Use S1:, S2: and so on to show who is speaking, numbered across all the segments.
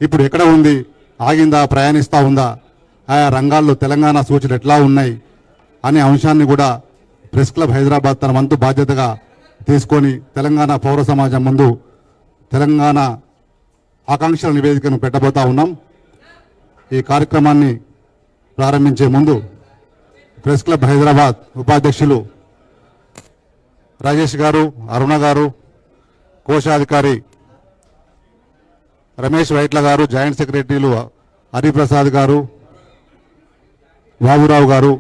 S1: ఇప్పుడు ఎక్కడ ఉంది, ఆగిందా, ప్రయాణిస్తూ ఉందా, ఆయా రంగాల్లో తెలంగాణ సూచనలు ఎట్లా ఉన్నాయి అనే అంశాన్ని కూడా ప్రెస్ క్లబ్ హైదరాబాద్ తన వంతు బాధ్యతగా తీసుకొని తెలంగాణ పౌర సమాజం ముందు తెలంగాణ ఆకాంక్షల నివేదికను పెట్టబోతా ఉన్నాం. ఈ కార్యక్రమాన్ని ప్రారంభించే ముందు ప్రెస్ క్లబ్ హైదరాబాద్ ఉపాధ్యక్షులు రాజేష్ గారు, అరుణ గారు, కోశాధికారి రమేష్ వైట్ల గారు, జాయింట్ సెక్రటరీలు హరిప్రసాద్ గారు, బాబురావు గారు,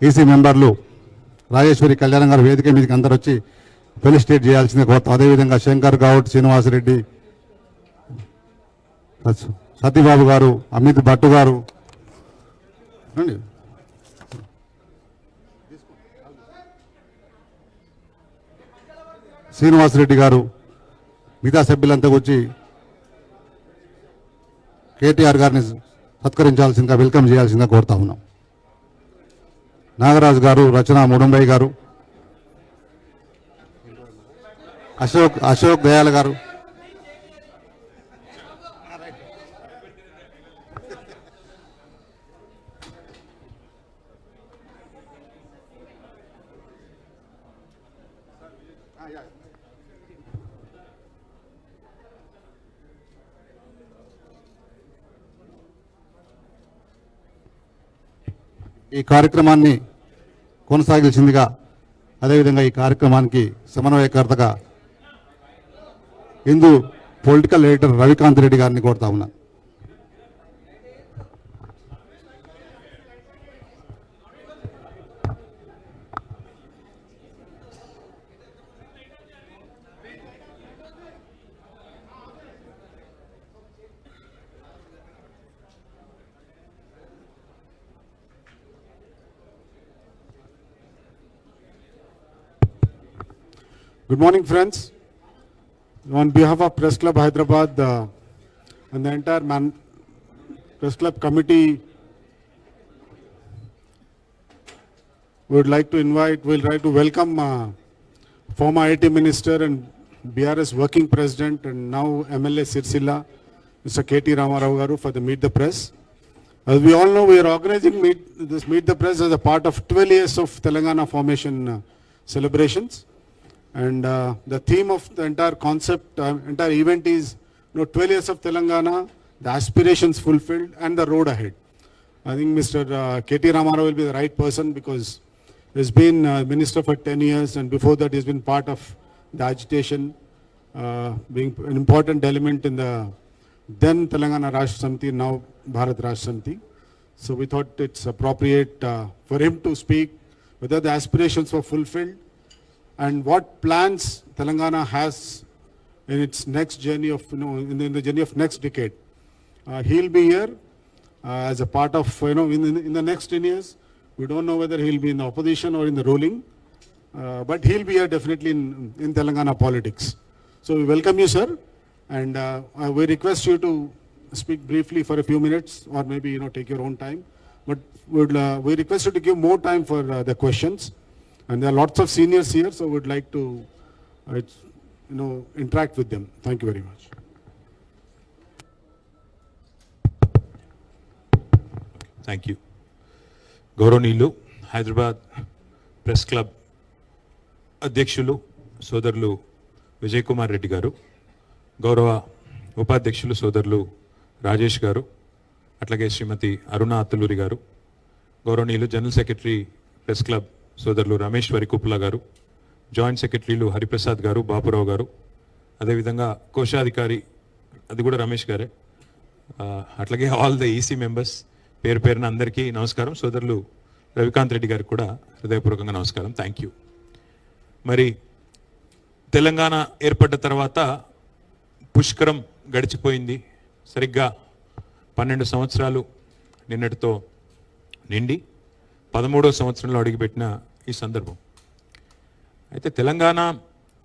S1: ఈసీ మెంబర్లు రాజేశ్వరి కళ్యాణం గారు వేదిక మీదకి అందరూ వచ్చి ఫెలిసిటేట్ చేయాల్సింది కోరుతాం. అదేవిధంగా శంకర్ గౌడ్, శ్రీనివాసరెడ్డి, సతీబాబు గారు, అమిత్ భట్టు గారు, శ్రీనివాసరెడ్డి గారు, మిగతా సభ్యులంతా వచ్చి కేటీఆర్ గారిని సత్కరించాల్సిందిగా, వెల్కమ్ చేయాల్సిందిగా కోరుతా ఉన్నాం. నాగరాజు గారు, రచన ముడంబై గారు, అశోక్ దయాల్ గారు, ఈ కార్యక్రమాన్ని కొనసాగించిందిగా, అదేవిధంగా ఈ కార్యక్రమానికి సమన్వయకర్తగా హిందూ పొలిటికల్ ఎడిటర్ రవికాంత్ రెడ్డి గారిని కోరుతా ఉన్నాను.
S2: Good morning, friends. On behalf of Press Club Hyderabad and the entire Press Club committee, we'll like to welcome former IT Minister and BRS Working President and now MLA Sirsilla, Mr. K.T. Ramarao Garu for the Meet the Press. As we all know, we are organizing this Meet the Press as a part of 12 years of Telangana formation celebrations. And the theme of the entire concept, entire event is 12 years of Telangana, the aspirations fulfilled and the road ahead. I think Mr. K.T. Ramarao will be the right person because he's been minister for 10 years and before that he's been part of the agitation, being an important element in the then Telangana Rashtra Samiti, now Bharat Rashtra Samiti. So we thought it's appropriate for him to speak whether the aspirations were fulfilled and what plans Telangana has in its next journey of, in the journey of next decade. He'll be here as a part of, in the next 10 years. We don't know whether he'll be in the opposition or in the ruling, but he'll be here definitely in Telangana politics. So we welcome you, sir, and we request you to speak briefly for a few minutes or maybe, take your own time. But we request you to give more time for the questions. And there are lots of seniors here, so we'd like to, interact with them. Thank you very much.
S3: Thank you. గౌరవనీయులు Hyderabad press club అధ్యక్షులు సోదరులు విజయ్ కుమార్ రెడ్డి గారు, గౌరవ ఉపాధ్యక్షులు సోదరులు రాజేష్ గారు, అట్లాగే శ్రీమతి అరుణ అత్తులూరి గారు, గౌరవనీయులు జనరల్ సెక్రటరీ ప్రెస్ క్లబ్ సోదరులు రమేష్ వరికుప్ల గారు, జాయింట్ సెక్రటరీలు హరిప్రసాద్ గారు, బాపురావు గారు, అదేవిధంగా కోశాధికారి అది కూడా రమేష్ గారే, అట్లాగే ఆల్ ద ఈసీ మెంబర్స్ పేరు పేరున అందరికీ నమస్కారం. సోదరులు రవికాంత్ రెడ్డి గారికి కూడా హృదయపూర్వకంగా నమస్కారం. Thank you. మరి తెలంగాణ ఏర్పడ్డ తర్వాత పుష్కరం గడిచిపోయింది. సరిగ్గా 12 సంవత్సరాలు నిన్నటితో నిండి 13వ సంవత్సరంలో అడుగుపెట్టిన ఈ సందర్భం. అయితే తెలంగాణ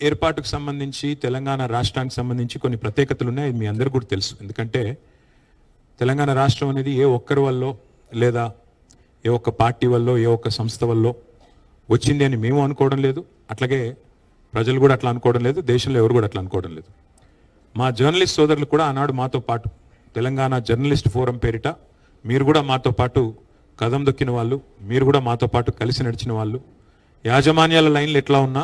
S3: ఏర్పాటుకు సంబంధించి, తెలంగాణ రాష్ట్రానికి సంబంధించి కొన్ని ప్రత్యేకతలు ఉన్నాయి. మీ అందరికీ కూడా తెలుసు. ఎందుకంటే తెలంగాణ రాష్ట్రం అనేది ఏ ఒక్కరి వల్ల లేదా ఏ ఒక్క పార్టీ వల్ల, ఏ ఒక్క సంస్థ వల్ల వచ్చింది అని మేము అనుకోవడం లేదు, అట్లాగే ప్రజలు కూడా అట్లా అనుకోవడం లేదు, దేశంలో ఎవరు కూడా అట్లా అనుకోవడం లేదు. మా జర్నలిస్ట్ సోదరులు కూడా ఆనాడు మాతో పాటు తెలంగాణ జర్నలిస్ట్ ఫోరం పేరిట మీరు కూడా మాతో పాటు కదం దొక్కిన వాళ్ళు, మీరు కూడా మాతో పాటు కలిసి నడిచిన వాళ్ళు, యాజమాన్యాల లైన్లు ఎట్లా ఉన్నా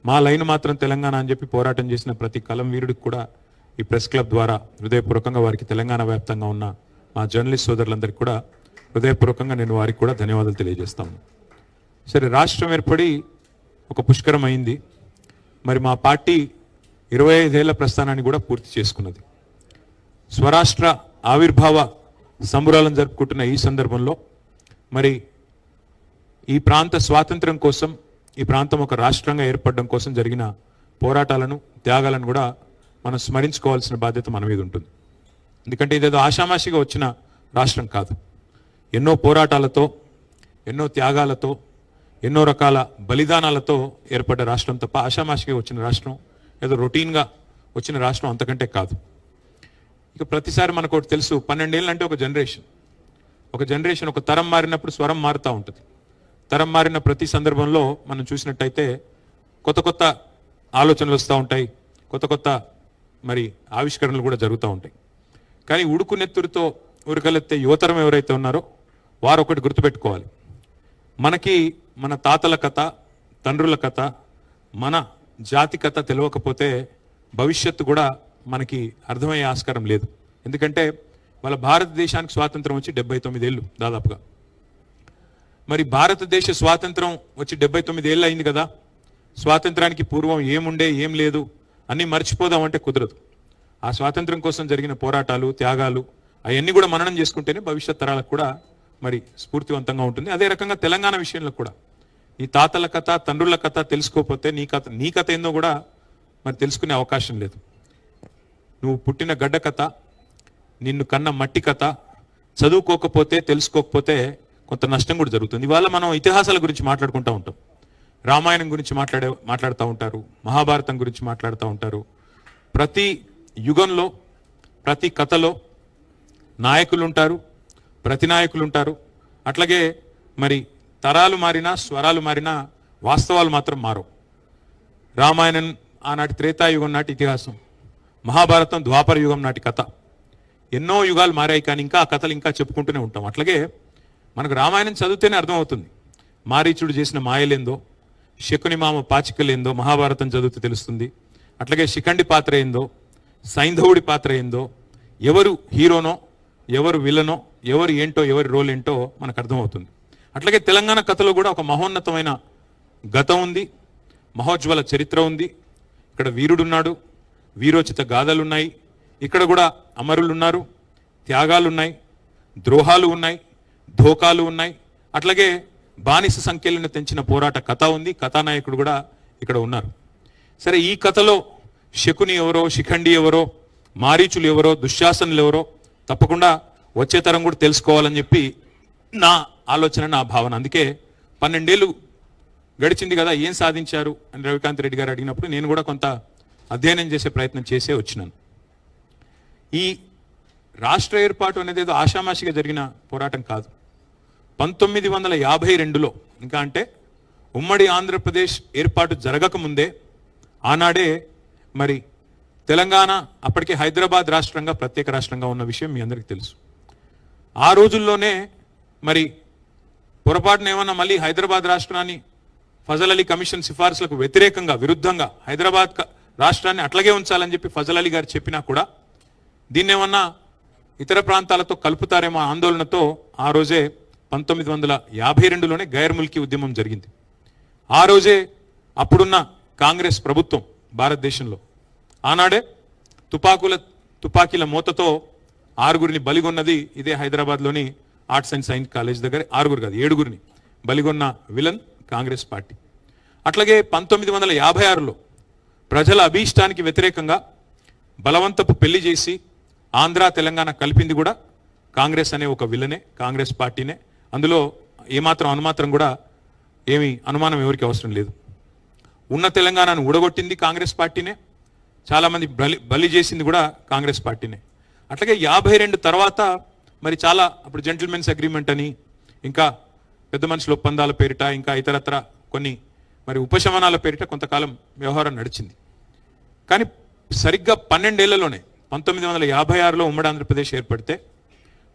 S3: మా లైన్ మాత్రం తెలంగాణ అని చెప్పి పోరాటం చేసిన ప్రతి కలం వీరుడికి కూడా ఈ ప్రెస్ క్లబ్ ద్వారా హృదయపూర్వకంగా వారికి తెలంగాణ వ్యాప్తంగా ఉన్న మా జర్నలిస్ట్ సోదరులందరికీ కూడా హృదయపూర్వకంగా నేను వారికి కూడా ధన్యవాదాలు తెలియజేస్తాను. సరే, రాష్ట్రం ఏర్పడి ఒక పుష్కరం అయింది. మరి మా పార్టీ 25 ఏళ్ల ప్రస్థానాన్ని కూడా పూర్తి చేసుకున్నది. స్వరాష్ట్ర ఆవిర్భావ సంబురాలను జరుపుకుంటున్న ఈ సందర్భంలో మరి ఈ ప్రాంత స్వాతంత్ర్యం కోసం, ఈ ప్రాంతం ఒక రాష్ట్రంగా ఏర్పడడం కోసం జరిగిన పోరాటాలను, త్యాగాలను కూడా మనం స్మరించుకోవాల్సిన బాధ్యత మన మీద ఉంటుంది. ఎందుకంటే ఇదేదో ఆషామాషిగా వచ్చిన రాష్ట్రం కాదు. ఎన్నో పోరాటాలతో, ఎన్నో త్యాగాలతో, ఎన్నో రకాల బలిదానాలతో ఏర్పడ్డ రాష్ట్రం తప్ప ఆషామాషిగా వచ్చిన రాష్ట్రం, ఏదో రొటీన్గా వచ్చిన రాష్ట్రం అంతకంటే కాదు. ఇక ప్రతిసారి మనకు ఒకటి తెలుసు, 12 ఏళ్ళు అంటే ఒక జనరేషన్, ఒక తరం మారినప్పుడు స్వరం మారుతూ ఉంటుంది. తరం మారిన ప్రతి సందర్భంలో మనం చూసినట్టయితే కొత్త కొత్త ఆలోచనలు వస్తూ ఉంటాయి, కొత్త కొత్త మరి ఆవిష్కరణలు కూడా జరుగుతూ ఉంటాయి. కానీ ఉడుకు నెత్తురితో ఉరకలెత్తే యువతరం ఎవరైతే ఉన్నారో వారు ఒకటి గుర్తుపెట్టుకోవాలి. మనకి మన తాతల కథ, తండ్రుల కథ, మన జాతి కథ తెలియకపోతే భవిష్యత్తు కూడా మనకి అర్థమయ్యే ఆస్కారం లేదు. ఎందుకంటే వాళ్ళ భారతదేశానికి స్వాతంత్రం వచ్చి 79 ఏళ్ళు దాదాపుగా. మరి భారతదేశ స్వాతంత్రం వచ్చి 79 ఏళ్ళు అయింది కదా, స్వాతంత్రానికి పూర్వం ఏముండే ఏం లేదు అన్నీ మర్చిపోదామంటే కుదరదు. ఆ స్వాతంత్రం కోసం జరిగిన పోరాటాలు, త్యాగాలు అవన్నీ కూడా మననం చేసుకుంటేనే భవిష్యత్ తరాలకు కూడా మరి స్ఫూర్తివంతంగా ఉంటుంది. అదే రకంగా తెలంగాణ విషయంలో కూడా నీ తాతల కథ, తండ్రుల కథ తెలుసుకోకపోతే నీ కథ ఏందో కూడా మరి తెలుసుకునే అవకాశం లేదు. నువ్వు పుట్టిన గడ్డ కథ, నిన్ను కన్న మట్టి కథ చదువుకోకపోతే, తెలుసుకోకపోతే కొంత నష్టం కూడా జరుగుతుంది. ఇవాళ మనం ఇతిహాసాల గురించి మాట్లాడుకుంటూ ఉంటాం, రామాయణం గురించి మాట్లాడుతూ ఉంటారు, మహాభారతం గురించి మాట్లాడుతూ ఉంటారు. ప్రతి యుగంలో, ప్రతి కథలో నాయకులు ఉంటారు, ప్రతినాయకులు ఉంటారు. అట్లాగే మరి తరాలు మారినా, స్వరాలు మారినా వాస్తవాలు మాత్రం మారవు. రామాయణం ఆనాటి త్రేతాయుగం నాటి ఇతిహాసం, మహాభారతం ద్వాపర యుగం నాటి కథ. ఎన్నో యుగాలు మారాయి, కానీ ఇంకా ఆ కథలు ఇంకా చెప్పుకుంటూనే ఉంటాం. అట్లాగే మనకు రామాయణం చదివితేనే అర్థమవుతుంది మారీచుడు చేసిన మాయలేందో, శకుని మామ పాచికలేందో మహాభారతం చదివితే తెలుస్తుంది. అట్లాగే శిఖండి పాత్ర ఏందో, సైంధవుడి పాత్ర ఏందో, ఎవరు హీరోనో, ఎవరు విలనో, ఎవరు ఏంటో, ఎవరి రోల్ ఏంటో మనకు అర్థమవుతుంది. అట్లాగే తెలంగాణ కథలో కూడా ఒక మహోన్నతమైన గతం ఉంది, మహోజ్వల చరిత్ర ఉంది. ఇక్కడ వీరుడున్నాడు, వీరోచిత గాథలున్నాయి. ఇక్కడ కూడా అమరులు ఉన్నారు, త్యాగాలు ఉన్నాయి, ద్రోహాలు ఉన్నాయి, ధోకాలు ఉన్నాయి. అట్లాగే బానిస సంఖ్యలను తెంచిన పోరాట కథ ఉంది, కథానాయకుడు కూడా ఇక్కడ ఉన్నారు. సరే, ఈ కథలో శకుని ఎవరో, శిఖండి ఎవరో, మారీచులు ఎవరో, దుశ్శాసనులు ఎవరో తప్పకుండా వచ్చే తరం కూడా తెలుసుకోవాలని చెప్పి నా ఆలోచన, నా భావన. అందుకే 12 ఏళ్ళు గడిచింది కదా, ఏం సాధించారు అని రవికాంత్ రెడ్డి గారు అడిగినప్పుడు నేను కూడా కొంత అధ్యయనం చేసే ప్రయత్నం చేసే వచ్చినాను. ఈ రాష్ట్ర ఏర్పాటు అనేది ఏదో ఆషామాషిగా జరిగిన పోరాటం కాదు. 1952లో, ఇంకా అంటే ఉమ్మడి ఆంధ్రప్రదేశ్ ఏర్పాటు జరగకముందే ఆనాడే మరి తెలంగాణ అప్పటికే హైదరాబాద్ రాష్ట్రంగా, ప్రత్యేక రాష్ట్రంగా ఉన్న విషయం మీ అందరికీ తెలుసు. ఆ రోజుల్లోనే మరి పొరపాటున ఏమన్నా మళ్ళీ హైదరాబాద్ రాష్ట్రాన్ని ఫజల్ అలీ కమిషన్ సిఫార్సులకు వ్యతిరేకంగా, విరుద్ధంగా హైదరాబాద్ రాష్ట్రాన్ని అట్లాగే ఉంచాలని చెప్పి ఫజల్ అలీ గారు చెప్పినా కూడా దీన్నేమన్నా ఇతర ప్రాంతాలతో కలుపుతారేమో ఆందోళనతో ఆ రోజే 1952లోనే గైర్ ముల్కీ ఉద్యమం జరిగింది. ఆ రోజే అప్పుడున్న కాంగ్రెస్ ప్రభుత్వం భారతదేశంలో ఆనాడే తుపాకీల మూతతో 6గురిని బలిగొన్నది ఇదే హైదరాబాద్లోని ఆర్ట్స్ అండ్ సైన్స్ కాలేజ్ దగ్గర. 6గురు కాదు, 7గురిని బలిగొన్న విలన్ కాంగ్రెస్ పార్టీ. అట్లాగే 1956లో ప్రజల అభీష్టానికి వ్యతిరేకంగా బలవంతపు పెళ్లి చేసి ఆంధ్ర తెలంగాణ కలిపింది కూడా కాంగ్రెస్ అనే ఒక విలనే, కాంగ్రెస్ పార్టీనే. అందులో ఏమాత్రం అనుమాత్రం కూడా ఏమి అనుమానం ఎవరికి అవసరం లేదు. ఉన్న తెలంగాణను ఊడగొట్టింది కాంగ్రెస్ పార్టీనే, చాలామంది బలి చేసింది కూడా కాంగ్రెస్ పార్టీనే. అట్లాగే 52 తర్వాత మరి చాలా అప్పుడు జెంటిల్మెన్స్ అగ్రిమెంట్ అని, ఇంకా పెద్ద మనుషుల ఒప్పందాల పేరిట, ఇంకా ఇతరత్ర కొన్ని మరి ఉపశమనాల పేరిట కొంతకాలం వ్యవహారం నడిచింది. కానీ సరిగ్గా 12 ఏళ్లలోనే 1956లో ఉమ్మడి ఆంధ్రప్రదేశ్ ఏర్పడితే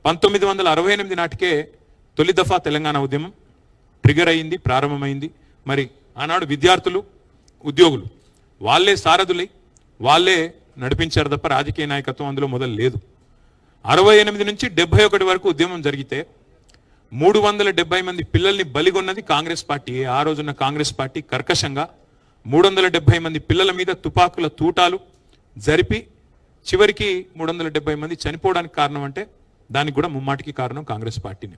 S3: 1968 నాటికే తొలి దఫా తెలంగాణ ఉద్యమం ట్రిగర్ అయింది, ప్రారంభమైంది. మరి ఆనాడు విద్యార్థులు, ఉద్యోగులు వాళ్ళే సారథులై వాళ్ళే నడిపించారు తప్ప రాజకీయ నాయకత్వం అందులో మొదలు లేదు. 68 నుంచి 71 వరకు ఉద్యమం జరిగితే 370 మంది పిల్లల్ని బలిగొన్నది కాంగ్రెస్ పార్టీ. ఆ రోజున్న కాంగ్రెస్ పార్టీ కర్కశంగా 370 మంది పిల్లల మీద తుపాకుల తూటాలు జరిపి చివరికి 370 మంది చనిపోవడానికి కారణం అంటే దానికి కూడా ముమ్మాటికి కారణం కాంగ్రెస్ పార్టీనే.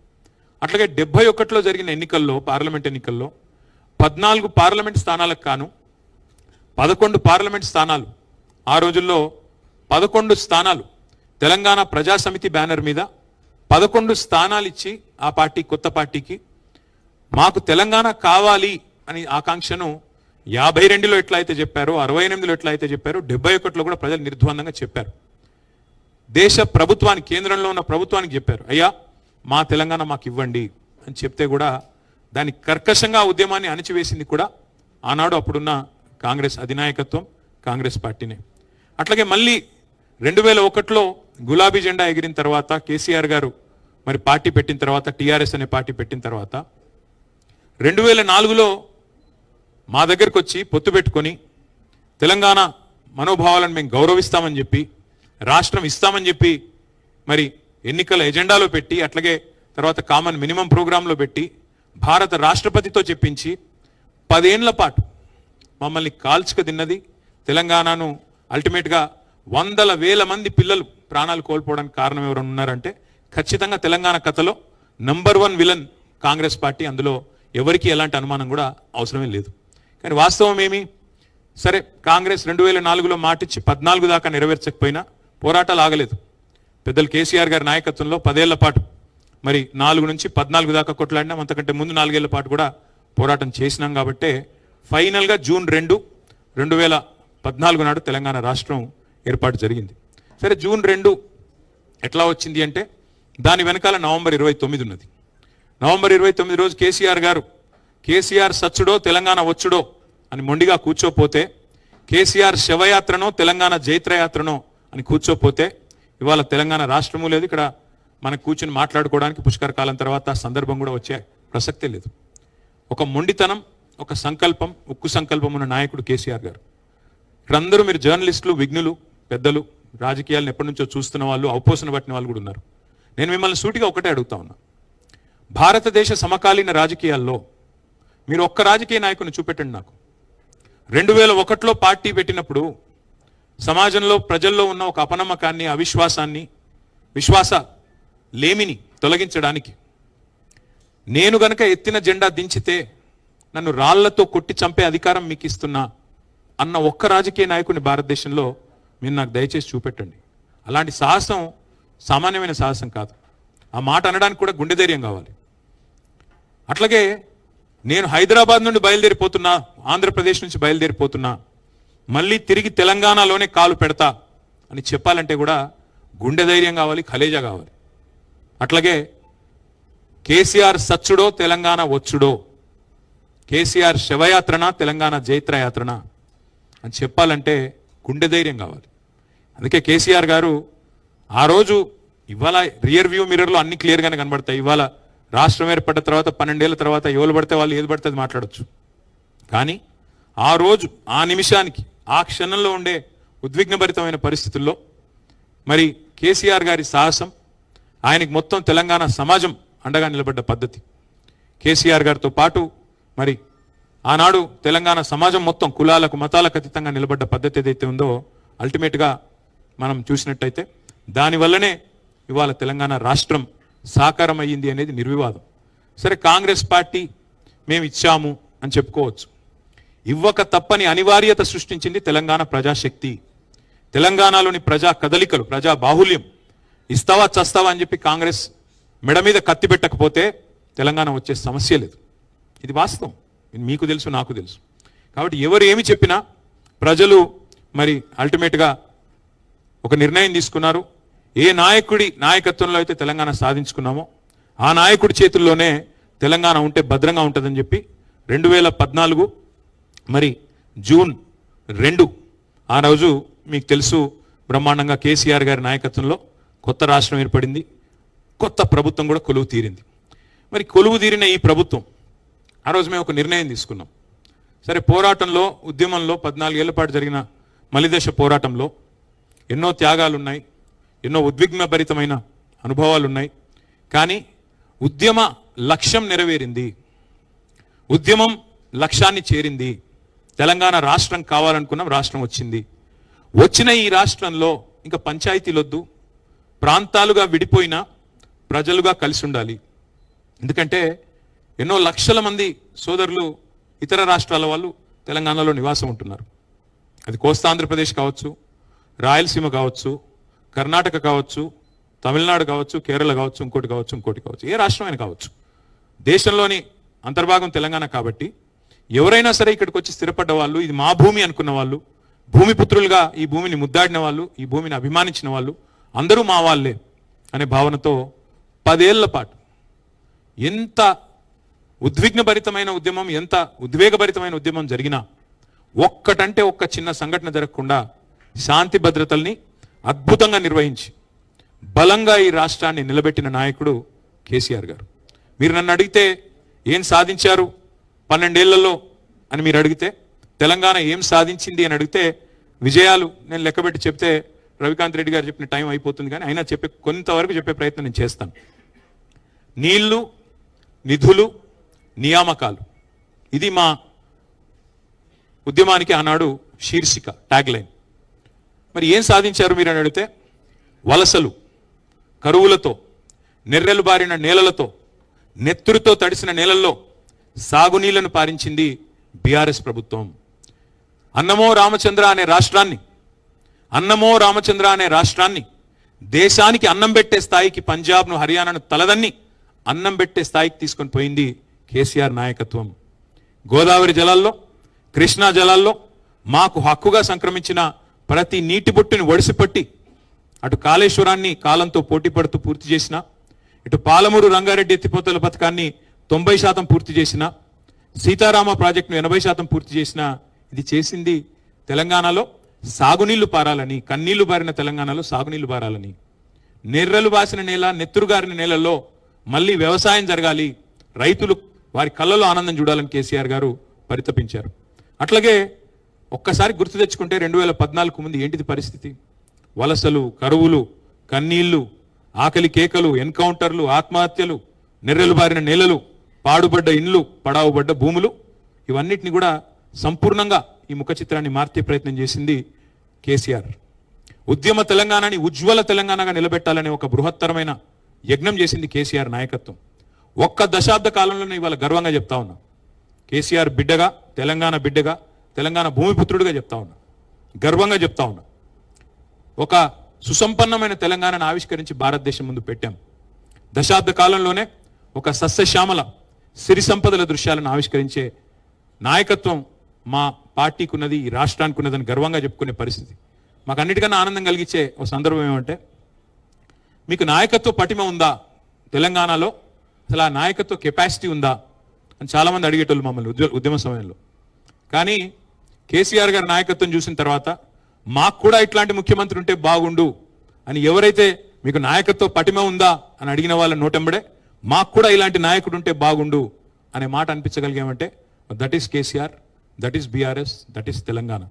S3: అట్లాగే 71లో జరిగిన ఎన్నికల్లో, పార్లమెంట్ ఎన్నికల్లో 14 పార్లమెంట్ స్థానాలకు కాను 11 పార్లమెంట్ స్థానాలు, ఆ రోజుల్లో 11 స్థానాలు తెలంగాణ ప్రజాసమితి బ్యానర్ మీద 11 స్థానాలు ఇచ్చి ఆ పార్టీ, కొత్త పార్టీకి మాకు తెలంగాణ కావాలి అని ఆకాంక్షను 52లో ఎట్లా అయితే చెప్పారో, 68లో ఎట్లా అయితే చెప్పారో, 71లో కూడా ప్రజలు నిర్ద్వందంగా చెప్పారు. దేశ ప్రభుత్వానికి, కేంద్రంలో ఉన్న ప్రభుత్వానికి చెప్పారు, అయ్యా మా తెలంగాణ మాకు ఇవ్వండి అని చెప్తే కూడా దాని కర్కశంగా ఉద్యమాన్ని అణిచివేసింది కూడా ఆనాడు అప్పుడున్న కాంగ్రెస్ అధినాయకత్వం, కాంగ్రెస్ పార్టీనే. అట్లాగే మళ్ళీ 2001లో గులాబీ జెండా ఎగిరిన తర్వాత కేసీఆర్ గారు మరి పార్టీ పెట్టిన తర్వాత, టీఆర్ఎస్ అనే పార్టీ పెట్టిన తర్వాత 2004లో మా దగ్గరకు వచ్చి పొత్తు పెట్టుకొని తెలంగాణ మనోభావాలను మేము గౌరవిస్తామని చెప్పి, రాష్ట్రం ఇస్తామని చెప్పి మరి ఎన్నికల ఎజెండాలో పెట్టి, అట్లాగే తర్వాత కామన్ మినిమం ప్రోగ్రాంలో పెట్టి భారత రాష్ట్రపతితో చెప్పించి 10 ఏళ్ల పాటు మమ్మల్ని కాల్చుక తిన్నది తెలంగాణను. అల్టిమేట్గా 100,000 మంది పిల్లలు ప్రాణాలు కోల్పోవడానికి కారణం ఎవరు ఉన్నారంటే ఖచ్చితంగా తెలంగాణ కథలో నంబర్ 1 విలన్ కాంగ్రెస్ పార్టీ. అందులో ఎవరికి ఎలాంటి అనుమానం కూడా అవసరమే లేదు. కానీ వాస్తవం ఏమి? సరే, కాంగ్రెస్ 2004లో మాటిచ్చి 14 దాకా నెరవేర్చకపోయినా పోరాటాలు ఆగలేదు. పెద్దలు కేసీఆర్ గారి నాయకత్వంలో 10 ఏళ్ల పాటు మరి 4 నుంచి 14 దాకా కొట్లాడినాం. అంతకంటే ముందు 4 ఏళ్ల పాటు కూడా పోరాటం చేసినాం. కాబట్టే ఫైనల్గా జూన్ 2, 2014 నాడు తెలంగాణ రాష్ట్రం ఏర్పాటు జరిగింది. సరే, జూన్ 2 ఎట్లా వచ్చింది అంటే దాని వెనకాల నవంబర్ 29 ఉన్నది. నవంబర్ 29 రోజు కేసీఆర్ గారు కేసీఆర్ సచ్చుడో తెలంగాణ వచ్చుడో అని మొండిగా కూర్చోపోతే, కేసీఆర్ శవయాత్రనో తెలంగాణ జైత్రయాత్రనో అని కూర్చోపోతే ఇవాళ తెలంగాణ రాష్ట్రము లేదు. ఇక్కడ మనకు కూర్చొని మాట్లాడుకోవడానికి పుష్కర కాలం తర్వాత సందర్భం కూడా వచ్చే ప్రసక్తే లేదు. ఒక మొండితనం, ఒక సంకల్పం, ఉక్కు సంకల్పం ఉన్న నాయకుడు కేసీఆర్ గారు. ఇక్కడ అందరూ మీరు జర్నలిస్టులు, విఘ్నులు, పెద్దలు, రాజకీయాలను ఎప్పటి నుంచో చూస్తున్న వాళ్ళు, అవపోసన పట్టిన వాళ్ళు కూడా ఉన్నారు. నేను మిమ్మల్ని సూటిగా ఒకటే అడుగుతా ఉన్నా, భారతదేశ సమకాలీన రాజకీయాల్లో మీరు ఒక్క రాజకీయ నాయకుని చూపెట్టండి నాకు. 2001లో పార్టీ పెట్టినప్పుడు సమాజంలో, ప్రజల్లో ఉన్న ఒక అపనమ్మకాన్ని, అవిశ్వాసాన్ని, విశ్వాస లేమిని తొలగించడానికి నేను గనక ఎత్తిన జెండా దించితే నన్ను రాళ్లతో కొట్టి చంపే అధికారం మీకు ఇస్తున్నా అన్న ఒక్క రాజకీయ నాయకుని భారతదేశంలో మీరు నాకు దయచేసి చూపెట్టండి. అలాంటి సాహసం సామాన్యమైన సాహసం కాదు. ఆ మాట అనడానికి కూడా గుండె ధైర్యం కావాలి. అట్లాగే నేను హైదరాబాద్ నుండి బయలుదేరిపోతున్నా, ఆంధ్రప్రదేశ్ నుంచి బయలుదేరిపోతున్నా, మళ్ళీ తిరిగి తెలంగాణలోనే కాలు పెడతా అని చెప్పాలంటే కూడా గుండె ధైర్యం కావాలి, కలేజా కావాలి. అట్లాగే కేసీఆర్ సచ్చుడో తెలంగాణ వచ్చుడో, కేసీఆర్ శవయాత్రన తెలంగాణ జైత్రయాత్రన అని చెప్పాలంటే గుండె ధైర్యం కావాలి. అందుకే కేసీఆర్ గారు ఆ రోజు, ఇవాళ రియర్ వ్యూ మిర్రర్లో అన్ని క్లియర్గానే కనబడతాయి. ఇవాళ రాష్ట్రం ఏర్పడ్డ తర్వాత 12 ఏళ్ల తర్వాత ఎవరు పడితే వాళ్ళు ఏది పడితే అది మాట్లాడచ్చు. కానీ ఆ రోజు, ఆ నిమిషానికి, ఆ క్షణంలో ఉండే ఉద్విగ్నభరితమైన పరిస్థితుల్లో మరి కేసీఆర్ గారి సాహసం, ఆయనకి మొత్తం తెలంగాణ సమాజం అండగా నిలబడ్డ పద్ధతి, కేసీఆర్ గారితో పాటు మరి ఆనాడు తెలంగాణ సమాజం మొత్తం కులాలకు, మతాలకు అతీతంగా నిలబడ్డ పద్ధతి ఏదైతే ఉందో అల్టిమేట్గా మనం చూసినట్టయితే దానివల్లనే ఇవాళ తెలంగాణ రాష్ట్రం సాకారం అయ్యింది అనేది నిర్వివాదం. సరే, కాంగ్రెస్ పార్టీ మేము ఇచ్చాము అని చెప్పుకోవచ్చు. ఇవ్వక తప్పని అనివార్యత సృష్టించింది తెలంగాణ ప్రజాశక్తి, తెలంగాణలోని ప్రజా కదలికలు, ప్రజా బాహుల్యం. ఇస్తావా చస్తావా అని చెప్పి కాంగ్రెస్ మెడ మీద కత్తి పెట్టకపోతే తెలంగాణ వచ్చే సమస్య లేదు. ఇది వాస్తవం, మీకు తెలుసు, నాకు తెలుసు. కాబట్టి ఎవరు ఏమి చెప్పినా ప్రజలు మరి అల్టిమేట్గా ఒక నిర్ణయం తీసుకున్నారు. ఏ నాయకుడి నాయకత్వంలో అయితే తెలంగాణ సాధించుకున్నామో ఆ నాయకుడి చేతుల్లోనే తెలంగాణ ఉంటే భద్రంగా ఉంటుందని చెప్పి 2014 మరి జూన్ 2 ఆ రోజు మీకు తెలుసు బ్రహ్మాండంగా కేసీఆర్ గారి నాయకత్వంలో కొత్త రాష్ట్రం ఏర్పడింది, కొత్త ప్రభుత్వం కూడా కొలువు తీరింది. మరి కొలువు తీరిన ఈ ప్రభుత్వం ఆ రోజు మేము ఒక నిర్ణయం తీసుకున్నాం. సరే, పోరాటంలో ఉద్యమంలో 14 ఏళ్ల పాటు జరిగిన మలిదశ పోరాటంలో ఎన్నో త్యాగాలు ఉన్నాయి, ఎన్నో ఉద్విగ్నభరితమైన అనుభవాలు ఉన్నాయి. కానీ ఉద్యమ లక్ష్యం నెరవేరింది, ఉద్యమం లక్ష్యాన్ని చేరింది. తెలంగాణ రాష్ట్రం కావాలనుకున్నాం, రాష్ట్రం వచ్చింది. వచ్చిన ఈ రాష్ట్రంలో ఇంకా పంచాయతీలొద్దు, ప్రాంతాలుగా విడిపోయిన ప్రజలుగా కలిసి ఉండాలి. ఎందుకంటే ఎన్నో లక్షల మంది సోదరులు ఇతర రాష్ట్రాల వాళ్ళు తెలంగాణలో నివాసం ఉంటున్నారు. అది కోస్తా ఆంధ్రప్రదేశ్ కావచ్చు, రాయలసీమ కావచ్చు, కర్ణాటక కావచ్చు, తమిళనాడు కావచ్చు, కేరళ కావచ్చు, ఇంకోటి కావచ్చు, ఏ రాష్ట్రమైనా కావచ్చు. దేశంలోని అంతర్భాగం తెలంగాణ కాబట్టి ఎవరైనా సరే ఇక్కడికి వచ్చి స్థిరపడ్డ వాళ్ళు, ఇది మా భూమి అనుకున్న వాళ్ళు, భూమిపుత్రులుగా ఈ భూమిని ముద్దాడిన వాళ్ళు, ఈ భూమిని అభిమానించిన వాళ్ళు అందరూ మా వాళ్ళే అనే భావనతో 10 ఏళ్ల పాటు ఎంత ఉద్విగ్నభరితమైన ఉద్యమం, ఎంత ఉద్వేగభరితమైన ఉద్యమం జరిగినా ఒక్కటంటే ఒక్క చిన్న సంఘటన జరగకుండా శాంతి భద్రతల్ని అద్భుతంగా నిర్వహించి బలంగా ఈ రాష్ట్రాన్ని నిలబెట్టిన నాయకుడు కేసీఆర్ గారు. మీరు నన్ను అడిగితే ఏం సాధించారు 12 ఏళ్లలో అని మీరు అడిగితే, తెలంగాణ ఏం సాధించింది అని అడిగితే, విజయాలు నేను లెక్కబెట్టి చెప్తే రవికాంత్ రెడ్డి గారు చెప్పిన టైం అయిపోతుంది. కానీ అయినా కొంతవరకు చెప్పే ప్రయత్నం నేను చేస్తాను. నీళ్లు, నిధులు, నియామకాలు, ఇది మా ఉద్యమానికి ఆనాడు శీర్షిక, ట్యాగ్ లైన్. మరి ఏం సాధించారు మీరు అని అడిగితే, వలసలు, కరువులతో, నెర్రెలు బారిన నేలలతో, నెత్తురుతో తడిసిన నేలల్లో సాగునీళ్లను పారించింది బీఆర్ఎస్ ప్రభుత్వం. అన్నమో రామచంద్ర అనే రాష్ట్రాన్ని దేశానికి అన్నం పెట్టే స్థాయికి, పంజాబ్ను, హర్యానాను తలదన్ని అన్నం పెట్టే స్థాయికి తీసుకొని పోయింది కేసీఆర్ నాయకత్వం. గోదావరి జలాల్లో, కృష్ణా జలాల్లో మాకు హక్కుగా సంక్రమించిన ప్రతి నీటి బొట్టుని ఒడిసిపట్టి అటు కాళేశ్వరాన్ని కాలంతో పోటీ పడుతూ పూర్తి చేసిన, ఇటు పాలమూరు రంగారెడ్డి ఎత్తిపోతల పథకాన్ని 90% పూర్తి చేసిన, సీతారామ ప్రాజెక్టును 80% పూర్తి చేసిన, ఇది చేసింది తెలంగాణలో సాగునీళ్లు పారాలని, కన్నీళ్లు బారిన తెలంగాణలో సాగునీళ్లు పారాలని. నెర్రలు బాసిన నేల, నెత్తురుగారిన నేలల్లో మళ్ళీ వ్యవసాయం జరగాలి, రైతులు వారి కళ్ళలో ఆనందం చూడాలని కేసీఆర్ గారు పరితపించారు. అట్లాగే ఒక్కసారి గుర్తు తెచ్చుకుంటే 2014 ముందు ఏంటిది పరిస్థితి? వలసలు, కరువులు, కన్నీళ్లు, ఆకలి కేకలు, ఎన్కౌంటర్లు, ఆత్మహత్యలు, నెర్రెలు బారిన నేలలు, పాడుబడ్డ ఇండ్లు, పడావుబడ్డ భూములు, ఇవన్నిటిని కూడా సంపూర్ణంగా ఈ ముఖ చిత్రాన్ని మార్చే ప్రయత్నం చేసింది కేసీఆర్. ఉద్యమ తెలంగాణని ఉజ్వల తెలంగాణగా నిలబెట్టాలనే ఒక బృహత్తరమైన యజ్ఞం చేసింది కేసీఆర్ నాయకత్వం. ఒక్క దశాబ్ద కాలంలోనే ఇవాళ గర్వంగా చెప్తా ఉన్నా, కేసీఆర్ బిడ్డగా, తెలంగాణ బిడ్డగా, తెలంగాణ భూమిపుత్రుడిగా చెప్తా ఉన్నా, గర్వంగా చెప్తా ఉన్నా. ఒక సుసంపన్నమైన తెలంగాణను ఆవిష్కరించి భారతదేశం ముందు పెట్టాం. దశాబ్ద కాలంలోనే ఒక సస్యశ్యామల సిరి సంపదల దృశ్యాలను ఆవిష్కరించే నాయకత్వం మా పార్టీకి ఉన్నది, ఈ రాష్ట్రానికి ఉన్నదని గర్వంగా చెప్పుకునే పరిస్థితి. మాకు అన్నిటికన్నా ఆనందం కలిగించే ఒక సందర్భం ఏమంటే, మీకు నాయకత్వ పటిమ ఉందా తెలంగాణలో, అసలు ఆ నాయకత్వ కెపాసిటీ ఉందా అని చాలామంది అడిగేటోళ్ళు మమ్మల్ని ఉద్యమ సమయంలో. కానీ కేసీఆర్ గారి నాయకత్వం చూసిన తర్వాత మాకు కూడా ఇట్లాంటి ముఖ్యమంత్రి ఉంటే బాగుండు అని ఎవరైతే మీకు నాయకత్వ పటిమ ఉందా అని అడిగిన వాళ్ళ నోటెంబడే మాకు కూడా ఇలాంటి నాయకుడు ఉంటే బాగుండు అనే మాట అనిపించగలిగామంటే that is KCR, that is BRS, that is Telangana.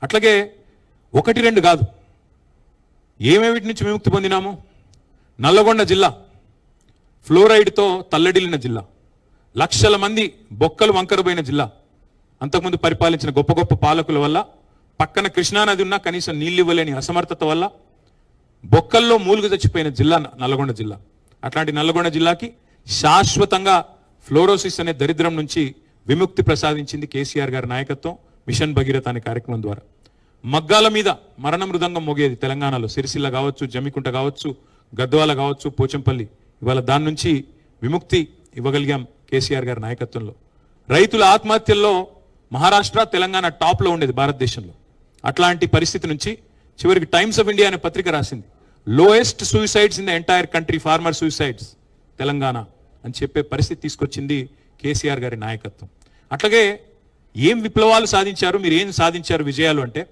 S3: అట్లాగే 1-2 కాదు, ఏమేమిటి నుంచి విముక్తి పొందినాము? నల్లగొండ జిల్లా ఫ్లోరైడ్తో తల్లడిల్లిన జిల్లా, లక్షల మంది బొక్కలు వంకరబోయిన జిల్లా, అంతకుముందు పరిపాలించిన గొప్ప గొప్ప పాలకుల వల్ల, పక్కన కృష్ణానది ఉన్నా కనీసం నీళ్ళు ఇవ్వలేని అసమర్థత వల్ల బొక్కల్లో మూలుగు చచ్చిపోయిన జిల్లా నల్లగొండ జిల్లా. అట్లాంటి నల్లగొండ జిల్లాకి శాశ్వతంగా ఫ్లోరోసిస్ అనే దరిద్రం నుంచి విముక్తి ప్రసాదించింది కేసీఆర్ గారి నాయకత్వం, మిషన్ భగీరథ అనే కార్యక్రమం ద్వారా. మగ్గాల మీద మరణ మృదంగం మోగేది తెలంగాణలో, సిరిసిల్ల కావచ్చు, జమ్మికుంట కావచ్చు, గద్వాల కావచ్చు, పోచంపల్లి. ఇవాళ దాని నుంచి విముక్తి ఇవ్వగలిగాం కేసీఆర్ గారి నాయకత్వంలో. రైతుల ఆత్మహత్యల్లో మహారాష్ట్ర, తెలంగాణ టాప్లో ఉండేది భారతదేశంలో. అట్లాంటి పరిస్థితి నుంచి చివరికి టైమ్స్ ఆఫ్ ఇండియా అనే పత్రిక రాసింది, lowest suicides in the entire country, farmer suicides Telangana అని చెప్పే పరిస్థితి తీసుకొచ్చింది కేసీఆర్ గారి నాయకత్వం. అట్లాగే ఏం విప్లవాలు సాధించారు, మీరు ఏం సాధించారు విజయాలు అంటే,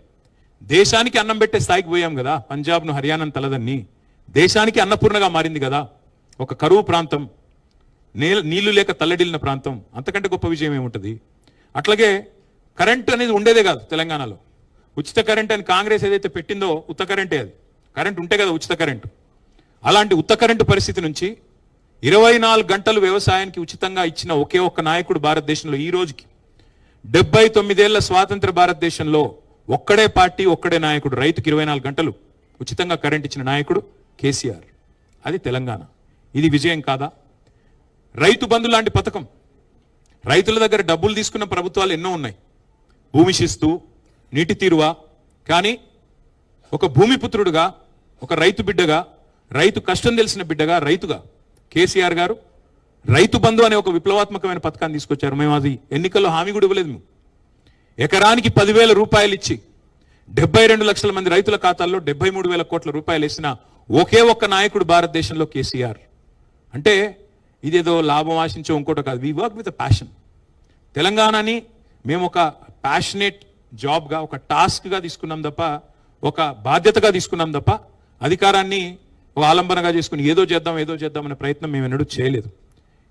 S3: దేశానికి అన్నం పెట్టే స్థాయికి పోయాం కదా. పంజాబ్ను హర్యానాను తలదన్ని దేశానికి అన్నపూర్ణగా మారింది కదా. ఒక కరువు ప్రాంతం, నీళ్లు లేక తల్లడిల్లిన ప్రాంతం, అంతకంటే గొప్ప విజయం ఏముంటుంది? అట్లాగే కరెంట్ అనేది ఉండేదే కాదు తెలంగాణలో. ఉచిత కరెంట్ అని కాంగ్రెస్ ఏదైతే పెట్టిందో ఉత్త కరెంటే, అది కరెంట్ ఉంటే కదా ఉచిత కరెంటు. అలాంటి ఉత్త కరెంటు పరిస్థితి నుంచి 24 గంటలు వ్యవసాయానికి ఉచితంగా ఇచ్చిన ఒకే ఒక్క నాయకుడు భారతదేశంలో ఈ రోజుకి 79 ఏళ్ల స్వాతంత్ర భారతదేశంలో ఒక్కడే పార్టీ, ఒక్కడే నాయకుడు, రైతుకి 24 గంటలు ఉచితంగా కరెంట్ ఇచ్చిన నాయకుడు కేసీఆర్. అది తెలంగాణ. ఇది విజయం కాదా? రైతు బంధు లాంటి పథకం, రైతుల దగ్గర డబ్బులు తీసుకున్న ప్రభుత్వాలు ఎన్నో ఉన్నాయి, భూమి శిస్తు, నీటి తీరువా. కానీ ఒక భూమిపుత్రుడుగా, ఒక రైతు బిడ్డగా, రైతు కష్టం తెలిసిన బిడ్డగా, రైతుగా కేసీఆర్ గారు రైతు బంధు అనే ఒక విప్లవాత్మకమైన పథకాన్ని తీసుకొచ్చారు. మేము అది ఎన్నికల్లో హామీ కూడా ఇవ్వలేదు. మేము ఎకరానికి 10,000 రూపాయలు ఇచ్చి 72 లక్షల మంది రైతుల ఖాతాల్లో 73,000 కోట్ల రూపాయలు వేసిన ఒకే ఒక్క నాయకుడు భారతదేశంలో కేసీఆర్. అంటే ఇదేదో లాభం ఆశించే ఇంకోటి కాదు. We work with passion. తెలంగాణని మేము ఒక ప్యాషనేట్ జాబ్గా, ఒక టాస్క్గా తీసుకున్నాం తప్ప, ఒక బాధ్యతగా తీసుకున్నాం తప్ప, అధికారాన్ని ఒక ఆలంబనగా చేసుకుని ఏదో చేద్దాం అనే ప్రయత్నం మేము ఎన్నడూ చేయలేదు.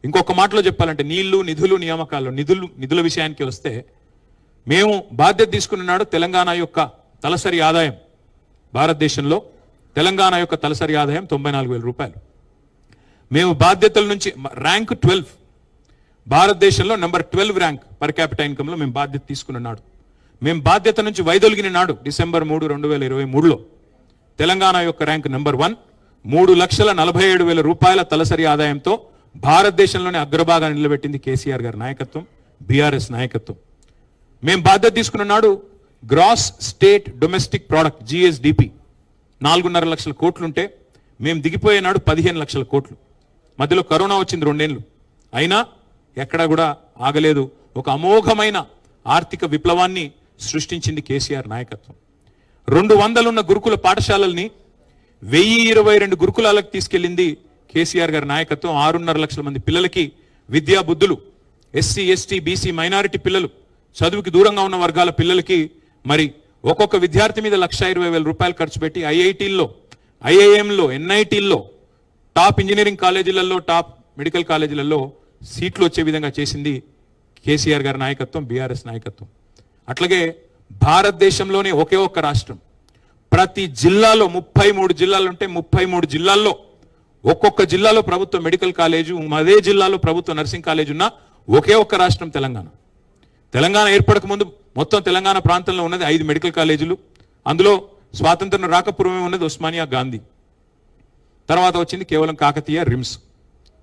S3: ఇంకొక మాటలో చెప్పాలంటే నీళ్లు, నిధులు, నియామకాలు, నిధుల విషయానికి వస్తే మేము బాధ్యత తీసుకున్న నాడు తెలంగాణ యొక్క తలసరి ఆదాయం, భారతదేశంలో తెలంగాణ యొక్క తలసరి ఆదాయం 94,000 రూపాయలు. మేము బాధ్యతల నుంచి ర్యాంక్ 12, భారతదేశంలో నెంబర్ 12 ర్యాంక్ పర్ క్యాపిటల్ ఇన్కంలో మేము బాధ్యత తీసుకున్న నాడు, మేము బాధ్యత నుంచి వైదొలిగిన నాడు డిసెంబర్ 3, 2023లో తెలంగాణ యొక్క ర్యాంక్ నెంబర్ 1, 3,47,000 రూపాయల తలసరి ఆదాయంతో భారతదేశంలోనే అగ్రభాగాన్ని నిలబెట్టింది కేసీఆర్ గారి నాయకత్వం, బీఆర్ఎస్ నాయకత్వం. మేము బాధ్యత తీసుకున్న నాడు gross state domestic product GSDP 4.5 లక్షల కోట్లుంటే మేము దిగిపోయే నాడు 15 లక్షల కోట్లు. మధ్యలో కరోనా వచ్చింది 2 ఏళ్ళు, అయినా ఎక్కడా కూడా ఆగలేదు. ఒక అమోఘమైన ఆర్థిక విప్లవాన్ని సృష్టించింది కేసీఆర్ నాయకత్వం. 200 ఉన్న గురుకుల పాఠశాలల్ని 1022 గురుకులాలకు తీసుకెళ్లింది కేసీఆర్ గారి నాయకత్వం. 6.5 లక్షల మంది పిల్లలకి విద్యా బుద్ధులు, SC, ST, BC మైనారిటీ పిల్లలు, చదువుకి దూరంగా ఉన్న వర్గాల పిల్లలకి మరి ఒక్కొక్క విద్యార్థి మీద 1,20,000 రూపాయలు ఖర్చు పెట్టి IITల్లో, IIMలో, NITల్లో, టాప్ ఇంజనీరింగ్ కాలేజీలలో, టాప్ మెడికల్ కాలేజీలలో సీట్లు వచ్చే విధంగా చేసింది కేసీఆర్ గారి నాయకత్వం, బీఆర్ఎస్ నాయకత్వం. అట్లాగే భారతదేశంలోనే ఒకే ఒక్క రాష్ట్రం, ప్రతి జిల్లాలో 33 జిల్లాలు ఉంటే 33 జిల్లాల్లో ఒక్కొక్క జిల్లాలో ప్రభుత్వ మెడికల్ కాలేజు, అదే జిల్లాలో ప్రభుత్వ నర్సింగ్ కాలేజ్ ఉన్న ఒకే ఒక్క రాష్ట్రం తెలంగాణ. తెలంగాణ ఏర్పడక ముందు మొత్తం తెలంగాణ ప్రాంతంలో ఉన్నది 5 మెడికల్ కాలేజీలు. అందులో స్వాతంత్రం రాకపూర్వమే ఉన్నది ఉస్మానియా, గాంధీ. తర్వాత వచ్చింది కేవలం కాకతీయ, రిమ్స్,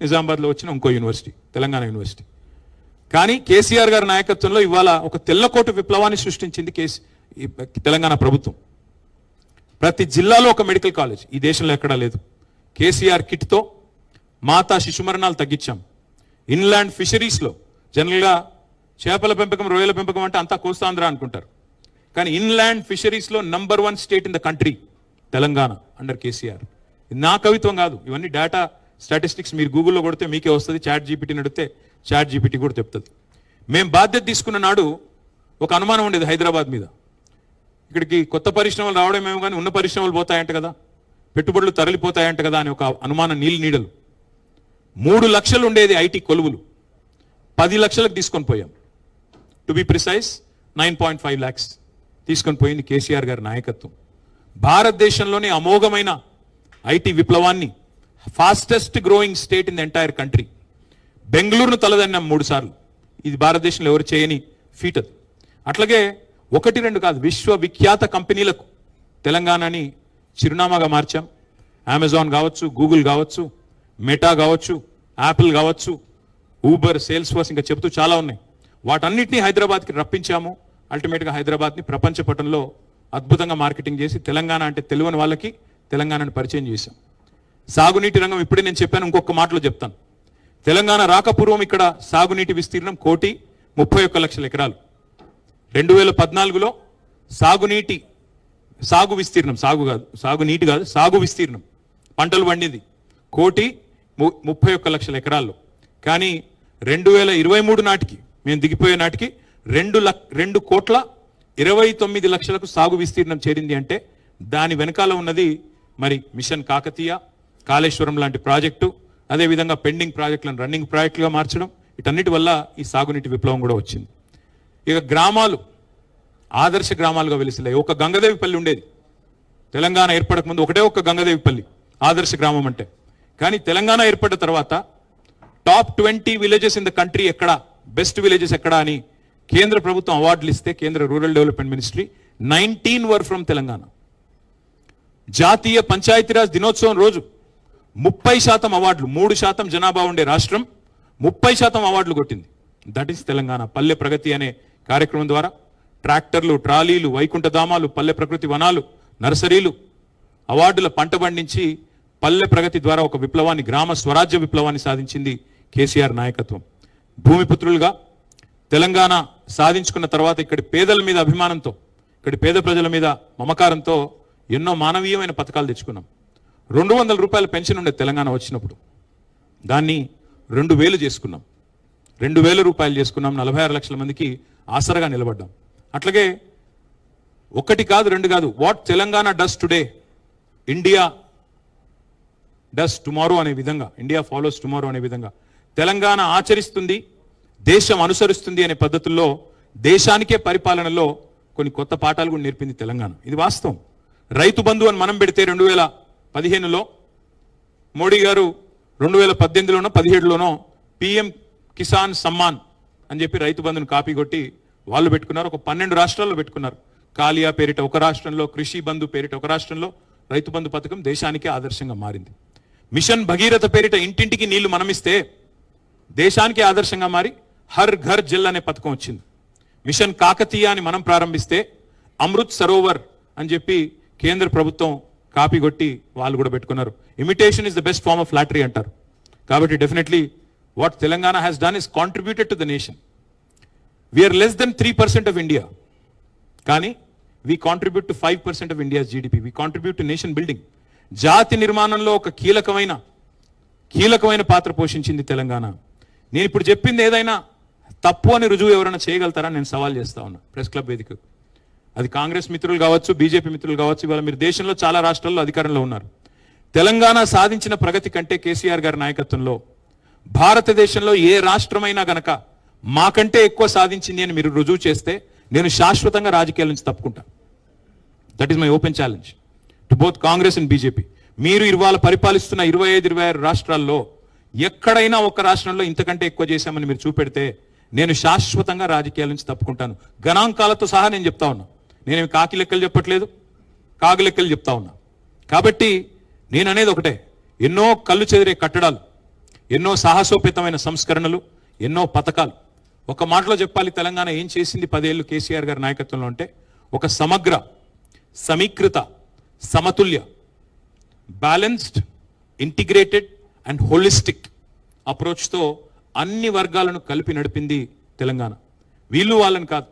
S3: నిజామాబాద్లో వచ్చిన ఇంకో యూనివర్సిటీ, తెలంగాణ యూనివర్సిటీ. కానీ కేసీఆర్ గారి నాయకత్వంలో ఇవాళ ఒక తెల్లకోటు విప్లవాన్ని సృష్టించింది తెలంగాణ ప్రభుత్వం. ప్రతి జిల్లాలో ఒక మెడికల్ కాలేజ్ ఈ దేశంలో ఎక్కడా లేదు. కేసీఆర్ కిట్తో మాతా శిశు మరణాలు తగ్గించాం. ఇన్లాండ్ ఫిషరీస్లో, జనరల్గా చేపల పెంపకం, రొయ్యల పెంపకం అంటే అంతా కోస్తాంధ్ర అనుకుంటారు, కానీ ఇన్లాండ్ ఫిషరీస్లో number 1 state in the country Telangana under KCR. నా కవిత్వం కాదు, ఇవన్నీ డేటా స్టాటిస్టిక్స్ మీరు గూగుల్లో కొడితే మీకే వస్తుంది. ChatGPTని అడిగితే ChatGPT కూడా చెప్తుంది. మేము బాధ్యత తీసుకున్న నాడు ఒక అనుమానం ఉండేది హైదరాబాద్ మీద. ఇక్కడికి కొత్త పరిశ్రమలు రావడమేమో కానీ ఉన్న పరిశ్రమలు పోతాయంట కదా, పెట్టుబడులు తరలిపోతాయంట కదా అని ఒక అనుమానం నీడలు. 3 లక్షలు ఉండేది IT కొలువులు, 10 లక్షలకు తీసుకొని పోయాం. టు బి ప్రిసైజ్ 9.5 lakhs తీసుకొని పోయింది కేసీఆర్ గారి నాయకత్వం. భారతదేశంలోనే అమోఘమైన IT విప్లవాన్ని, fastest growing state in the entire country, బెంగళూరును తలదన్నాం 3 సార్లు. ఇది భారతదేశంలో ఎవరు చేయని ఫీట్ అది. అట్లాగే 1-2 కాదు, విశ్వవిఖ్యాత కంపెనీలకు తెలంగాణని చిరునామాగా మార్చాం. అమెజాన్ కావచ్చు, గూగుల్ కావచ్చు, మెటా కావచ్చు, యాపిల్ కావచ్చు, ఊబర్, సేల్స్ ఫోర్స్, ఇంకా చెబుతూ చాలా ఉన్నాయి. వాటన్నిటినీ హైదరాబాద్కి రప్పించాము. అల్టిమేట్గా హైదరాబాద్ని ప్రపంచ పటంలో అద్భుతంగా మార్కెటింగ్ చేసి తెలంగాణ అంటే తెలియని వాళ్ళకి తెలంగాణను పరిచయం చేశాం. సాగునీటి రంగం ఇప్పుడే నేను చెప్పాను, ఇంకొక మాటలో చెప్తాను. తెలంగాణ రాకపూర్వం ఇక్కడ సాగునీటి విస్తీర్ణం 1,31 లక్షల ఎకరాలు. 2014లో సాగు విస్తీర్ణం పంటలు పండింది 1,31 లక్షల ఎకరాల్లో. కానీ 2023 నాటికి మేము దిగిపోయే నాటికి 2,87 29 లక్షలకు సాగు విస్తీర్ణం చేరింది అంటే దాని వెనకాల ఉన్నది మరి మిషన్ కాకతీయ, కాళేశ్వరం లాంటి ప్రాజెక్టు, అదేవిధంగా పెండింగ్ ప్రాజెక్టులను రన్నింగ్ ప్రాజెక్టులుగా మార్చడం, వీటన్నిటి వల్ల ఈ సాగునీటి విప్లవం కూడా వచ్చింది. ఇక గ్రామాలు ఆదర్శ గ్రామాలుగా వెలిసిలాయి. ఒక గంగదేవిపల్లి ఉండేది తెలంగాణ ఏర్పడక ముందు, ఒకటే ఒక్క గంగదేవిపల్లి ఆదర్శ గ్రామం అంటే. కానీ తెలంగాణ ఏర్పడిన తర్వాత top 20 villages in the country ఎక్కడ, బెస్ట్ విలేజెస్ ఎక్కడ అని కేంద్ర ప్రభుత్వం అవార్డులు ఇస్తే, కేంద్ర rural development ministry 19 were from Telangana. జాతీయ పంచాయతీరాజ్ దినోత్సవం రోజు 30% అవార్డులు, 3% జనాభా ఉండే రాష్ట్రం 30% అవార్డులు కొట్టింది. That is Telangana. పల్లె ప్రగతి అనే కార్యక్రమం ద్వారా ట్రాక్టర్లు, ట్రాలీలు, వైకుంఠధామాలు, పల్లె ప్రకృతి వనాలు, నర్సరీలు, అవార్డుల పంట పండించి పల్లె ప్రగతి ద్వారా ఒక విప్లవాన్ని, గ్రామ స్వరాజ్య విప్లవాన్ని సాధించింది కేసీఆర్ నాయకత్వం. భూమిపుత్రులుగా తెలంగాణ సాధించుకున్న తర్వాత ఇక్కడి పేదల మీద అభిమానంతో, ఇక్కడి పేద ప్రజల మీద మమకారంతో ఎన్నో మానవీయమైన పథకాలు తెచ్చుకున్నాం. 200 రూపాయల పెన్షన్ ఉండే తెలంగాణ వచ్చినప్పుడు దాన్ని 2000 చేసుకున్నాం. 2000 రూపాయలు చేసుకున్నాం. 46 లక్షల మందికి ఆసరగా నిలబడ్డాం. అట్లాగే ఒకటి కాదు, రెండు కాదు, what Telangana does today India does tomorrow అనే విధంగా, ఇండియా ఫాలోస్ టుమారో అనే విధంగా తెలంగాణ ఆచరిస్తుంది, దేశం అనుసరిస్తుంది అనే పద్ధతుల్లో దేశానికే పరిపాలనలో కొన్ని కొత్త పాఠాలు కూడా నేర్పింది తెలంగాణ. ఇది వాస్తవం. రైతు బంధు అని మనం పెడితే 2015లో మోడీ గారు 2018లోనో 17లోనో పిఎం కిసాన్ సమ్మాన్ అని చెప్పి రైతు బంధును కాపీ కొట్టి వాళ్ళు పెట్టుకున్నారు. ఒక 12 రాష్ట్రాల్లో పెట్టుకున్నారు. కాలియా పేరిట ఒక రాష్ట్రంలో, కృషి బంధు పేరిట ఒక రాష్ట్రంలో రైతు బంధు పథకం దేశానికే ఆదర్శంగా మారింది. మిషన్ భగీరథ పేరిట ఇంటింటికి నీళ్లు మనమిస్తే దేశానికి ఆదర్శంగా మారి హర్ ఘర్ జల్ అనే పథకం వచ్చింది. మిషన్ కాకతీయ అని మనం ప్రారంభిస్తే అమృత్ సరోవర్ అని చెప్పి కేంద్ర ప్రభుత్వం కాపీ కొట్టి వాళ్ళు కూడా పెట్టుకున్నారు. Imitation is the best form of flattery అంటారు. కాబట్టి definitely what Telangana has done is contributed to the nation. We are less than 3% of India, కానీ we contribute to 5% of India's GDP. We contribute to nation building. జాతి నిర్మాణంలో ఒక కీలకమైన పాత్ర పోషించింది తెలంగాణ. నేను ఇప్పుడు చెప్పింది ఏదైనా తప్పు అని రుజువు ఎవరైనా చేయగలుగుతారా నేను సవాల్ చేస్తా ఉన్నా ప్రెస్ క్లబ్ వేదిక. అది కాంగ్రెస్ మిత్రులు కావచ్చు, బీజేపీ మిత్రులు కావచ్చు. ఇవాళ మీరు దేశంలో చాలా రాష్ట్రాల్లో అధికారంలో ఉన్నారు. తెలంగాణ సాధించిన ప్రగతి కంటే కేసీఆర్ గారి నాయకత్వంలో భారతదేశంలో ఏ రాష్ట్రమైనా గనక మాకంటే ఎక్కువ సాధించింది అని మీరు రుజువు చేస్తే నేను శాశ్వతంగా రాజకీయాల నుంచి తప్పుకుంటా. That is my open challenge to both Congress and BJP. మీరు ఇవాళ పరిపాలిస్తున్న 25-26 రాష్ట్రాల్లో ఎక్కడైనా ఒక రాష్ట్రంలో ఇంతకంటే ఎక్కువ చేశామని మీరు చూపెడితే నేను శాశ్వతంగా రాజకీయాల నుంచి తప్పుకుంటాను. గణాంకాలతో సహా నేను చెప్తా ఉన్నా. నేనేమి కాకి లెక్కలు చెప్పట్లేదు, కాకి లెక్కలు చెప్తా ఉన్నా. కాబట్టి నేను అనేది ఒకటే, ఎన్నో కళ్ళు చెదిరే కట్టడాలు, ఎన్నో సాహసోపేతమైన సంస్కరణలు, ఎన్నో పథకాలు. ఒక మాటలో చెప్పాలి, తెలంగాణ ఏం చేసింది 10 ఏళ్ళు కేసీఆర్ గారి నాయకత్వంలో అంటే ఒక సమగ్ర, సమీకృత, సమతుల్య, బ్యాలెన్స్డ్, ఇంటిగ్రేటెడ్ అండ్ హోలిస్టిక్ అప్రోచ్తో అన్ని వర్గాలను కలిపి నడిపింది తెలంగాణ. వీళ్ళు వాళ్ళని కాదు,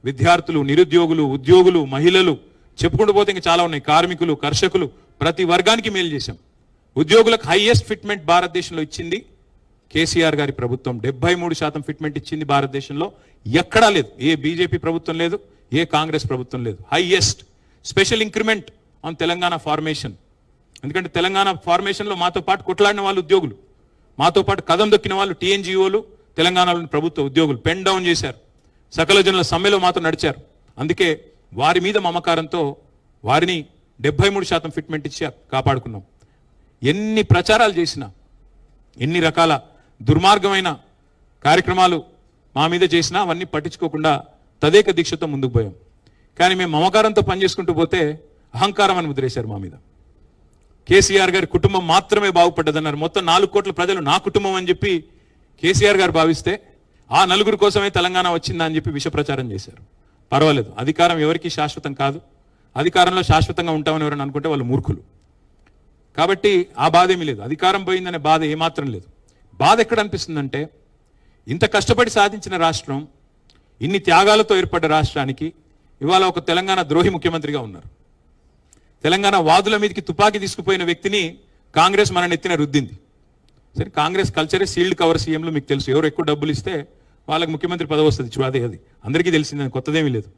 S3: విద్యార్థులు, నిరుద్యోగులు, ఉద్యోగులు, మహిళలు, చెప్పుకుంటూ పోతే ఇంకా చాలా ఉన్నాయి, కార్మికులు, కర్షకులు, ప్రతి వర్గానికి మేలు చేశాం. ఉద్యోగులకు హైయెస్ట్ ఫిట్మెంట్ భారతదేశంలో ఇచ్చింది కేసీఆర్ గారి ప్రభుత్వం. 73% ఫిట్మెంట్ ఇచ్చింది భారతదేశంలో. ఎక్కడా లేదు, ఏ బీజేపీ ప్రభుత్వం లేదు, ఏ కాంగ్రెస్ ప్రభుత్వం లేదు. Highest special increment on Telangana formation. ఎందుకంటే తెలంగాణ ఫార్మేషన్లో మాతో పాటు కొట్లాడిన వాళ్ళు ఉద్యోగులు, మాతో పాటు కదం దొక్కిన వాళ్ళు టీఎన్జిఓలు, తెలంగాణలోని ప్రభుత్వ ఉద్యోగులు పెన్ డౌన్ చేశారు. సకల జనుల సమ్మెలో మాతో నడిచారు. అందుకే వారి మీద మమకారంతో వారిని 73% ఫిట్మెంట్ ఇచ్చి కాపాడుకున్నాం. ఎన్ని ప్రచారాలు చేసినా, ఎన్ని రకాల దుర్మార్గమైన కార్యక్రమాలు మా మీద చేసినా అవన్నీ పట్టించుకోకుండా తదేక దీక్షతో ముందుకు పోయాం. కానీ మేము మమకారంతో పనిచేసుకుంటూ పోతే అహంకారం అని ముద్రేశారు మా మీద. కేసీఆర్ గారి కుటుంబం మాత్రమే బాగుపడ్డదన్నారు. మొత్తం 4 కోట్ల ప్రజలు నా కుటుంబం అని చెప్పి కేసీఆర్ గారు భావిస్తే ఆ 4 కోసమే తెలంగాణ వచ్చిందా అని చెప్పి విష ప్రచారం చేశారు. పర్వాలేదు, అధికారం ఎవరికీ శాశ్వతం కాదు. అధికారంలో శాశ్వతంగా ఉంటామని ఎవరైనా అనుకుంటే వాళ్ళు మూర్ఖులు. కాబట్టి ఆ బాధ ఏమీ లేదు. అధికారం పోయిందనే బాధ ఏమాత్రం లేదు. బాధ ఎక్కడ అనిపిస్తుందంటే, ఇంత కష్టపడి సాధించిన రాష్ట్రం, ఇన్ని త్యాగాలతో ఏర్పడ్డ రాష్ట్రానికి ఇవాళ ఒక తెలంగాణ ద్రోహి ముఖ్యమంత్రిగా ఉన్నారు. తెలంగాణ వాదుల మీదకి తుపాకీ తీసుకుపోయిన వ్యక్తిని కాంగ్రెస్ మన నెత్తిన రుద్దింది. సరే, కాంగ్రెస్ కల్చరే సీల్డ్ కవర్ సీఎంలు మీకు తెలుసు. ఎవరు ఎక్కువ డబ్బులు ఇస్తే వాళ్ళకి ముఖ్యమంత్రి పదవి వస్తుంది. అది అందరికీ తెలిసిందని కొత్తదేమీ లేదు.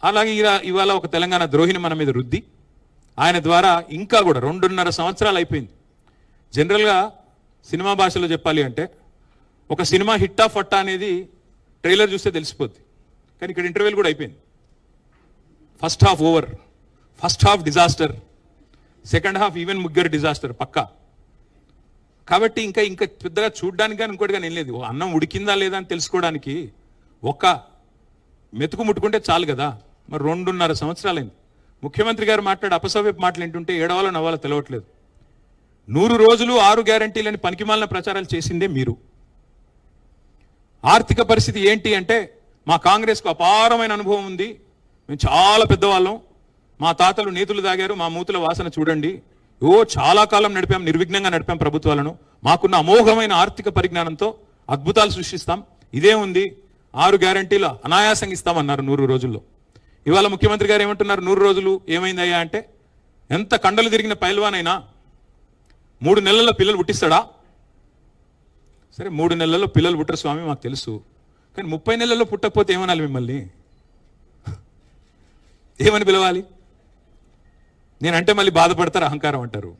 S3: అలాగే ఇవాళ ఒక తెలంగాణ ద్రోహిని మన మీద రుద్ది ఆయన ద్వారా ఇంకా కూడా 2.5 సంవత్సరాలు అయిపోయింది. జనరల్గా సినిమా భాషలో చెప్పాలి అంటే ఒక సినిమా హిట్టా ఫట్టా అనేది ట్రైలర్ చూస్తే తెలిసిపోద్ది. కానీ ఇక్కడ ఇంటర్వ్యూలు కూడా అయిపోయింది. First half over, first half disaster, second half even ముగ్గురు డిజాస్టర్ పక్కా. కాబట్టి ఇంకా పెద్దగా చూడ్డానికి కానీ ఇంకోటి కానీ ఏం లేదు. అన్నం ఉడికిందా లేదా అని తెలుసుకోవడానికి ఒక్క మెతుకు ముట్టుకుంటే చాలు కదా. మరి 2.5 సంవత్సరాలైంది. ముఖ్యమంత్రి గారు మాట్లాడే అపసవ్యపు మాటలు ఏంటుంటే ఏడవాలో నవ్వాలో తెలవట్లేదు. 100 రోజులు 6 గ్యారంటీలని పనికిమాలిన ప్రచారాలు చేసిందే మీరు. ఆర్థిక పరిస్థితి ఏంటి అంటే మా కాంగ్రెస్కు అపారమైన అనుభవం ఉంది, మేము చాలా పెద్దవాళ్ళం, మా తాతలు నేతులు తాగారు, మా మూతుల వాసన చూడండి, చాలా కాలం నడిపాం, నిర్విఘ్నంగా నడిపాం ప్రభుత్వాలను, మాకున్న అమోఘమైన ఆర్థిక పరిజ్ఞానంతో అద్భుతాలు సృష్టిస్తాం, ఇదే ఉంది, 6 గ్యారంటీలు అనాయాసంగా ఇస్తామన్నారు 100 రోజుల్లో. ఇవాళ ముఖ్యమంత్రి గారు ఏమంటున్నారు, 100 రోజులు ఏమైందయ్యా అంటే ఎంత కండలు తిరిగిన పైల్వానైనా 3 నెలల్లో పిల్లలు పుట్టిస్తాడా? సరే 3 నెలల్లో పిల్లలు పుట్టరు స్వామి మాకు తెలుసు, కానీ 30 నెలల్లో పుట్టకపోతే ఏమనాలి మిమ్మల్ని? ఏమని పిలవాలి? నేనంటే మళ్ళీ బాధపడతారు, అహంకారం అంటారు.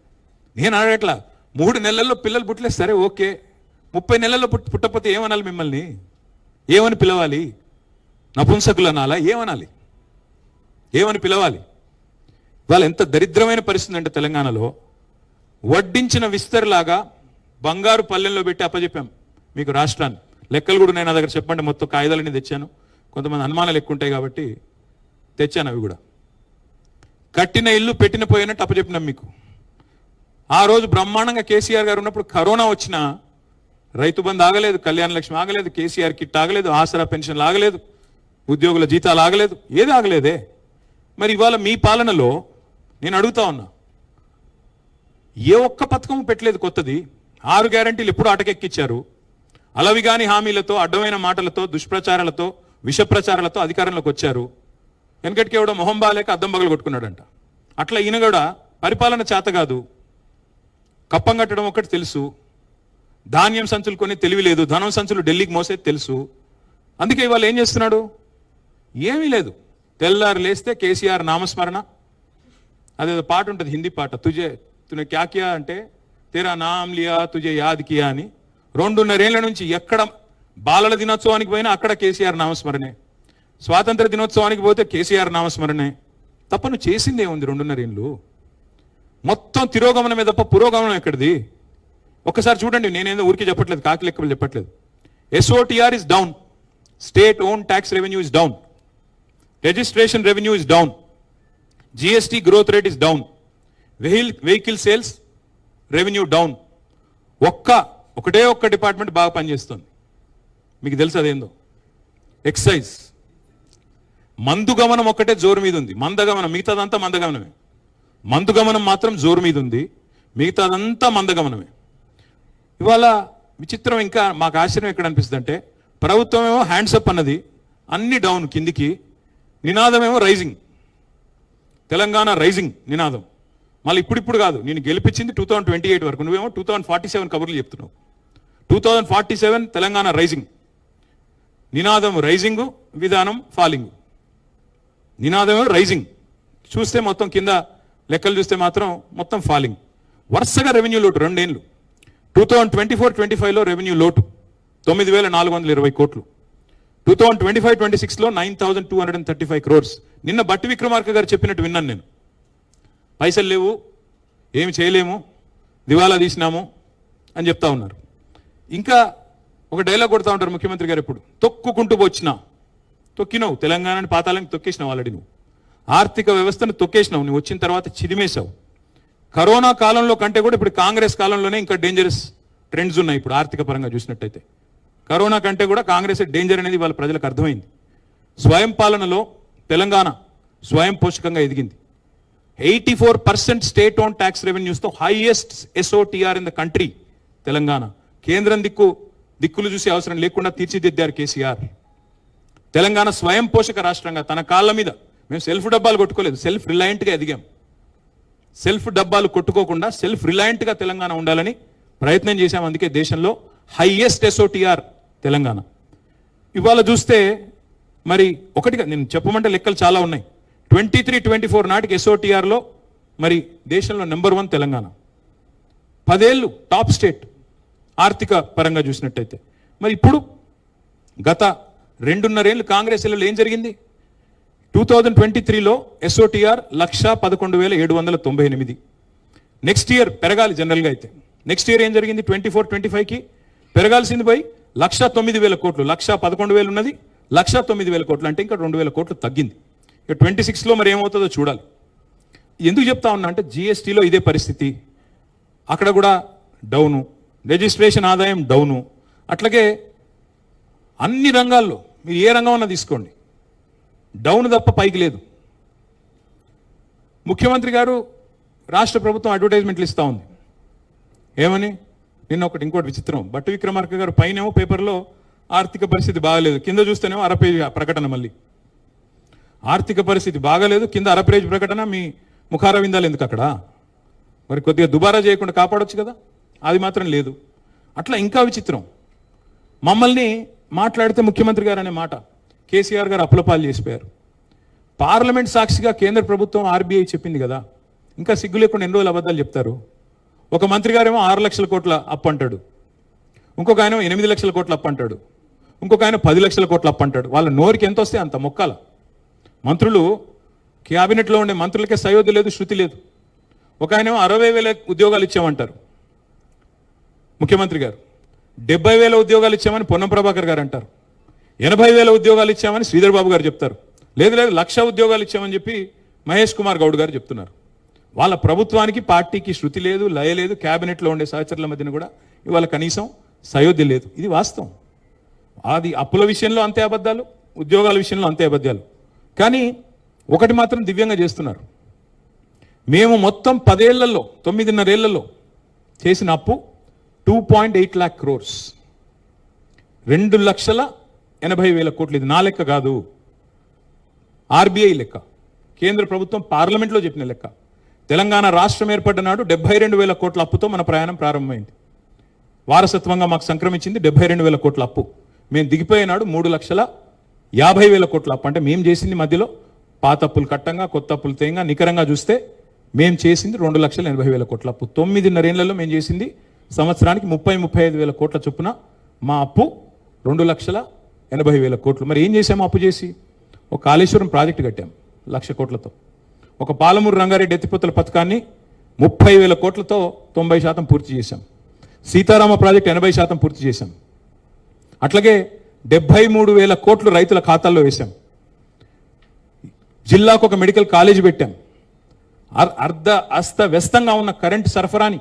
S3: నేను అడగట్లా, 3 నెలల్లో పిల్లలు పుట్టలేదు సరే ఓకే, 30 నెలల్లో పుట్టకపోతే ఏమనాలి మిమ్మల్ని? ఏమని పిలవాలి? నపుంసకులు అనాలా? ఏమనాలి? ఏమని పిలవాలి? వాళ్ళు ఎంత దరిద్రమైన పరిస్థితి అంటే తెలంగాణలో వడ్డించిన విస్తరలాగా బంగారు పల్లెల్లో పెట్టి అప్పచెప్పాం మీకు రాష్ట్రాన్ని. లెక్కలు కూడా నేను నా దగ్గర చెప్పండి, మొత్తం కాగితాలన్నీ తెచ్చాను, కొంతమంది అనుమానాలు ఎక్కువ ఉంటాయి కాబట్టి తెచ్చాను అవి కూడా. కట్టిన ఇల్లు పెట్టిన పోయినట్టు అప్పచెప్పినాం మీకు. ఆ రోజు బ్రహ్మాండంగా కేసీఆర్ గారు ఉన్నప్పుడు కరోనా వచ్చినా రైతు బంధు ఆగలేదు, కళ్యాణ లక్ష్మి ఆగలేదు, కేసీఆర్ కిట్ ఆగలేదు, ఆసరా పెన్షన్లు ఆగలేదు, ఉద్యోగుల జీతాలు ఆగలేదు, ఏది ఆగలేదే. మరి ఇవాళ మీ పాలనలో నేను అడుగుతా ఉన్నా, ఏ ఒక్క పథకం పెట్టలేదు కొత్తది. 6 గ్యారంటీలు ఎప్పుడు అటకెక్కిచ్చారు. అలవిగాని హామీలతో, అడ్డమైన మాటలతో, దుష్ప్రచారాలతో, విష ప్రచారాలతో అధికారంలోకి వచ్చారు. వెనకటికి ఎవడో మొహం బాలేక అద్దం బగలు కొట్టుకున్నాడంట. అట్లా ఈయన కూడా పరిపాలన చేత కాదు, కప్పం కట్టడం ఒకటి తెలుసు, ధాన్యం సంచులు కొని తెలివి లేదు, ధనం సంచులు ఢిల్లీకి మోసేది తెలుసు. అందుకే ఇవాళ ఏం చేస్తున్నాడు? ఏమీ లేదు. తెల్లారు లేస్తే కేసీఆర్ నామస్మరణ, అదేదో పాట ఉంటుంది హిందీ పాట, తునే క్యా కియా అంటే తేరా నామ్ లియా తుజే యాద్ కియా అని. 2.5 ఏళ్ల నుంచి ఎక్కడ బాలల దినోత్సవానికి పోయినా అక్కడ కేసీఆర్ నామస్మరణే, స్వాతంత్ర దినోత్సవానికి పోతే కేసీఆర్ నామస్మరణే. తప్ప నువ్వు చేసింది ఏముంది 2.5 ఏళ్ళు? మొత్తం తిరోగమనమే తప్ప పురోగమనం ఎక్కడిది? ఒక్కసారి చూడండి, నేనేదో ఊరికి చెప్పట్లేదు, కాకి లెక్కలు చెప్పట్లేదు. SOTR is down, state own tax revenue is down, registration revenue is down, GST growth rate is down, vehicle sales revenue down. ఒకటే ఒక్క డిపార్ట్మెంట్ బాగా పనిచేస్తుంది, మీకు తెలుసు అదేందో, ఎక్సైజ్. మందు గమనం ఒక్కటే జోరు మీద ఉంది, మందగమనం మిగతాదంతా మందగమనమే. మందు గమనం మాత్రం జోరు మీద ఉంది, మిగతాదంతా మందగమనమే. ఇవాళ విచిత్రం, ఇంకా మాకు ఆశ్చర్యం ఎక్కడ అనిపిస్తుంది అంటే ప్రభుత్వం ఏమో హ్యాండ్సప్ అన్నది, అన్ని డౌన్ కిందికి, నినాదం ఏమో రైజింగ్, తెలంగాణ రైజింగ్ నినాదం. మళ్ళీ ఇప్పుడు కాదు, నేను గెలిపించింది 2028 వరకు, నువ్వేమో 2047 కబుర్లు చెప్తున్నావు. 2047 తెలంగాణ రైజింగ్, నినాదం రైజింగ్, విధానం ఫాలింగ్. నినాదమేమో రైజింగ్, చూస్తే మొత్తం కింద లెక్కలు చూస్తే మాత్రం మొత్తం ఫాలింగ్. వరుసగా రెవెన్యూ లోటు 2 ఏళ్ళు. 2024-25లో రెవెన్యూ లోటు 9,420 కోట్లు, 2025-26లో 9,235 crores. నిన్న బట్టి విక్రమార్క గారు చెప్పినట్టు విన్నాను నేను, పైసలు లేవు, ఏమి చేయలేము, దివాలా తీసినాము అని చెప్తా ఉన్నారు. ఇంకా ఒక డైలాగ్ కొడతా ఉంటారు ముఖ్యమంత్రి గారు ఎప్పుడు, తొక్కుకుంటూ వచ్చినా. తొక్కినావు, తెలంగాణని పాతాలని తొక్కేసినావు ఆల్రెడీ. నువ్వు ఆర్థిక వ్యవస్థను తొక్కేసినావు, నువ్వు వచ్చిన తర్వాత చిదిమేశావు. కరోనా కాలంలో కంటే కూడా ఇప్పుడు కాంగ్రెస్ కాలంలోనే ఇంకా డేంజరస్ ట్రెండ్స్ ఉన్నాయి. ఇప్పుడు ఆర్థిక పరంగా చూసినట్టయితే కరోనా కంటే కూడా కాంగ్రెస్ డేంజర్ అనేది వాళ్ళ ప్రజలకు అర్థమైంది. స్వయం పాలనలో తెలంగాణ స్వయం పోషకంగా ఎదిగింది. 84% స్టేట్ ఓన్ ట్యాక్స్ రెవెన్యూస్తో highest SOTR in the country Telangana. కేంద్రం దిక్కులు చూసే అవసరం లేకుండా తీర్చిదిద్దారు కేసీఆర్. తెలంగాణ స్వయం పోషక రాష్ట్రంగా తన కాళ్ళ మీద, మేము సెల్ఫ్ డబ్బాలు కొట్టుకోలేదు, సెల్ఫ్ రిలయంట్గా ఎదిగాం. సెల్ఫ్ డబ్బాలు కొట్టుకోకుండా సెల్ఫ్ రిలయంట్గా తెలంగాణ ఉండాలని ప్రయత్నం చేశాం. అందుకే దేశంలో హైయెస్ట్ ఎస్ఓటిఆర్ తెలంగాణ. ఇవాళ చూస్తే మరి ఒకటిగా నేను చెప్పమంటే లెక్కలు చాలా ఉన్నాయి. 23-24 నాటికి ఎస్ఓటీఆర్లో మరి దేశంలో నెంబర్ 1 తెలంగాణ. 10 ఏళ్ళు టాప్ స్టేట్ ఆర్థిక పరంగా చూసినట్టయితే. మరి ఇప్పుడు గత 2.5 ఏళ్ళు కాంగ్రెస్ ఏళ్ళలో ఏం జరిగింది? 2023లో ఎస్ఓటీఆర్ 1,11,798. నెక్స్ట్ ఇయర్ పెరగాలి జనరల్గా అయితే. నెక్స్ట్ ఇయర్ ఏం జరిగింది? 24-25కి పెరగాల్సింది పోయి 1,09,000 కోట్లు. 1,11,000 ఉన్నది, 1,09,000 కోట్లు అంటే ఇంకా 2,000 కోట్లు తగ్గింది. ఇక 26లో మరి ఏమవుతుందో చూడాలి. ఎందుకు చెప్తా ఉన్నా అంటే జిఎస్టీలో ఇదే పరిస్థితి, అక్కడ కూడా డౌను, రిజిస్ట్రేషన్ ఆదాయం డౌను. అట్లాగే అన్ని రంగాల్లో మీరు ఏ రంగం అన్నా తీసుకోండి, డౌన్ తప్ప పైకి లేదు. ముఖ్యమంత్రి గారు రాష్ట్ర ప్రభుత్వం అడ్వర్టైజ్మెంట్లు ఇస్తూ ఉంది. ఏమని? నిన్న ఇంకోటి విచిత్రం, భట్టి విక్రమార్క గారు పైనేమో పేపర్లో ఆర్థిక పరిస్థితి బాగాలేదు, కింద చూస్తేనేమో అరపేజ్ ప్రకటన. మళ్ళీ ఆర్థిక పరిస్థితి బాగాలేదు, కింద అరపేజ్ ప్రకటన. మీ ముఖారవిందాలు ఎందుకు అక్కడ? మరి కొద్దిగా దుబారా చేయకుండా కాపాడొచ్చు కదా, అది మాత్రం లేదు. అట్లా ఇంకా విచిత్రం, మమ్మల్ని మాట్లాడితే ముఖ్యమంత్రి గారు అనే మాట కేసీఆర్ గారు అప్పులపాలు చేసిపోయారు. పార్లమెంట్ సాక్షిగా కేంద్ర ప్రభుత్వం ఆర్బీఐ చెప్పింది కదా, ఇంకా సిగ్గు లేకుండా ఎన్ని రోజులు అబద్ధాలు చెప్తారు? ఒక మంత్రి గారేమో 6 లక్షల కోట్ల అప్పు అంటాడు, ఇంకొక ఆయన 8 లక్షల కోట్ల అప్పు అంటాడు, ఇంకొక ఆయన 10 లక్షల కోట్ల అప్పు అంటాడు. వాళ్ళ నోరికి ఎంత వస్తే అంత మొక్కాల. మంత్రులు, క్యాబినెట్లో ఉండే మంత్రులకే సయోధ్య లేదు, శృతి లేదు. ఒక ఆయనేమో 60,000 ఉద్యోగాలు ఇచ్చామంటారు ముఖ్యమంత్రి గారు, 70,000 ఉద్యోగాలు ఇచ్చామని పొన్నం ప్రభాకర్ గారు అంటారు, 80,000 ఉద్యోగాలు ఇచ్చామని శ్రీధర్ బాబు గారు చెప్తారు. లేదు 1,00,000 ఉద్యోగాలు ఇచ్చామని చెప్పి మహేష్ కుమార్ గౌడ్ గారు చెప్తున్నారు. వాళ్ళ ప్రభుత్వానికి పార్టీకి శృతి లేదు, లయ లేదు. క్యాబినెట్లో ఉండే సహచరుల మధ్యన కూడా ఇవాళ కనీసం సయోధ్య లేదు. ఇది వాస్తవం. అది అప్పుల విషయంలో అంతే అబద్ధాలు, ఉద్యోగాల విషయంలో అంతే అబద్ధాలు. కానీ ఒకటి మాత్రం దివ్యంగా చేస్తున్నారు. మేము మొత్తం 10 ఏళ్లలో 9.5 ఏళ్లలో చేసిన అప్పు 2.8 lakh crores, 2,80,000 కోట్లు. ఇది నా లెక్క కాదు, ఆర్బీఐ లెక్క, కేంద్ర ప్రభుత్వం పార్లమెంట్లో చెప్పిన లెక్క. తెలంగాణ రాష్ట్రం ఏర్పడ్డ నాడు 72,000 కోట్ల అప్పుతో మన ప్రయాణం ప్రారంభమైంది. వారసత్వంగా మాకు సంక్రమించింది 72,000 కోట్ల అప్పు. మేము దిగిపోయినాడు 3,50,000 కోట్ల అప్పు. అంటే మేము చేసింది మధ్యలో పాత అప్పులు కట్టంగా, కొత్త అప్పులు తేయంగా, నికరంగా చూస్తే మేము చేసింది 2,80,000 కోట్ల అప్పు. 9.5 ఏళ్లలో మేము చేసింది సంవత్సరానికి 30-35,000 కోట్ల చొప్పున. మా అప్పు 2,80,000 కోట్లు. మరి ఏం చేసాము అప్పు చేసి? ఒక కాళేశ్వరం ప్రాజెక్టు కట్టాం 1,00,000 కోట్లతో. ఒక పాలమూరు రంగారెడ్డి ఎత్తిపోతల పథకాన్ని 30,000 కోట్లతో 90% పూర్తి చేశాం. సీతారామ ప్రాజెక్టు 80% పూర్తి చేశాం. అట్లాగే 73,000 కోట్లు రైతుల ఖాతాల్లో వేశాం. జిల్లాకు ఒక మెడికల్ కాలేజీ పెట్టాం. అస్తవ్యస్తంగా ఉన్న కరెంటు సరఫరాని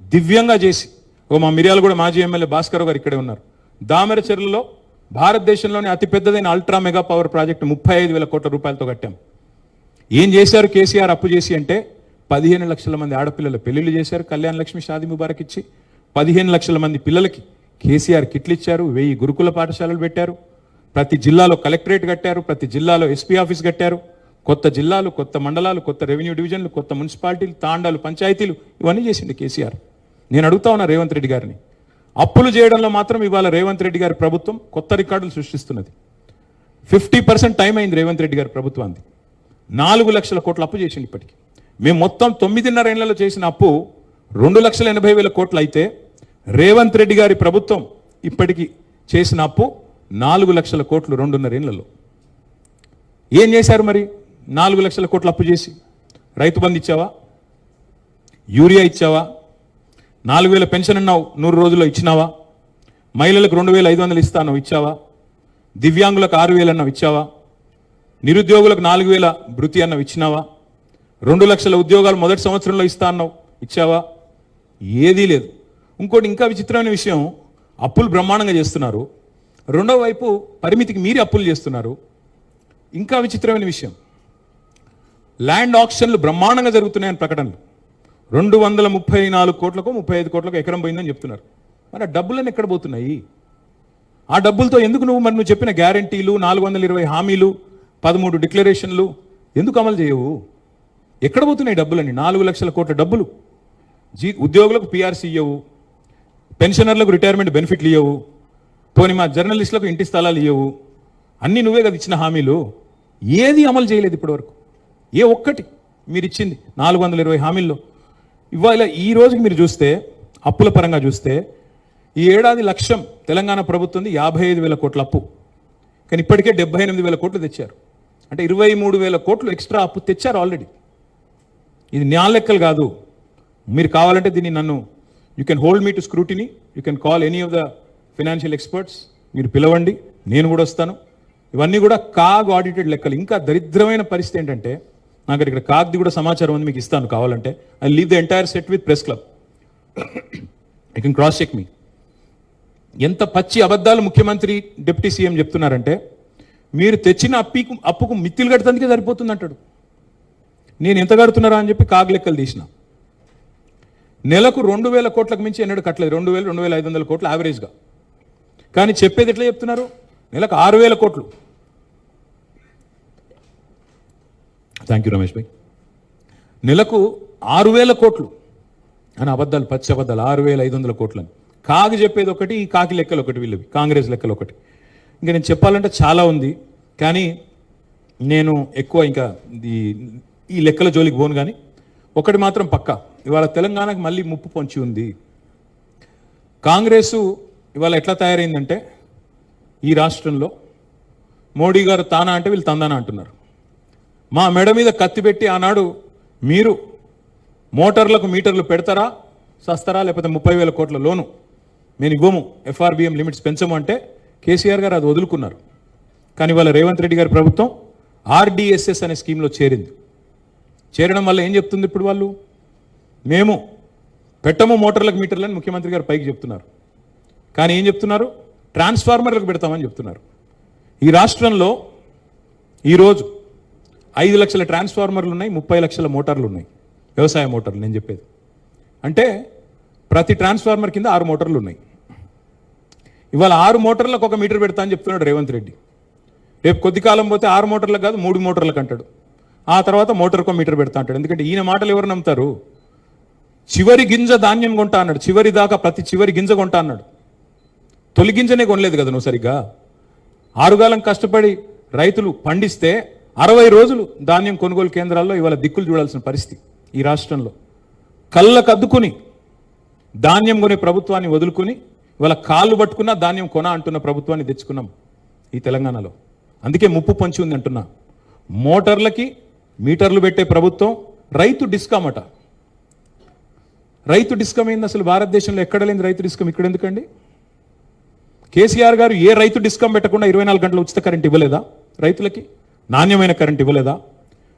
S3: దివ్యంగా చేసి, మా మిర్యాలగూడ మాజీ ఎమ్మెల్యే భాస్కర్ గారు ఇక్కడే ఉన్నారు, దామెరచెర్లలో భారతదేశంలోనే అతిపెద్దదైన అల్ట్రా మెగా పవర్ ప్రాజెక్టు 35,000 కోట్ల రూపాయలతో కట్టాం. ఏం చేశారు కేసీఆర్ అప్పు చేసి అంటే 15 లక్షల మంది ఆడపిల్లల పెళ్లిళ్ళు చేశారు, కళ్యాణ లక్ష్మి షాదీ ముబారక్ ఇచ్చి. 15 లక్షల మంది పిల్లలకి కేసీఆర్ కిట్లు ఇచ్చారు, 1000 గురుకుల పాఠశాలలు పెట్టారు, ప్రతి జిల్లాలో కలెక్టరేట్ కట్టారు, ప్రతి జిల్లాలో ఎస్పీ ఆఫీస్ కట్టారు, కొత్త జిల్లాలు, కొత్త మండలాలు, కొత్త రెవెన్యూ డివిజన్లు, కొత్త మున్సిపాలిటీలు, తాండాలు, పంచాయతీలు, ఇవన్నీ చేసింది కేసీఆర్. నేను అడుగుతా ఉన్నా రేవంత్ రెడ్డి గారిని, అప్పులు చేయడంలో మాత్రం ఇవాళ రేవంత్ రెడ్డి గారి ప్రభుత్వం కొత్త రికార్డులు సృష్టిస్తున్నది. 50% టైం అయింది రేవంత్ రెడ్డి గారి ప్రభుత్వానికి. 4 లక్షల కోట్ల అప్పు చేసింది ఇప్పటికి. మేము మొత్తం 9.5 ఏళ్లలో చేసిన అప్పు 2,80,000 కోట్లు అయితే, రేవంత్ రెడ్డి గారి ప్రభుత్వం ఇప్పటికి చేసిన అప్పు 4 లక్షల కోట్లు 2.5 ఏళ్లలో. ఏం చేశారు మరి? 4 లక్షల కోట్ల అప్పు చేసి రైతు బంధు ఇచ్చావా? యూరియా ఇచ్చావా? 4,000 పెన్షన్ అన్నావు 100 రోజుల్లో ఇచ్చినావా? మహిళలకు 2,500 ఇస్తాను ఇచ్చావా? దివ్యాంగులకు 6,000 అన్నావు ఇచ్చావా? నిరుద్యోగులకు 4,000 భృతి అన్నావు ఇచ్చినావా? 2 లక్షల ఉద్యోగాలు మొదటి సంవత్సరంలో ఇస్తా అన్నావు ఇచ్చావా? ఏదీ లేదు. ఇంకోటి ఇంకా విచిత్రమైన విషయం, అప్పులు బ్రహ్మాండంగా చేస్తున్నారు, రెండో వైపు పరిమితికి మీరి అప్పులు చేస్తున్నారు. ఇంకా విచిత్రమైన విషయం, ల్యాండ్ ఆక్షన్లు బ్రహ్మాండంగా జరుగుతున్నాయని ప్రకటనలు. 234 కోట్లకు 35 కోట్లకు ఎకరం పోయిందని చెప్తున్నారు. మరి ఆ డబ్బులన్నీ ఎక్కడ పోతున్నాయి? ఆ డబ్బులతో ఎందుకు నువ్వు చెప్పిన గ్యారంటీలు, 420 హామీలు, 13 డిక్లరేషన్లు ఎందుకు అమలు చేయవు? ఎక్కడ పోతున్నాయి డబ్బులన్నీ? 4 లక్షల కోట్ల డబ్బులు. ఉద్యోగులకు పిఆర్సీ ఇవ్వవు, పెన్షనర్లకు రిటైర్మెంట్ బెనిఫిట్లు ఇవ్వవు, పోనీ మా జర్నలిస్టులకు ఇంటి స్థలాలు ఇవ్వవు,
S4: అన్నీ నువ్వే కదా ఇచ్చిన హామీలు, ఏది అమలు చేయలేదు ఇప్పటివరకు. ఏ ఒక్కటి మీరు ఇచ్చింది 420 హామీల్లో. ఇవాళ ఈ రోజుకి మీరు చూస్తే అప్పుల పరంగా చూస్తే ఈ ఏడాది లక్ష్యం తెలంగాణ ప్రభుత్వంది 55,000 కోట్ల అప్పు, కానీ ఇప్పటికే 78,000 కోట్లు తెచ్చారు. అంటే 23,000 కోట్లు ఎక్స్ట్రా అప్పు తెచ్చారు ఆల్రెడీ. ఇది నా లెక్కలు కాదు. మీరు కావాలంటే దీన్ని నన్ను you can hold me to scrutiny, you can call any of the financial experts, మీరు పిలవండి, నేను కూడా వస్తాను. ఇవన్నీ కూడా కాగ్ ఆడిటెడ్ లెక్కలు. ఇంకా దరిద్రమైన పరిస్థితి ఏంటంటే, నాకు ఇక్కడ కాగ్ది కూడా సమాచారం ఉంది, మీకు ఇస్తాను కావాలంటే. I leave the entire set with press club, you can cross check me. ఎంత పచ్చి అబద్ధాలు ముఖ్యమంత్రి డిప్యూటీ సీఎం చెప్తున్నారంటే, మీరు తెచ్చిన అప్పుకు మిత్తిలు కట్టడానికి సరిపోతుంది అంటాడు. నేను ఎంత కడుతున్నారా అని చెప్పి కాగ్ లెక్కలు తీసిన. నెలకు 2,000 కోట్లకు మించి ఎన్నడూ కట్టలేదు. 2,000, 2,500 కోట్లు యావరేజ్గా. కానీ చెప్పేది ఎట్లా చెప్తున్నారు, నెలకు 6,000 కోట్లు. థ్యాంక్ యూ రమేష్ భాయ్. నెలకు 6,000 కోట్లు అని అబద్ధాలు, పచ్చి అబద్ధాలు. 6,500 కోట్లని కాగు చెప్పేది ఒకటి, ఈ కాకి లెక్కలు ఒకటి, వీళ్ళవి కాంగ్రెస్ లెక్కలు ఒకటి. ఇంకా నేను చెప్పాలంటే చాలా ఉంది, కానీ నేను ఎక్కువ ఇంకా ఈ లెక్కల జోలికి పోను. కానీ ఒకటి మాత్రం పక్కా, ఇవాళ తెలంగాణకు మళ్ళీ ముప్పు పొంచి ఉంది. కాంగ్రెసు ఇవాళ ఎట్లా తయారైందంటే, ఈ రాష్ట్రంలో మోడీ గారు తానా అంటే వీళ్ళు తందానా అంటున్నారు. మా మెడ మీద కత్తి పెట్టి ఆనాడు మీరు మోటార్లకు మీటర్లు పెడతారా సస్తారా, లేకపోతే 30,000 కోట్ల లోను మేము ఇవ్వము, FRBM లిమిట్స్ పెంచము అంటే కేసీఆర్ గారు అది వదులుకున్నారు. కానీ ఇవాళ రేవంత్ రెడ్డి గారి ప్రభుత్వం RDSS అనే స్కీమ్లో చేరింది. చేరడం వల్ల ఏం చెప్తుంది ఇప్పుడు వాళ్ళు, మేము పెట్టము మోటార్లకు మీటర్లని ముఖ్యమంత్రి గారు పైకి చెప్తున్నారు. కానీ ఏం చెప్తున్నారు, ట్రాన్స్ఫార్మర్లకు పెడతామని చెప్తున్నారు. ఈ రాష్ట్రంలో ఈరోజు 5 లక్షల ట్రాన్స్ఫార్మర్లు ఉన్నాయి, 30 లక్షల మోటార్లు ఉన్నాయి, వ్యవసాయ మోటార్లు నేను చెప్పేది. అంటే ప్రతి ట్రాన్స్ఫార్మర్ కింద 6 మోటార్లు ఉన్నాయి. ఇవాళ 6 మోటార్లకు 1 మీటర్ పెడతా అని చెప్తున్నాడు రేవంత్ రెడ్డి. రేపు కొద్ది కాలం పోతే 6 మోటార్లకు కాదు 3 మోటార్లకు అంటాడు. ఆ తర్వాత మోటార్కో మీటర్ పెడతా అంటాడు. ఎందుకంటే ఈయన మాటలు ఎవరు నమ్ముతారు? చివరి గింజ ధాన్యం కొంటా అన్నాడు, చివరి దాకా ప్రతి చివరి గింజ కొంటా అన్నాడు. తొలి గింజనే కొనలేదు కదా నువ్వు సరిగ్గా. 6 కాలం కష్టపడి రైతులు పండిస్తే 60 రోజులు ధాన్యం కొనుగోలు కేంద్రాల్లో ఇవాళ దిక్కులు చూడాల్సిన పరిస్థితి ఈ రాష్ట్రంలో. కళ్ళకు అద్దుకుని ధాన్యం కొనే ప్రభుత్వాన్ని వదులుకుని ఇవాళ కాళ్ళు పట్టుకున్నా ధాన్యం కొన అంటున్న ప్రభుత్వాన్ని తెచ్చుకున్నాం ఈ తెలంగాణలో. అందుకే ముప్పు పొంచి ఉంది అంటున్నా. మోటార్లకి మీటర్లు పెట్టే ప్రభుత్వం రైతు డిస్కమ్ అట. రైతు డిస్కమ్ ఏంది అసలు? భారతదేశంలో ఎక్కడ లేని రైతు డిస్కమ్ ఇక్కడ ఎందుకండి? కేసీఆర్ గారు ఏ రైతు డిస్కమ్ పెట్టకుండా 24 గంటల ఉచిత కరెంట్ ఇవ్వలేదా రైతులకి? నాణ్యమైన కరెంట్ ఇవ్వలేదా?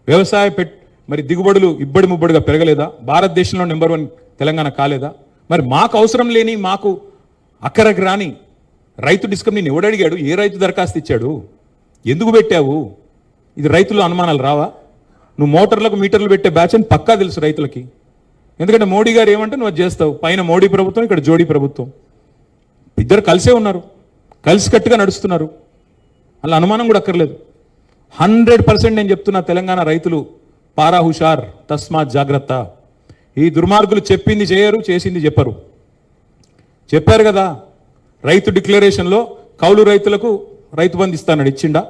S4: వ్యవసాయ మరి దిగుబడులు ఇబ్బడి ముబ్బడిగా పెరగలేదా? భారతదేశంలో నెంబర్ 1 తెలంగాణ కాలేదా? మరి మాకు అవసరం లేని, మాకు అక్కరకు రాని రైతు డిస్కమ్ నేను ఎవడడిగాడు? ఏ రైతు దరఖాస్తు ఇచ్చాడు? ఎందుకు పెట్టావు? ఇది రైతులు అనుమానాలు రావా? నువ్వు మోటార్లకు మీటర్లు పెట్టే బ్యాచ్ అని పక్కా తెలుసు రైతులకి. ఎందుకంటే మోడీ గారు ఏమంటే నువ్వు అది చేస్తావు. పైన మోడీ ప్రభుత్వం, ఇక్కడ జోడీ ప్రభుత్వం, ఇద్దరు కలిసే ఉన్నారు, కలిసికట్టుగా నడుస్తున్నారు. అలా అనుమానం కూడా అక్కర్లేదు. 100% నేను చెప్తున్నా, తెలంగాణ రైతులు పారా హుషార్, తస్మాత్ జాగ్రత్త. ఈ దుర్మార్గులు చెప్పింది చేయరు, చేసింది చెప్పరు. చెప్పారు కదా రైతు డిక్లరేషన్లో కౌలు రైతులకు రైతు బంధు ఇస్తానని ఇచ్చిండా?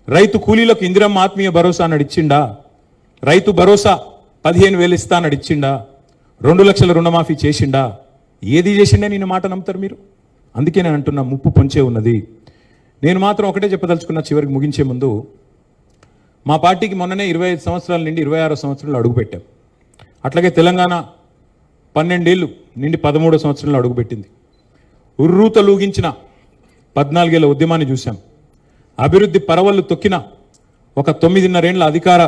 S4: రైతు కూలీలకు ఇందిరమ్మ ఆత్మీయ భరోసా అన్నాడు ఇచ్చిండా? రైతు భరోసా 15,000 ఇస్తానని ఇచ్చిండా? 2 లక్షల రుణమాఫీ చేసిండా? ఏది చేసిండే నేను మాట నమ్ముతారు మీరు? అందుకే నేను అంటున్నా ముప్పు పొంచే ఉన్నది. నేను మాత్రం ఒకటే చెప్పదలుచుకున్నా చివరికి ముగించే ముందు. మా పార్టీకి మొన్ననే 25 సంవత్సరాల నుండి 26 సంవత్సరాలు అడుగుపెట్టాం. అట్లాగే తెలంగాణ 12 ఏళ్ళు నుండి 13 సంవత్సరాలు అడుగుపెట్టింది. ఉర్రూతలూగించిన 14 ఏళ్ల ఉద్యమాన్ని చూశాం. అభివృద్ధి పరవళ్ళు తొక్కిన ఒక 9.5 ఏళ్ల అధికార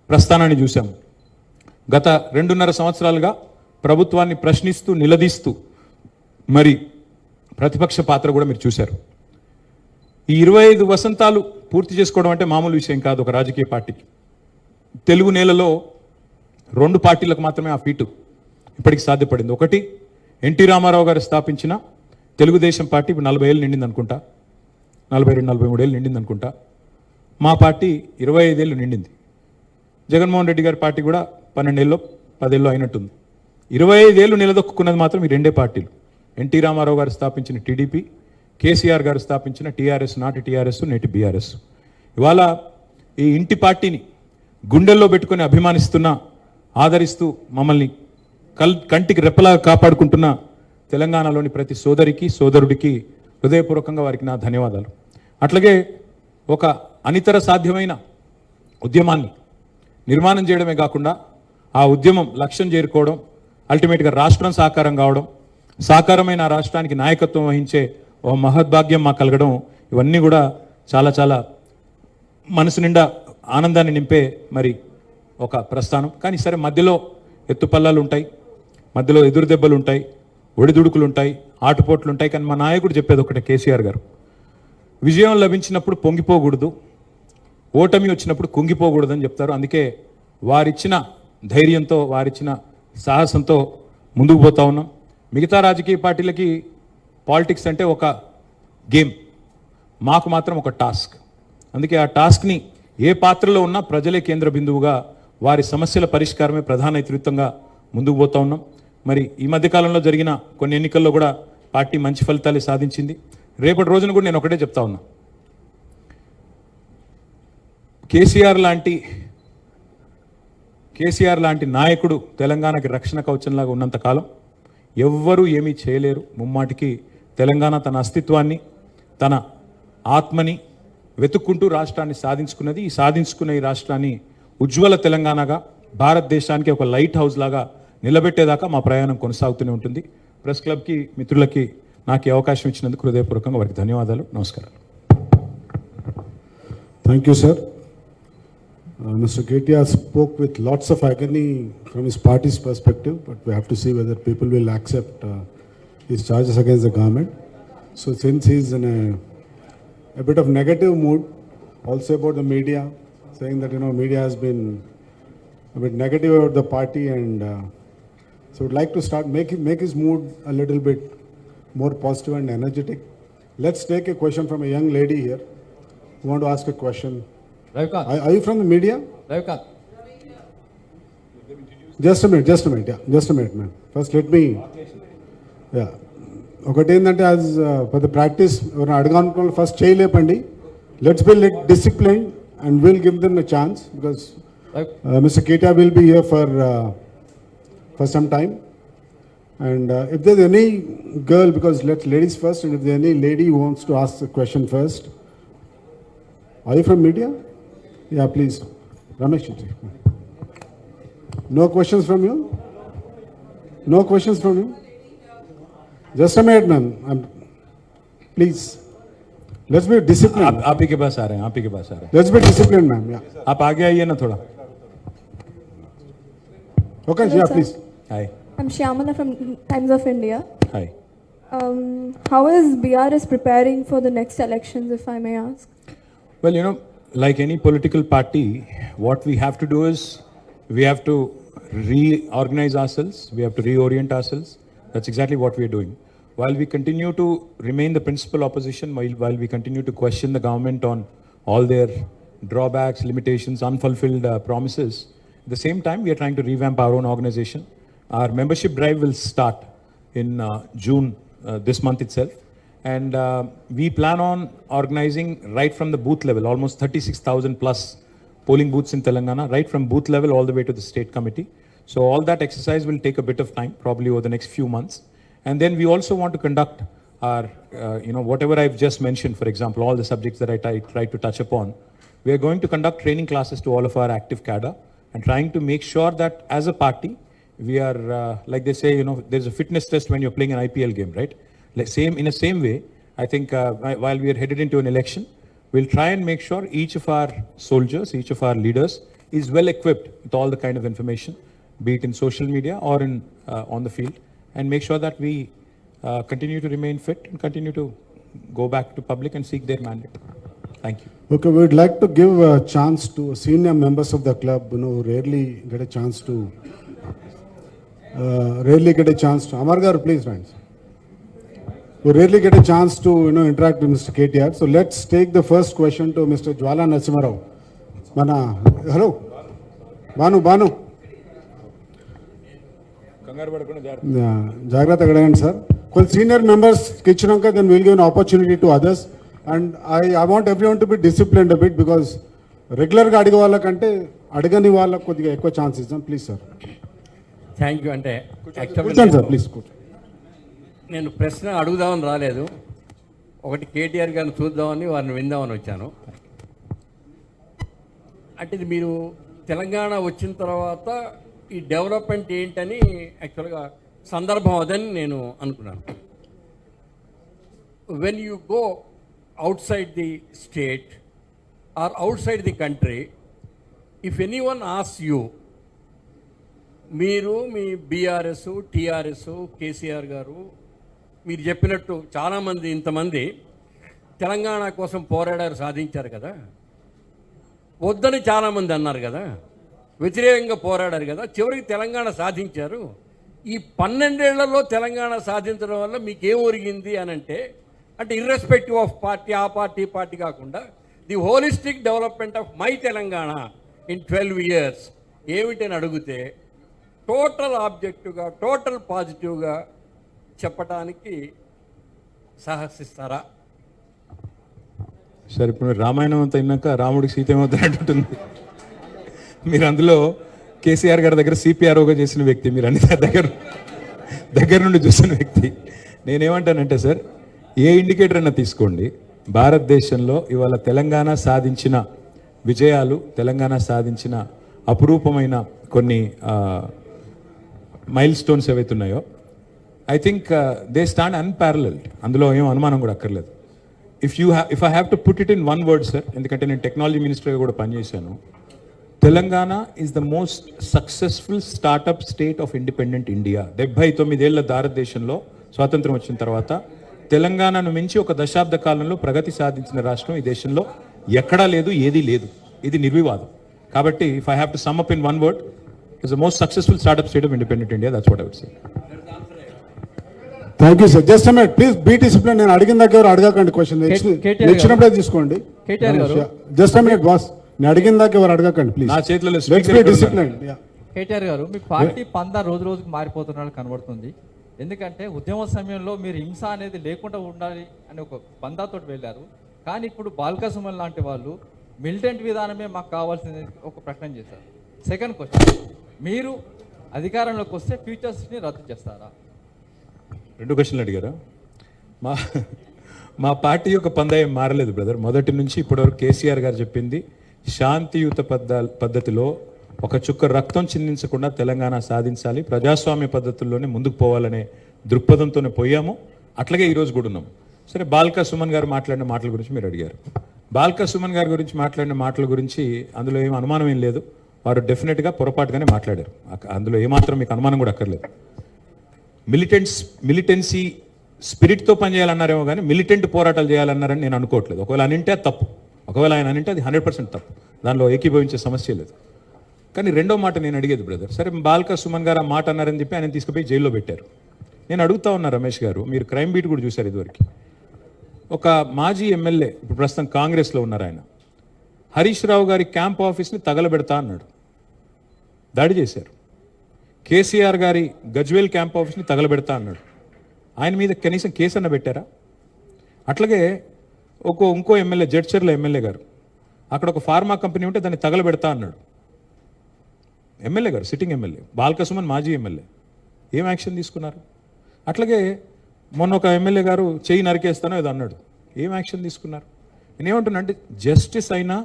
S4: ప్రస్థానాన్ని చూశాం. గత 2.5 సంవత్సరాలుగా ప్రభుత్వాన్ని ప్రశ్నిస్తూ నిలదీస్తూ మరి ప్రతిపక్ష పాత్ర కూడా మీరు చూశారు. ఈ 25 వసంతాలు పూర్తి చేసుకోవడం అంటే మామూలు విషయం కాదు ఒక రాజకీయ పార్టీకి. తెలుగు నేలలో 2 పార్టీలకు మాత్రమే ఆ ఫీటు ఇప్పటికి సాధ్యపడింది. ఒకటి ఎన్టీ రామారావు గారు స్థాపించిన తెలుగుదేశం పార్టీ, ఇప్పుడు 40 ఏళ్ళు నిండింది అనుకుంటా, 42-43 ఏళ్ళు నిండింది అనుకుంటా. మా పార్టీ 25 ఏళ్ళు నిండింది. జగన్మోహన్ రెడ్డి గారి పార్టీ కూడా 12 ఏళ్ళు 10 ఏళ్ళు అయినట్టుంది. 25 ఏళ్ళు నిలదొక్కున్నది మాత్రం ఈ 2 పార్టీలు. ఎన్టీ రామారావు గారు స్థాపించిన టీడీపీ, కేసీఆర్ గారు స్థాపించిన టీఆర్ఎస్, నాటి టీఆర్ఎస్, నేటి బీఆర్ఎస్. ఇవాళ ఈ ఇంటి పార్టీని గుండెల్లో పెట్టుకొని అభిమానిస్తున్న, ఆదరిస్తూ మమ్మల్ని కంటికి రెప్పలా కాపాడుకుంటున్న తెలంగాణలోని ప్రతి సోదరికి, సోదరుడికి హృదయపూర్వకంగా వారికి నా ధన్యవాదాలు. అట్లాగే ఒక అనితర సాధ్యమైన ఉద్యమాన్ని నిర్మాణం చేయడమే కాకుండా ఆ ఉద్యమం లక్ష్యం చేరుకోవడం, అల్టిమేట్గా రాష్ట్రం సాకారం కావడం, సాకారమైన ఆ రాష్ట్రానికి నాయకత్వం వహించే ఓ మహద్భాగ్యం మాకు కలగడం, ఇవన్నీ కూడా చాలా చాలా మనసు నిండా ఆనందాన్ని నింపే మరి ఒక ప్రస్థానం. కానీ సరే, మధ్యలో ఎత్తుపల్లాలు ఉంటాయి, మధ్యలో ఎదురు దెబ్బలు ఉంటాయి, ఒడిదుడుకులు ఉంటాయి, ఆటుపోట్లు ఉంటాయి. కానీ మా నాయకుడు చెప్పేది ఒకటే, కేసీఆర్ గారు, విజయం లభించినప్పుడు పొంగిపోకూడదు, ఓటమి వచ్చినప్పుడు కుంగిపోకూడదు అని చెప్తారు. అందుకే వారిచ్చిన ధైర్యంతో, వారిచ్చిన సాహసంతో ముందుకు పోతా ఉన్నాం. మిగతా రాజకీయ పార్టీలకి పాలిటిక్స్ అంటే ఒక గేమ్, మాకు మాత్రం ఒక టాస్క్. అందుకే ఆ టాస్క్ని ఏ పాత్రలో ఉన్నా ప్రజలే కేంద్ర బిందువుగా, వారి సమస్యల పరిష్కారమే ప్రధాన ఇతివృత్తంగా ముందుకు పోతా ఉన్నాం. మరి ఈ మధ్యకాలంలో జరిగిన కొన్ని ఎన్నికల్లో కూడా పార్టీ మంచి ఫలితాలే సాధించింది. రేపటి రోజున కూడా నేను ఒకటే చెప్తా ఉన్నా, కేసీఆర్ లాంటి నాయకుడు తెలంగాణకి రక్షణ కవచంలాగా ఉన్నంత కాలం ఎవ్వరూ ఏమీ చేయలేరు. ముమ్మాటికి తెలంగాణ తన అస్తిత్వాన్ని, తన ఆత్మని వెతుక్కుంటూ రాష్ట్రాన్ని సాధించుకున్నది. ఈ సాధించుకున్న ఈ రాష్ట్రాన్ని ఉజ్వల తెలంగాణగా, భారతదేశానికి ఒక లైట్ హౌస్ లాగా నిలబెట్టేదాకా మా ప్రయాణం కొనసాగుతూనే ఉంటుంది. ప్రెస్ క్లబ్కి, మిత్రులకి నాకు ఈ అవకాశం ఇచ్చినందుకు హృదయపూర్వకంగా వారికి ధన్యవాదాలు, నమస్కారాలు.
S2: Thank you, sir. Mr. KTR spoke with lots of agony from his party's perspective, but we have to see whether people will accept his charges against the government. So since he's in a bit of negative mood, also about the media, saying that, media has been a bit negative about the party, and so would like to start, make his mood a little bit more positive and energetic. Let's take a question from a young lady here who want to ask a question.
S5: Ravikant.
S2: Are you from the media?
S5: Ravikant.
S2: Just a minute, yeah, just a minute, ma'am. First, let me, yeah. ఒకటి ఏంటంటే as for the practice ఎవరైనా అడగాలనుకున్న first చేయలేపండి. Let's be let discipline and will give them a chance because mister KTR will be here for some time. And if there's any girl, because let's ladies first, and if there's any lady who wants to ask the question first. Are you from media? Yeah, please. Ramesh ji. No questions from you? No questions from you? Just a minute, ma'am. Please. Let's be disciplined.
S4: आप ही के पास आ रहे हैं, आप ही के पास आ रहे हैं.
S2: Let's be disciplined, ma'am. Yeah.
S4: आप आगे आइए ना थोड़ा.
S2: Okay,
S6: Hello,
S2: yeah,
S6: sir.
S2: please.
S4: Hi.
S6: I'm Shyamala from Times of India.
S4: Hi.
S6: How is BRS preparing for the next elections, if I may ask?
S4: Well, like any political party, what we have to do is we have to reorganize ourselves, we have to reorient ourselves. That's exactly what we are doing. While we continue to remain the principal opposition, while we continue to question the government on all their drawbacks, limitations, unfulfilled promises, at the same time, we are trying to revamp our own organization. Our membership drive will start in June, this month itself. And we plan on organizing right from the booth level, almost 36,000 plus polling booths in Telangana, right from booth level all the way to the state committee. So all that exercise will take a bit of time, probably over the next few months. And then we also want to conduct our, whatever I've just mentioned, for example, all the subjects that I tried to touch upon. We are going to conduct training classes to all of our active cadre and trying to make sure that as a party, we are, like they say, there's a fitness test when you're playing an IPL game, right? In the same way, I think while we are headed into an election, we'll try and make sure each of our soldiers, each of our leaders is well equipped with all the kind of information, be it in social media or on the field, and make sure that we continue to remain fit and continue to go back to public and seek their mandate. Thank you.
S2: Okay, we would like to give a chance to senior members of the club, who rarely get a chance to, Amar Garu, please, friends. We rarely get a chance to, interact with Mr. KTR. So let's take the first question to Mr. Jwala Narasimharao. Hello. Banu.
S4: కంగారు పడకుండా
S2: జాగ్రత్త అడగండి sir. కొన్ని senior మెంబర్స్కి ఇచ్చినాక then will give an opportunity to others. And I want everyone to be disciplined bit because రెగ్యులర్గా అడిగే వాళ్ళకంటే అడగని వాళ్ళకి కొద్దిగా ఎక్కువ ఛాన్స్ ఇస్తాం. Please sir.
S5: Thank you. అంటే
S2: కూర్చోండి సార్, ప్లీజ్ కూర్చోండి.
S5: నేను ప్రశ్న అడుగుదామని రాలేదు, ఒకటి కేటీఆర్ గారిని చూద్దామని వారిని విందామని వచ్చాను. అంటే ఇది మీరు తెలంగాణ వచ్చిన తర్వాత ఈ డెవలప్మెంట్ ఏంటని యాక్చువల్గా సందర్భం అదని నేను అనుకున్నాను. When you go outside the state or outside the country, if anyone ఆస్ యూ, మీరు మీ బీఆర్ఎస్, టీఆర్ఎస్, కేసీఆర్ గారు మీరు చెప్పినట్టు చాలామంది ఇంతమంది తెలంగాణ కోసం పోరాడారు, సాధించారు కదా, వద్దని చాలామంది అన్నారు కదా, వ్యతిరేకంగా పోరాడారు కదా, చివరికి తెలంగాణ సాధించారు. ఈ 12 ఏళ్లలో తెలంగాణ సాధించడం వల్ల మీకేం ఒరిగింది అని అంటే ఇర్రెస్పెక్టివ్ ఆఫ్ పార్టీ, ఆ పార్టీ కాకుండా the holistic development of my Telangana in 12 years ఏమిటని అడిగితే టోటల్ ఆబ్జెక్టివ్గా, టోటల్ పాజిటివ్గా చెప్పటానికి సాహసిస్తారా?
S4: సరే, ఇప్పుడు మీరు రామాయణం అంతా అయినాక రాముడికి సీత ఏమవుతారంటుంది. మీరు అందులో కేసీఆర్ గారి దగ్గర సిపిఆర్ఓగా చేసిన వ్యక్తి, మీరు అన్ని దగ్గర నుండి చూసిన వ్యక్తి. నేనేమంటానంటే సార్, ఏ ఇండికేటర్ అయినా తీసుకోండి, భారతదేశంలో ఇవాళ తెలంగాణ సాధించిన విజయాలు, తెలంగాణ సాధించిన అపురూపమైన కొన్ని మైల్ స్టోన్స్ ఏవైతే ఉన్నాయో, I think they stand unparalleled. అందులో ఏం అనుమానం కూడా అక్కర్లేదు. If I have to put it in one word sir, ఎందుకంటే నేను టెక్నాలజీ మినిస్టర్గా కూడా పనిచేశాను, Telangana is the most successful startup state of independent India. 79 ఏళ్ల భారతదేశంలో స్వాతంత్రం వచ్చిన తర్వాత తెలంగాణను మించి ఒక దశాబ్ద కాలంలో ప్రగతి సాధించిన రాష్ట్రం ఈ దేశంలో ఎక్కడా లేదు, ఏదీ లేదు. ఇది నిర్వివాదం. కాబట్టి if I have to sum up in one word, it's the most successful startup state of independent India. That's what I would say.
S2: Thank you sir. Just minute please, be discipline. నేను అడిగిన దగ్గర అడగకండి question, ఇచ్చినప్పుడే తీసుకోండి. Just minute boss, నేను అడిగిన దాకా ఎవరు అడగకండి please.
S4: నా చేతిలో
S2: డిసిప్లిన్.
S7: కేటీఆర్ గారు, మీ పార్టీ పందా రోజు రోజుకు మారిపోతున్నట్టు కనబడుతుంది. ఎందుకంటే ఉద్యమ సమయంలో మీరు హింస అనేది లేకుండా ఉండాలి అని ఒక పందాతోటి వెళ్ళారు. కానీ ఇప్పుడు బాల్కా సుమన్ లాంటి వాళ్ళు మిలిటెంట్ విధానమే మాకు కావాల్సింది ఒక ప్రకటన చేశారు. సెకండ్ క్వశ్చన్, మీరు అధికారంలోకి వస్తే ఫ్యూచర్స్ని రద్దు చేస్తారా?
S4: 2 క్వశ్చన్లు అడిగారా? మా పార్టీ యొక్క పందా ఏం మారలేదు బ్రదర్. మొదటి నుంచి ఇప్పటివరకు కేసీఆర్ గారు చెప్పింది శాంతియుత పద్ధతిలో ఒక చుక్క రక్తం చిందించకుండా తెలంగాణ సాధించాలి, ప్రజాస్వామ్య పద్ధతుల్లోనే ముందుకు పోవాలనే దృక్పథంతోనే పోయాము. అట్లాగే ఈరోజు కూడా ఉన్నాము. సరే, బాల్కా సుమన్ గారు మాట్లాడిన మాటల గురించి మీరు అడిగారు. బాల్కా సుమన్ గారి గురించి మాట్లాడిన మాటల గురించి అందులో ఏం అనుమానం ఏం లేదు. వారు డెఫినెట్గా పొరపాటుగానే మాట్లాడారు. అందులో ఏమాత్రం మీకు అనుమానం కూడా అక్కర్లేదు. మిలిటెన్సీ స్పిరిట్తో పనిచేయాలన్నారేమో కానీ మిలిటెంట్ పోరాటాలు చేయాలన్నారని నేను అనుకోవట్లేదు. ఒకవేళ అనింటే అది తప్పు, ఒకవేళ ఆయన అనింటే అది 100% తప్పు. దానిలో ఏకీభవించే సమస్య లేదు. కానీ రెండో మాట నేను అడిగేది బ్రదర్, సరే బాల్కా సుమన్ గారు ఆ మాట అన్నారని చెప్పి ఆయన తీసుకుపోయి జైల్లో పెట్టారు. నేను అడుగుతా ఉన్నా రమేష్ గారు, మీరు క్రైమ్ బీట్ కూడా చూశారు ఇదివరకు. ఒక మాజీ ఎమ్మెల్యే, ఇప్పుడు ప్రస్తుతం కాంగ్రెస్లో ఉన్నారు ఆయన, హరీష్ రావు గారి క్యాంప్ ఆఫీస్ని తగలబెడతా అన్నాడు, దాడి చేశారు. కేసీఆర్ గారి గజ్వేల్ క్యాంప్ ఆఫీస్ని తగలబెడతా అన్నాడు, ఆయన మీద కనీసం కేసు అన్న పెట్టారా? అట్లాగే ఇంకో ఎమ్మెల్యే, జడ్చర్ల ఎమ్మెల్యే గారు, అక్కడ ఒక ఫార్మా కంపెనీ ఉంటే దాన్ని తగలబెడతా అన్నాడు. ఎమ్మెల్యే గారు, సిట్టింగ్ ఎమ్మెల్యే, బాల్కా సుమన్ మాజీ ఎమ్మెల్యే, ఏం యాక్షన్ తీసుకున్నారు? అట్లాగే మొన్న ఒక ఎమ్మెల్యే గారు చెయ్యి నరికేస్తానో ఏదో అన్నాడు, ఏం యాక్షన్ తీసుకున్నారు? నేనేమంటున్నా అంటే జస్టిస్ అయినా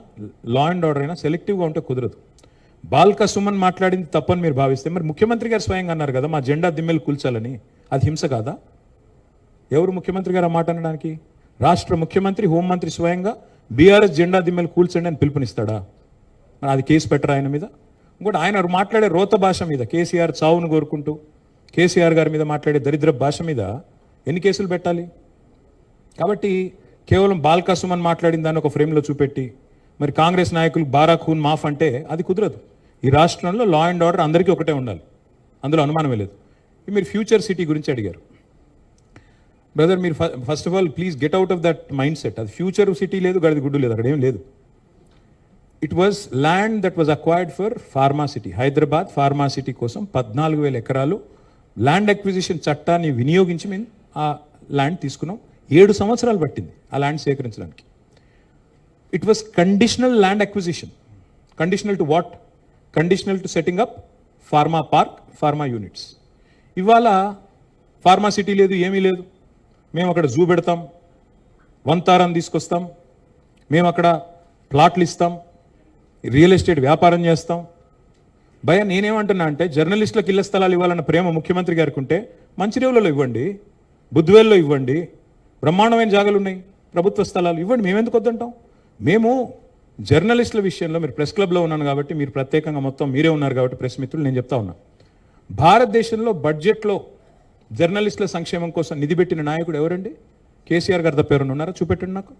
S4: లా అండ్ ఆర్డర్ అయినా సెలెక్టివ్గా ఉంటే కుదరదు. బాల్కా సుమన్ మాట్లాడింది తప్పని మీరు భావిస్తే మరి ముఖ్యమంత్రి గారు స్వయంగా అన్నారు కదా మా జెండా దిమ్మెలు కూల్చాలని, అది హింస కాదా? ఎవరు ముఖ్యమంత్రి గారు ఆ మాట అనడానికి? రాష్ట్ర ముఖ్యమంత్రి, హోంమంత్రి స్వయంగా బీఆర్ఎస్ జెండా దిమ్మెలు కూల్చండి అని పిలుపునిస్తాడా? మరి అది కేసు పెట్టరా ఆయన మీద? ఇంకోటి ఆయన మాట్లాడే రోత భాష మీద, కేసీఆర్ చావును కోరుకుంటూ కేసీఆర్ గారి మీద మాట్లాడే దరిద్ర భాష మీద ఎన్ని కేసులు పెట్టాలి? కాబట్టి కేవలం బాల్కా సుమన్ మాట్లాడిన దాన్ని ఒక ఫ్రేమ్లో చూపెట్టి మరి కాంగ్రెస్ నాయకులు బారా ఖూన్ మాఫ్ అంటే అది కుదరదు. ఈ రాష్ట్రంలో లా అండ్ ఆర్డర్ అందరికీ ఒకటే ఉండాలి, అందులో అనుమానమే లేదు. మీరు ఫ్యూచర్ సిటీ గురించి అడిగారు బ్రదర్. మీరు first of all please get out of that mind set. అది ఫ్యూచర్ సిటీ లేదు, గడిది గుడ్డు లేదు, అక్కడ ఏం లేదు. It was land that was acquired for pharma city. Hyderabad pharma city కోసం 14,000 ఎకరాలు ల్యాండ్ అక్విజిషన్ చట్టాన్ని వినియోగించి మేము ఆ ల్యాండ్ తీసుకున్నాం. 7 సంవత్సరాలు పట్టింది ఆ ల్యాండ్ సేకరించడానికి. It was conditional land acquisition. Conditional to what? Conditional to setting up pharma park, pharma units. ఇవాళ ఫార్మా సిటీ లేదు, ఏమీ లేదు. మేము అక్కడ జూ పెడతాం, వంతారం తీసుకొస్తాం, మేము అక్కడ ప్లాట్లు ఇస్తాం, రియల్ ఎస్టేట్ వ్యాపారం చేస్తాం. భయ నేనేమంటున్నా అంటే జర్నలిస్టులకు ఇళ్ల స్థలాలు ఇవ్వాలన్న ప్రేమ ముఖ్యమంత్రి గారికి ఉంటే మంచిర్యాలలో ఇవ్వండి, బుద్ధివేల్లో ఇవ్వండి, బ్రహ్మాండమైన జాగాలు ఉన్నాయి, ప్రభుత్వ స్థలాలు ఇవ్వండి. మేమెందుకు వద్దంటాం? మేము జర్నలిస్టుల విషయంలో, మీరు ప్రెస్ క్లబ్లో ఉన్నాను కాబట్టి, మీరు ప్రత్యేకంగా మొత్తం మీరే ఉన్నారు కాబట్టి ప్రెస్ మిత్రులు, నేను చెప్తా ఉన్నా, భారతదేశంలో బడ్జెట్లో జర్నలిస్టుల సంక్షేమం కోసం నిధి పెట్టిన నాయకుడు ఎవరండి? కేసీఆర్ గారు తప్ప ఎవరైనా ఉన్నారా? చూపెట్టండి నాకు.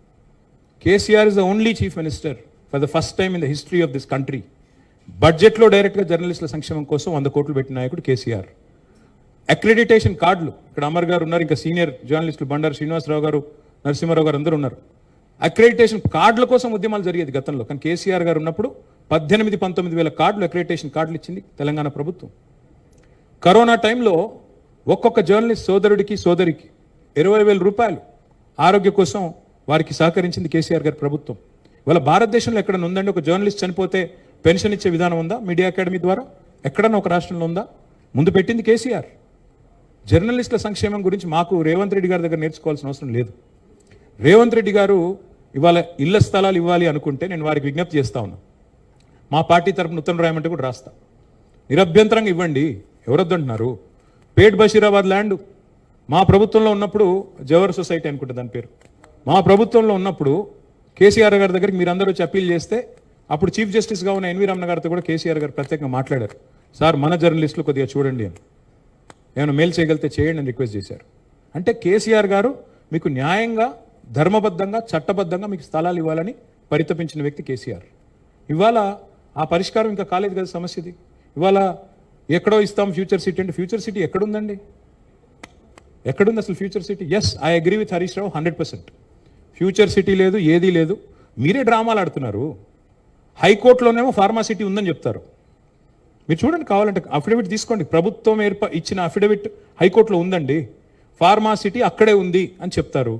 S4: KCR is the only chief minister for the first time in the history of this country. బడ్జెట్లో డైరెక్ట్గా జర్నలిస్టుల సంక్షేమం కోసం 100 కోట్లు పెట్టిన నాయకుడు కేసీఆర్. అక్రెడిటేషన్ కార్డులు, ఇక్కడ అమర్ గారు ఉన్నారు, ఇంకా సీనియర్ జర్నలిస్టులు బండారు శ్రీనివాసరావు గారు, నరసింహారావు గారు అందరూ ఉన్నారు. అక్రెడిటేషన్ కార్డుల కోసం ఉద్యమాలు జరిగేది గతంలో, కానీ కేసీఆర్ గారు ఉన్నప్పుడు 18-19 వేల కార్డులు, అక్రెడిటేషన్ కార్డులు ఇచ్చింది తెలంగాణ ప్రభుత్వం. కరోనా టైంలో ఒక్కొక్క జర్నలిస్ట్ సోదరుడికి సోదరికి 20,000 రూపాయలు ఆరోగ్య కోసం వారికి సహకరించింది కేసీఆర్ గారి ప్రభుత్వం. ఇవాళ భారతదేశంలో ఎక్కడన్నా ఉందండి ఒక జర్నలిస్ట్ చనిపోతే పెన్షన్ ఇచ్చే విధానం ఉందా? మీడియా అకాడమీ ద్వారా ఎక్కడన్నా ఒక రాష్ట్రంలో ఉందా? ముందు పెట్టింది కేసీఆర్. జర్నలిస్టుల సంక్షేమం గురించి మాకు రేవంత్ రెడ్డి గారి దగ్గర నేర్చుకోవాల్సిన అవసరం లేదు. రేవంత్ రెడ్డి గారు ఇవాళ ఇళ్ల స్థలాలు ఇవ్వాలి అనుకుంటే నేను వారికి విజ్ఞప్తి చేస్తా ఉన్నా, మా పార్టీ తరపున ఉత్తరం రాయమంటే కూడా రాస్తా, నిరభ్యంతరంగా ఇవ్వండి. ఎవరొద్దంటున్నారు? పేట్ బషీరాబాద్ ల్యాండ్ మా ప్రభుత్వంలో ఉన్నప్పుడు, జవహర్ సొసైటీ అనుకుంటే దాని పేరు, మా ప్రభుత్వంలో ఉన్నప్పుడు కేసీఆర్ గారి దగ్గరికి మీరందరూ వచ్చి అప్పీల్ చేస్తే, అప్పుడు చీఫ్ జస్టిస్గా ఉన్న ఎన్వి రమణ గారితో కూడా కేసీఆర్ గారు ప్రత్యేకంగా మాట్లాడారు. సార్ మన జర్నలిస్టులు కొద్దిగా చూడండి అని, ఏమైనా మేలు చేయగలిగితే చేయండి అని రిక్వెస్ట్ చేశారు. అంటే కేసీఆర్ గారు మీకు న్యాయంగా, ధర్మబద్ధంగా, చట్టబద్ధంగా మీకు స్థలాలు ఇవ్వాలని పరితపించిన వ్యక్తి కేసీఆర్. ఇవాళ ఆ పరిష్కారం ఇంకా కాలేదు కదా సమస్యది. ఇవాళ ఎక్కడో ఇస్తాం ఫ్యూచర్ సిటీ అంటే, ఫ్యూచర్ సిటీ ఎక్కడుందండి? ఎక్కడుంది అసలు future city? Yes, I agree with Harish Rao 100%. Future city లేదు, ఏదీ లేదు. మీరే డ్రామాలు ఆడుతున్నారు. హైకోర్టులోనేమో ఫార్మా సిటీ ఉందని చెప్తారు. మీరు చూడండి, కావాలంటే అఫిడవిట్ తీసుకోండి, ప్రభుత్వం ఇచ్చిన అఫిడవిట్ హైకోర్టులో ఉందండి, ఫార్మా సిటీ అక్కడే ఉంది అని చెప్తారు.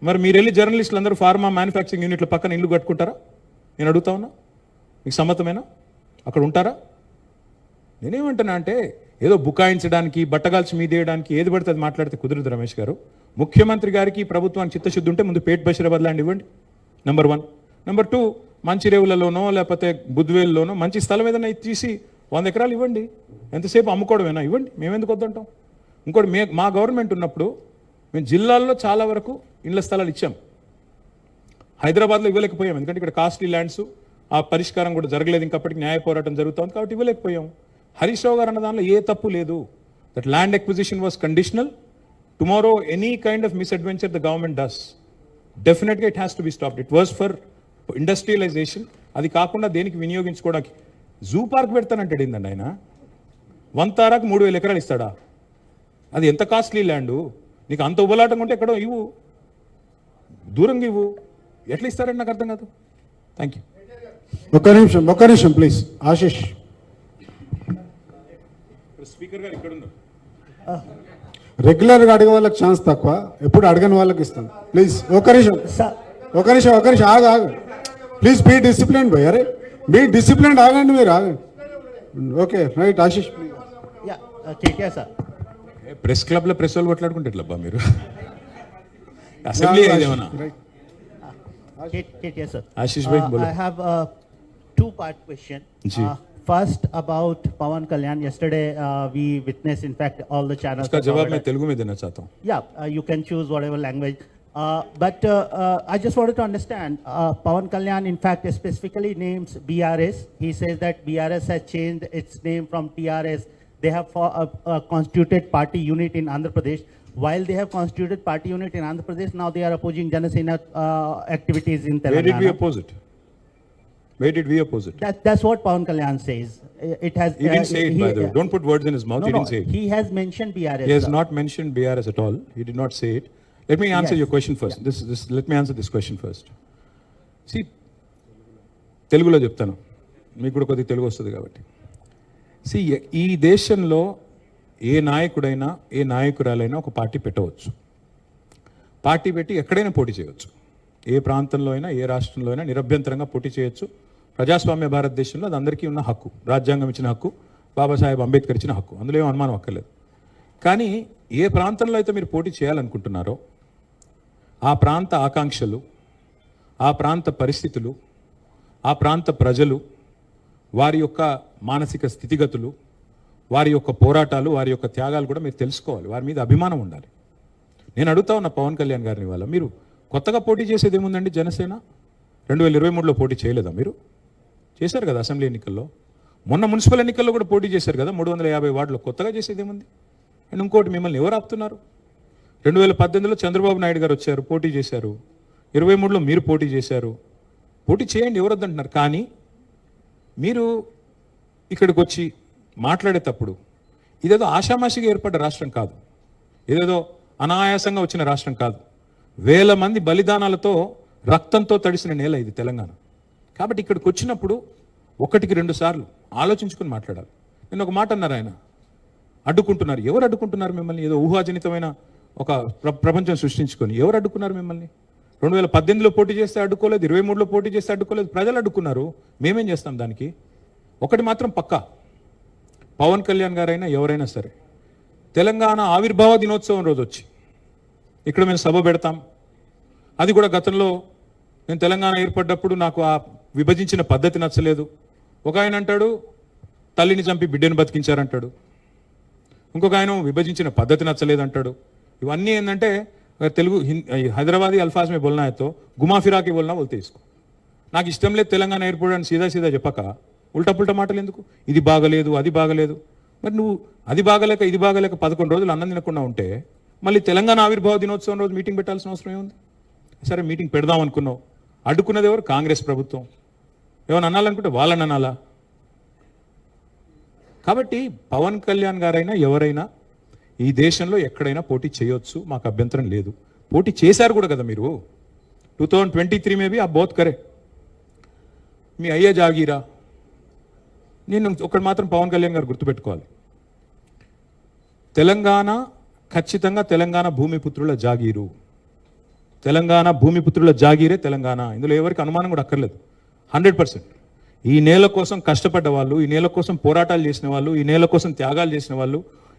S4: మరి మీరు వెళ్ళి జర్నలిస్టులు అందరూ ఫార్మా మ్యానుఫ్యాక్చరింగ్ యూనిట్ల పక్కన ఇల్లు కట్టుకుంటారా? నేను అడుగుతా ఉన్నా, మీకు సమ్మతమేనా? అక్కడ ఉంటారా? నేనేమంటున్నా అంటే, ఏదో బుకాయించడానికి, బట్టగాల్చి మీదేయడానికి ఏది పడితే అది మాట్లాడితే కుదరదు రమేష్ గారు. ముఖ్యమంత్రి గారికి, ప్రభుత్వానికి చిత్తశుద్ధి ఉంటే ముందు పేట్ బషీరాబాద్ ల్యాండ్ ఇవ్వండి, నెంబర్ 1. నెంబర్ 2, మంచిరేవులలోనో లేకపోతే బుద్ధివేలులోనో మంచి స్థలం ఏదైనా తీసి 100 ఎకరాలు ఇవ్వండి. ఎంతసేపు అమ్ముకోవడమేనా? ఇవ్వండి, మేమెందుకు వద్దంటాం. ఇంకోటి, మా గవర్నమెంట్ ఉన్నప్పుడు మేము జిల్లాల్లో చాలా వరకు ఇళ్ల స్థలాలు ఇచ్చాం. హైదరాబాద్లో ఇవ్వలేకపోయాం, ఎందుకంటే ఇక్కడ కాస్ట్లీ ల్యాండ్స్, ఆ పరిష్కారం కూడా జరగలేదు, ఇంకప్పటికి న్యాయ పోరాటం జరుగుతుంది కాబట్టి ఇవ్వలేకపోయాం. హరీష్ రావు గారు అన్న దానిలో ఏ తప్పు లేదు. That land acquisition was conditional. Tomorrow any kind of misadventure the government does, డెఫినెట్గా it has to be stopped. It was for industrialization. అది కాకుండా దేనికి వినియోగించుకోవడానికి? జూ పార్క్ పెడతానంటాడు ఏందండి ఆయన? వంతారాకు 3,000 ఎకరాలు ఇస్తాడా? అది ఎంత కాస్ట్లీ ల్యాండు? నీకు అంత ఉబలాటం ఉంటే ఎక్కడో ఇవ్వు, దూరంగా ఇవ్వు. ఎట్లా ఇస్తారండి నాకు అర్థం కాదు. Thank you.
S2: ఒక్క నిమిషం ప్లీజ్. ఆశిష్,
S4: స్పీకర్ గారు ఇక్కడ ఉన్నారు.
S2: రెగ్యులర్గా అడిగే వాళ్ళకి ఛాన్స్ తక్కువ, ఎప్పుడు అడగని వాళ్ళకి ఇస్తాను. ప్లీజ్ ఒక నిమిషం ఆగు. ప్లీజ్ బీ డిసిప్లిన్ బై. అరే బీ డిసిప్లిన్, ఆగండి, మీరు ఆగండి. Okay right. Ashish
S8: sir.
S4: Press club లో ప్రెస్ వాళ్ళు కొట్లాడుకుంటే ఎట్లబ్బా మీరు? అసెంబ్లీ ఏదేమన్నా? ఆశిష్ భాయ్ బోలో.
S8: I have a two-part question. First about Pawan Kalyan. Yesterday we witnessed, in fact, all the channels.
S4: उसका जवाब मैं तेलुगु में देना चाहता हूँ.
S8: Yeah, you can choose whatever language. But I just wanted to understand, Pawan Kalyan in fact specifically names BRS. He says that BRS has changed its name from TRS. They have constituted party unit in Andhra Pradesh. While they have constituted party unit in Andhra Pradesh, now they are opposing Janasena activities in Telangana.
S4: Where did we oppose it? Where did we oppose it?
S8: That's what Pawan Kalyan says. It has.
S4: He didn't say it, by the way. Don't put words in his mouth.
S8: No,
S4: he didn't say it.
S8: He has mentioned BRS.
S4: He has not mentioned BRS at all. He did not say it. Let me answer your question first. Let me answer this question first. See, తెలుగులో చెప్తాను, మీకు కూడా కొద్దిగా తెలుగు వస్తుంది కాబట్టి. ఈ దేశంలో ఏ నాయకుడైనా, ఏ నాయకురాలైనా ఒక పార్టీ పెట్టవచ్చు. పార్టీ పెట్టి ఎక్కడైనా పోటీ చేయవచ్చు. ఏ ప్రాంతంలో అయినా ఏ రాష్ట్రంలో అయినా నిరభ్యంతరంగా పోటీ చేయొచ్చు. ప్రజాస్వామ్య భారతదేశంలో అది అందరికీ ఉన్న హక్కు, రాజ్యాంగం ఇచ్చిన హక్కు, బాబాసాహెబ్ అంబేద్కర్ ఇచ్చిన హక్కు, అందులో ఏం అనుమానం అక్కర్లేదు. కానీ ఏ ప్రాంతంలో అయితే మీరు పోటీ చేయాలనుకుంటున్నారో ఆ ప్రాంత ఆకాంక్షలు, ఆ ప్రాంత పరిస్థితులు, ఆ ప్రాంత ప్రజలు, వారి యొక్క మానసిక స్థితిగతులు, వారి యొక్క పోరాటాలు, వారి యొక్క త్యాగాలు కూడా మీరు తెలుసుకోవాలి. వారి మీద అభిమానం ఉండాలి. నేను అడుగుతా ఉన్న పవన్ కళ్యాణ్ గారిని వల్ల, మీరు కొత్తగా పోటీ చేసేది ఏముందండి? జనసేన 2023లో పోటీ చేయలేదా? మీరు చేశారు కదా అసెంబ్లీ ఎన్నికల్లో, మొన్న మున్సిపల్ ఎన్నికల్లో కూడా పోటీ చేశారు కదా 350 వార్డులో. కొత్తగా చేసేది ఏముంది? అండ్ ఇంకోటి, మిమ్మల్ని ఎవరు ఆపుతున్నారు? 2018లో చంద్రబాబు నాయుడు గారు వచ్చారు, పోటీ చేశారు. 23లో మీరు పోటీ చేశారు. పోటీ చేయండి, ఎవరు వద్దంటున్నారు. కానీ మీరు ఇక్కడికి వచ్చి మాట్లాడేటప్పుడు ఇదేదో ఆషామాషిగా ఏర్పడ్డ రాష్ట్రం కాదు, ఏదేదో అనాయాసంగా వచ్చిన రాష్ట్రం కాదు. వేల మంది బలిదానాలతో, రక్తంతో తడిసిన నేల ఇది తెలంగాణ. కాబట్టి ఇక్కడికి వచ్చినప్పుడు 1-2 సార్లు ఆలోచించుకొని మాట్లాడాలి. నేను ఒక మాట అన్నారు, ఆయన అడ్డుకుంటున్నారు. ఎవరు అడ్డుకుంటున్నారు మిమ్మల్ని? ఏదో ఊహాజనితమైన ఒక ప్రపంచం సృష్టించుకొని ఎవరు అడ్డుకున్నారు మిమ్మల్ని? 2018లో పోటీ చేస్తే అడ్డుకోలేదు, 23లో పోటీ చేస్తే అడ్డుకోలేదు, ప్రజలు అడ్డుకున్నారు. మేమేం చేస్తాం దానికి? ఒకటి మాత్రం పక్కా, పవన్ కళ్యాణ్ గారైనా ఎవరైనా సరే తెలంగాణ ఆవిర్భావ దినోత్సవం రోజు వచ్చి ఇక్కడ మేము సభ పెడతాం. అది కూడా గతంలో నేను తెలంగాణ ఏర్పడ్డప్పుడు నాకు ఆ విభజించిన పద్ధతి నచ్చలేదు. ఒక ఆయన అంటాడు తల్లిని చంపి బిడ్డను బతికించారంటాడు, ఇంకొక ఆయన విభజించిన పద్ధతి నచ్చలేదు అంటాడు. ఇవన్నీ ఏంటంటే తెలుగు హైదరాబాదీ అల్ఫాజ్ మే బోల్నా అయితే గుమా ఫిరాకి బోల్నా బోల్తే ఇసుకో. నాకు ఇష్టం లేదు తెలంగాణ ఏర్పడని సీదా సీదా చెప్పక ఉల్టా పుల్టా మాటలు ఎందుకు? ఇది బాగలేదు, అది బాగలేదు. మరి నువ్వు అది బాగలేక ఇది బాగలేక 11 రోజులు అన్నం తినకుండా ఉంటే మళ్ళీ తెలంగాణ ఆవిర్భావ దినోత్సవం రోజు మీటింగ్ పెట్టాల్సిన అవసరం ఏముంది? సరే మీటింగ్ పెడదాం అనుకున్నావు, అడ్డుకున్నది ఎవరు? కాంగ్రెస్ ప్రభుత్వం. ఏమైనా అనాలనుకుంటే వాళ్ళని అనాలా? కాబట్టి పవన్ కళ్యాణ్ గారైనా ఎవరైనా ఈ దేశంలో ఎక్కడైనా పోటీ చేయొచ్చు, మాకు అభ్యంతరం లేదు. పోటీ చేశారు కూడా కదా మీరు. 2023 మేబీ ఆ బోత్ కరే, మీ అయ్యే జాగీరా. నేను ఒకటి మాత్రం పవన్ కళ్యాణ్ గారు గుర్తుపెట్టుకోవాలి, తెలంగాణ ఖచ్చితంగా తెలంగాణ భూమిపుత్రుల జాగీరు. తెలంగాణ భూమిపుత్రుల జాగీరే తెలంగాణ. ఇందులో ఎవరికి అనుమానం కూడా అక్కర్లేదు. 100%. ఈ నేల కోసం కష్టపడ్డ వాళ్ళు, ఈ నేల కోసం పోరాటాలు చేసిన వాళ్ళు, ఈ నేల కోసం త్యాగాలు చేసిన వాళ్ళు,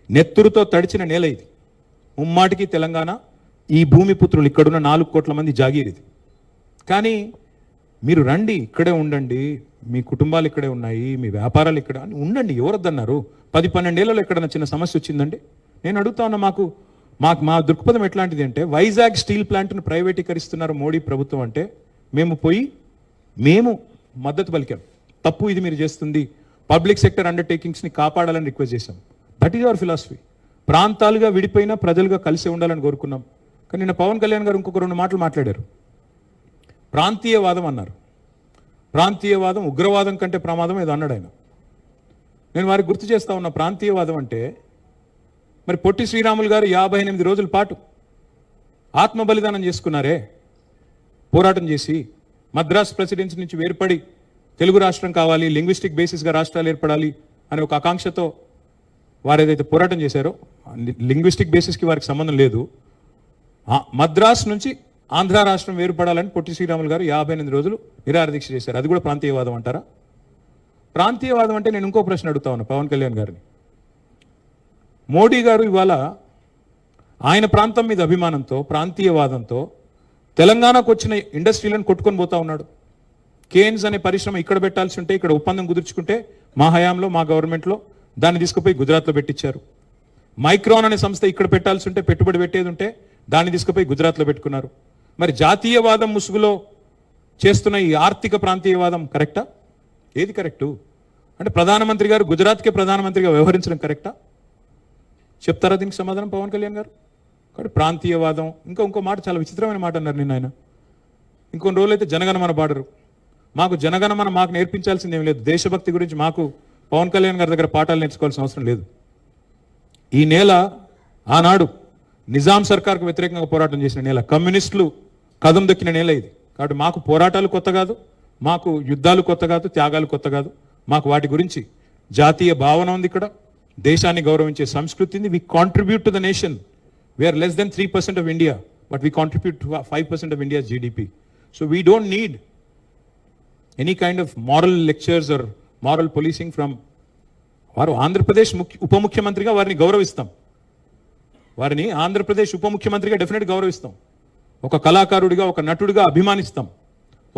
S4: నెత్తురుతో తడిచిన నేల ఇది. ముమ్మాటికి తెలంగాణ ఈ భూమిపుత్రులు, ఇక్కడున్న 4 కోట్ల మంది జాగీర్ ఇది. కానీ మీరు రండి, ఇక్కడే ఉండండి, మీ కుటుంబాలు ఇక్కడే ఉన్నాయి, మీ వ్యాపారాలు ఇక్కడ ఉండండి, ఎవరొద్దన్నారు? 10-12 ఏళ్లలో ఎక్కడైనా చిన్న సమస్య వచ్చిందండి? నేను అడుగుతా ఉన్నా, మా దృక్పథం ఎట్లాంటిది అంటే, వైజాగ్ స్టీల్ ప్లాంట్ను ప్రైవేటీకరిస్తున్నారు మోడీ ప్రభుత్వం అంటే మేము మద్దతు పలికాం. తప్పు ఇది మీరు చేస్తుంది, పబ్లిక్ సెక్టర్ అండర్టేకింగ్స్ని కాపాడాలని రిక్వెస్ట్ చేశాం. That is our philosophy. ప్రాంతాలుగా విడిపోయినా ప్రజలుగా కలిసి ఉండాలని కోరుకున్నాం. కానీ నిన్న పవన్ కళ్యాణ్ గారు ఇంకొక 2 మాటలు మాట్లాడారు. ప్రాంతీయవాదం అన్నారు. ప్రాంతీయవాదం ఉగ్రవాదం కంటే ప్రమాదం ఏదో అన్నాడు ఆయన. నేను వారికి గుర్తు చేస్తా ఉన్న, ప్రాంతీయవాదం అంటే మరి పొట్టి శ్రీరాములు గారు 58 రోజుల పాటు ఆత్మ బలిదానం చేసుకున్నారే, పోరాటం చేసి మద్రాస్ ప్రెసిడెన్సీ నుంచి వేర్పడి తెలుగు రాష్ట్రం కావాలి, లింగ్విస్టిక్ బేసిస్గా రాష్ట్రాలు ఏర్పడాలి అనే ఒక ఆకాంక్షతో వారు ఏదైతే పోరాటం చేశారో, లింగ్విస్టిక్ బేసిస్కి వారికి సంబంధం లేదు. మద్రాస్ నుంచి ఆంధ్ర రాష్ట్రం వేరుపడాలని పొట్టి శ్రీరాములు గారు 58 రోజులు నిరాహార దీక్ష చేశారు. అది కూడా ప్రాంతీయవాదం అంటారా? ప్రాంతీయవాదం అంటే నేను ఇంకో ప్రశ్న అడుగుతా ఉన్నా పవన్ కళ్యాణ్ గారిని. మోడీ గారు ఇవాళ ఆయన ప్రాంతం మీద అభిమానంతో, ప్రాంతీయవాదంతో తెలంగాణకు వచ్చిన ఇండస్ట్రీలను కొట్టుకొని పోతా ఉన్నాడు. కేన్స్ అనే పరిశ్రమ ఇక్కడ పెట్టాల్సి ఉంటే, ఇక్కడ ఒప్పందం కుదుర్చుకుంటే మా హయాంలో, మా గవర్నమెంట్లో దాన్ని తీసుకుపోయి గుజరాత్లో పెట్టించారు. మైక్రాన్ అనే సంస్థ ఇక్కడ పెట్టాల్సి ఉంటే, పెట్టుబడి పెట్టేది ఉంటే దాన్ని తీసుకుపోయి గుజరాత్లో పెట్టుకున్నారు. మరి జాతీయవాదం ముసుగులో చేస్తున్న ఈ ఆర్థిక ప్రాంతీయవాదం కరెక్టా? ఏది కరెక్టు? అంటే ప్రధానమంత్రి గారు గుజరాత్కే ప్రధానమంత్రిగా వ్యవహరించడం కరెక్టా? చెప్తారా దీనికి సమాధానం పవన్ కళ్యాణ్ గారు? కాబట్టి ప్రాంతీయవాదం, ఇంకో మాట చాలా విచిత్రమైన మాట అన్నారు నిన్న ఆయన. ఇంకొన్ని రోజులైతే జనగణమన పాడరు. మాకు జనగణమన మాకు నేర్పించాల్సింది ఏం లేదు. దేశభక్తి గురించి మాకు పవన్ కళ్యాణ్ గారి దగ్గర పాఠాలు నేర్చుకోవాల్సిన అవసరం లేదు. ఈ నేల ఆనాడు నిజాం సర్కార్కు వ్యతిరేకంగా పోరాటం చేసిన నేల, కమ్యూనిస్టులు కదం దొక్కిన నేల ఇది. కాబట్టి మాకు పోరాటాలు కొత్త కాదు, మాకు యుద్ధాలు కొత్త కాదు, త్యాగాలు కొత్త కాదు. మాకు వాటి గురించి జాతీయ భావన ఉంది. ఇక్కడ దేశాన్ని గౌరవించే సంస్కృతి ఉంది. We contribute to the nation. We are less than 3% of India. but we contribute to 5% of India's GDP. So we don't need any kind of moral lectures or moral policing from వారు ఆంధ్రప్రదేశ్ ఉప ముఖ్యమంత్రిగా వారిని గౌరవిస్తాం. వారిని ఆంధ్రప్రదేశ్ ఉప ముఖ్యమంత్రిగా డెఫినెట్ గౌరవిస్తాం. ఒక కళాకారుడిగా, ఒక నటుడిగా అభిమానిస్తాం.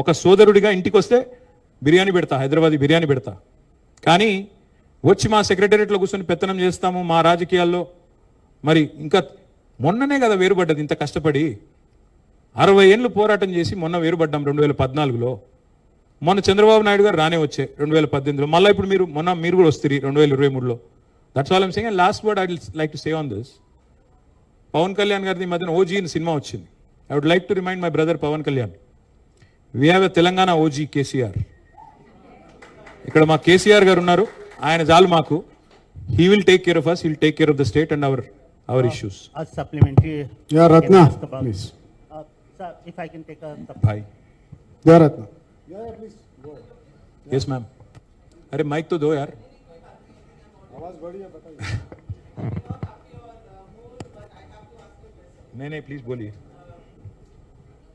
S4: ఒక సోదరుడిగా ఇంటికి వస్తే బిర్యానీ పెడతా, హైదరాబాదీ బిర్యానీ పెడతా. కానీ వచ్చి మా సెక్రటేరియట్లో కూర్చొని పెత్తనం చేస్తాము మా రాజకీయాల్లో. మరి ఇంకా మొన్ననే కదా వేరుపడ్డది, ఇంత కష్టపడి 60 ఏళ్ళు పోరాటం చేసి మొన్న వేరుపడ్డాం 2014లో. మొన్న చంద్రబాబు నాయుడు గారు రానే వచ్చే 2018లో, మళ్ళీ ఇప్పుడు మీరు కూడా వస్తారు 2023లో. That's all I'm saying. And last word I will like to say on this. Pavan Kalyan గారిది ఈ మధ్యన ఓజీ అని సినిమా వచ్చింది. I would like to remind my brother Pavan Kalyan, we have a Telangana OG KCR. ఇక్కడ మా కేసీఆర్ గారు ఉన్నారు, ఆయన చాలు మాకు. He will take care of us, he will take care of the state and our issues.
S8: A supplementary.
S2: Yeah,
S8: I can
S2: Ratna,
S8: ask about-
S2: please.
S8: Sir, if I can take a
S4: Bhai.
S2: Yeah, Ratna.
S4: Yes ma'am. अरे mic तो दो यार. नहीं please बोलिए.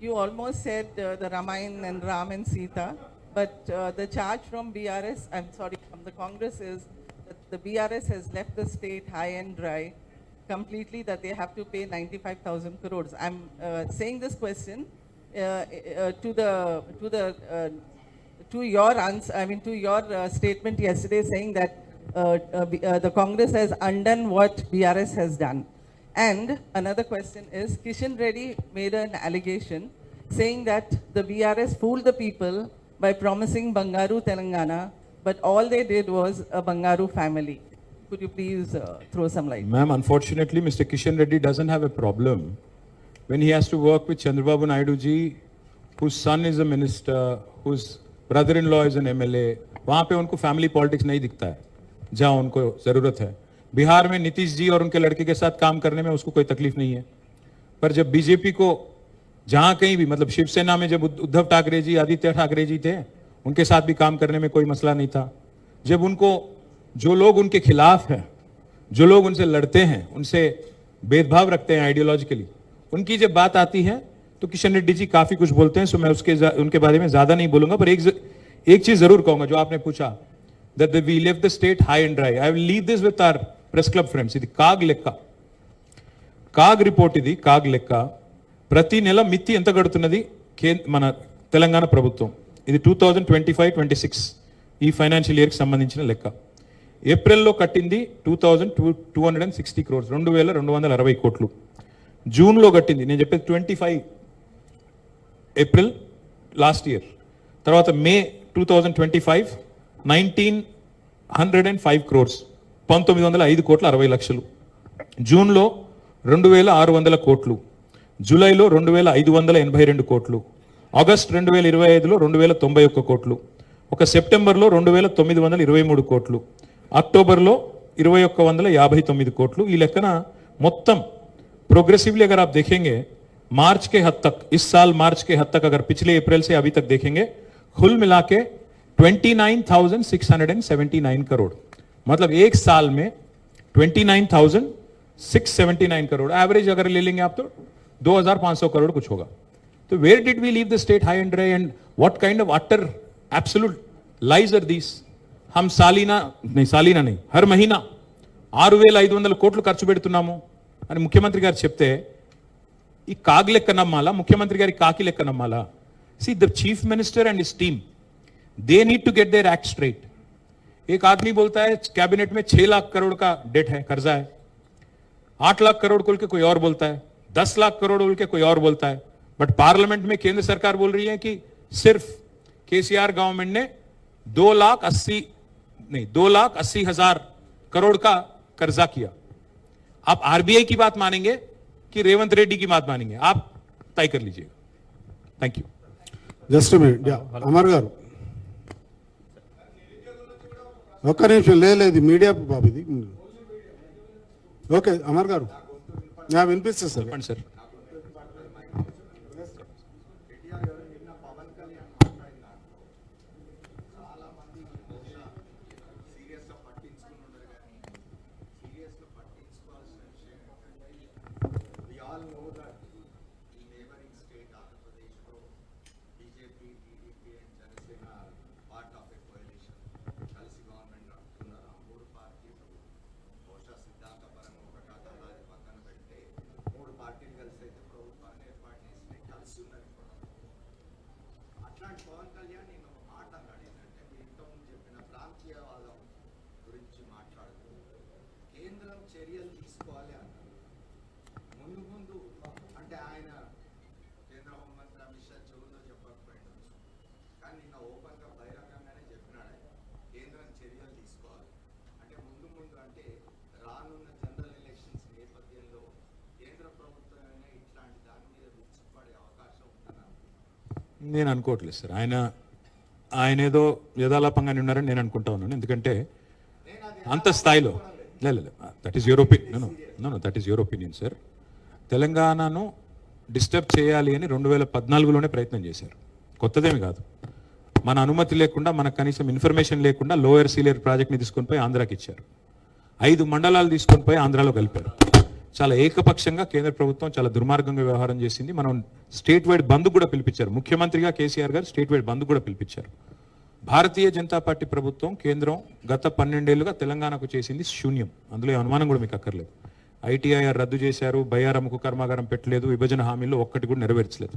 S9: You almost said the Ramayana and Ram and Sita, but the charge from BRS, from the Congress is that the BRS has left the state high and dry completely, that they have to pay 95,000 crores. I'm saying this question to your answer, to your statement yesterday saying that the Congress has undone what BRS has done. And another question is, Kishan Reddy made an allegation saying that the BRS fooled the people by promising Bangaru Telangana, but all they did was a Bangaru family. Could you please throw some light?
S4: Ma'am, unfortunately, Mr. Kishan Reddy doesn't have a problem when he has to work with Chandrababu Naidu ji, whose son is a minister, whose brother-in-law is an MLA. वहाँ पे उनको family politics नहीं दिखता है जहाँ उनको ज़रूरत है. बिहार में नीतीश जी और उनके लड़के के साथ काम करने में उसको कोई तकलीफ नहीं है. पर जब बीजेपी को जहाँ कहीं भी, मतलब शिवसेना में जब उद्धव ठाकरे जी, आदित्य ठाकरे जी थे, उनके साथ भी काम करने में कोई मसला नहीं था. जब उनको जो लोग उनके खिलाफ हैं, जो लोग उनसे लड़ते हैं, उनसे भेदभाव रखते हैं आइडियोलॉजिकली, उनकी जब बात आती है तो किशन रेड्डी जी काफी कुछ बोलते हैं. सो मैं उनके बारे में ज्यादा नहीं बोलूंगा, पर एक चीज जरूर कहूंगा जो आपने पूछा, that we left the state high and dry. I will leave this with our press club friends. ఇది కాగ్ లెక్క, కాగ్ రిపోర్ట్ ఇది, కాగ్ లెక్క. ప్రతి నెల మిత్తి ఎంత కడుతున్నది మన తెలంగాణ ప్రభుత్వం, ఇది 2025-26 ఈ ఫైనాన్షియల్ ఇయర్కి సంబంధించిన లెక్క. ఏప్రిల్లో కట్టింది 2260 crores, 2260 కోట్లు. జూన్లో కట్టింది, నేను చెప్పేది 25 ఏప్రిల్ లాస్ట్ ఇయర్. తర్వాత మే 2025 1905 crores, 1905 కోట్ల 60 లక్షలు. జూన్లో 2600 కోట్లు, జూలైలో 2582 కోట్లు, ఆగస్ట్ 2025లో 2091 కోట్లు, ఒక సెప్టెంబర్లో 2923 కోట్లు, అక్టోబర్లో 2159 కోట్లు. ఈ లెక్కన మొత్తం प्रोग्रेसिवली अगर आप देखेंगे मार्च के हद तक, इस साल मार्च के हद तक, अगर पिछले अप्रैल से अभी तक देखेंगे, कुल मिला के 29,679 करोड़, मतलब एक साल में 29,679 करोड़ एवरेज अगर ले लेंगे आप तो 2,500 करोड़ कुछ होगा. तो where did we leave the state high and dry and what kind of utter absolute lies are these? हम सालीना नहीं हर महीना 6,500 కోట్లు ఖర్చు పెడుతున్నాము అని ముఖ్యమంత్రి గారు చెప్తే ఈ కాగ్ లెక్క నమ్మాలా, ముఖ్యమంత్రి గారి కాకి లెక్క నమ్మాలా? See the chief minister and his team, they need to get their act straight. एक आदमी बोलता है कैबिनेट में 6 लाख करोड़ का डेट है, कर्जा है, 8 लाख करोड़ बोल के कोई और बोलता है, 10 लाख करोड़ बोल के कोई और बोलता है. बट पार्लियामेंट में केंद्र सरकार बोल रही है कि सिर्फ केसीआर गवर्नमेंट ने 2,80,000 करोड़ का कर्जा किया. आप आरबीआई की बात मानेंगे कि रेवंत रेड्डी की बात मानेंगे, आप तय कर लीजिएगा. Thank you.
S2: Just minute. Amar గారు ఒక్క నిమిషం, లేదు మీడియా బాబు ఇది. ఓకే అమర్ గారు వినిపిస్తుంది సార్.
S4: చెప్పండి సార్.
S10: అట్లాంటి పవన్ కళ్యాణ్ నేను ఒక మాట అన్నాడు ఏంటంటే మీరు ఇంతకుముందు చెప్పిన ప్రాంతీయవాదం గురించి మాట్లాడుతూ కేంద్రం చర్యలు తీసుకోవాలి అన్నారు. ముందు అంటే ఆయన కేంద్ర హోంమంత్రి అమిత్ షా చెవుల్లో చెప్పకపోయిండొచ్చు, కానీ నిన్న ఓపెన్గా బహిరంగంగానే చెప్పినాడు ఆయన కేంద్రం చర్యలు తీసుకోవాలి. అంటే ముందు అంటే రానున్న జనరల్ ఎలక్షన్స్ నేపథ్యంలో కేంద్ర ప్రభుత్వమైనా ఇట్లాంటి దాని మీద విచ్చిపడే అవకాశం ఉందన్నారు.
S3: నేను అనుకోవట్లేదు సార్. ఆయన ఏదో యథాలాపంగానే ఉన్నారని నేను అనుకుంటా ఉన్నాను. ఎందుకంటే అంత స్థాయిలో లేదు, that is your opinion. Know that is your opinion sir. తెలంగాణను డిస్టర్బ్ చేయాలి అని 2014లోనే ప్రయత్నం చేశారు. కొత్తదేమి కాదు. మన అనుమతి లేకుండా, మనకు కనీసం ఇన్ఫర్మేషన్ లేకుండా లోయర్ సీలియర్ ప్రాజెక్ట్ని తీసుకొని పోయి ఆంధ్రాకి ఇచ్చారు. 5 మండలాలు తీసుకొని పోయి ఆంధ్రాలో కలిపారు. చాలా ఏకపక్షంగా కేంద్ర ప్రభుత్వం చాలా దుర్మార్గంగా వ్యవహారం చేసింది. మనం స్టేట్ వైడ్ బంద్ కూడా పిలిపించారు. ముఖ్యమంత్రిగా కేసీఆర్ గారు స్టేట్ వైడ్ బంద్ కూడా పిలిపించారు. భారతీయ జనతా పార్టీ ప్రభుత్వం, కేంద్రం గత 12 ఏళ్లుగా తెలంగాణకు చేసింది శూన్యం. అందులో అనుమానం కూడా మీకు అక్కర్లేదు. ఐటీఐఆర్ రద్దు చేశారు, బయ్యారముకు కర్మాగారం పెట్టలేదు, విభజన హామీల్లో ఒక్కటి కూడా నెరవేర్చలేదు.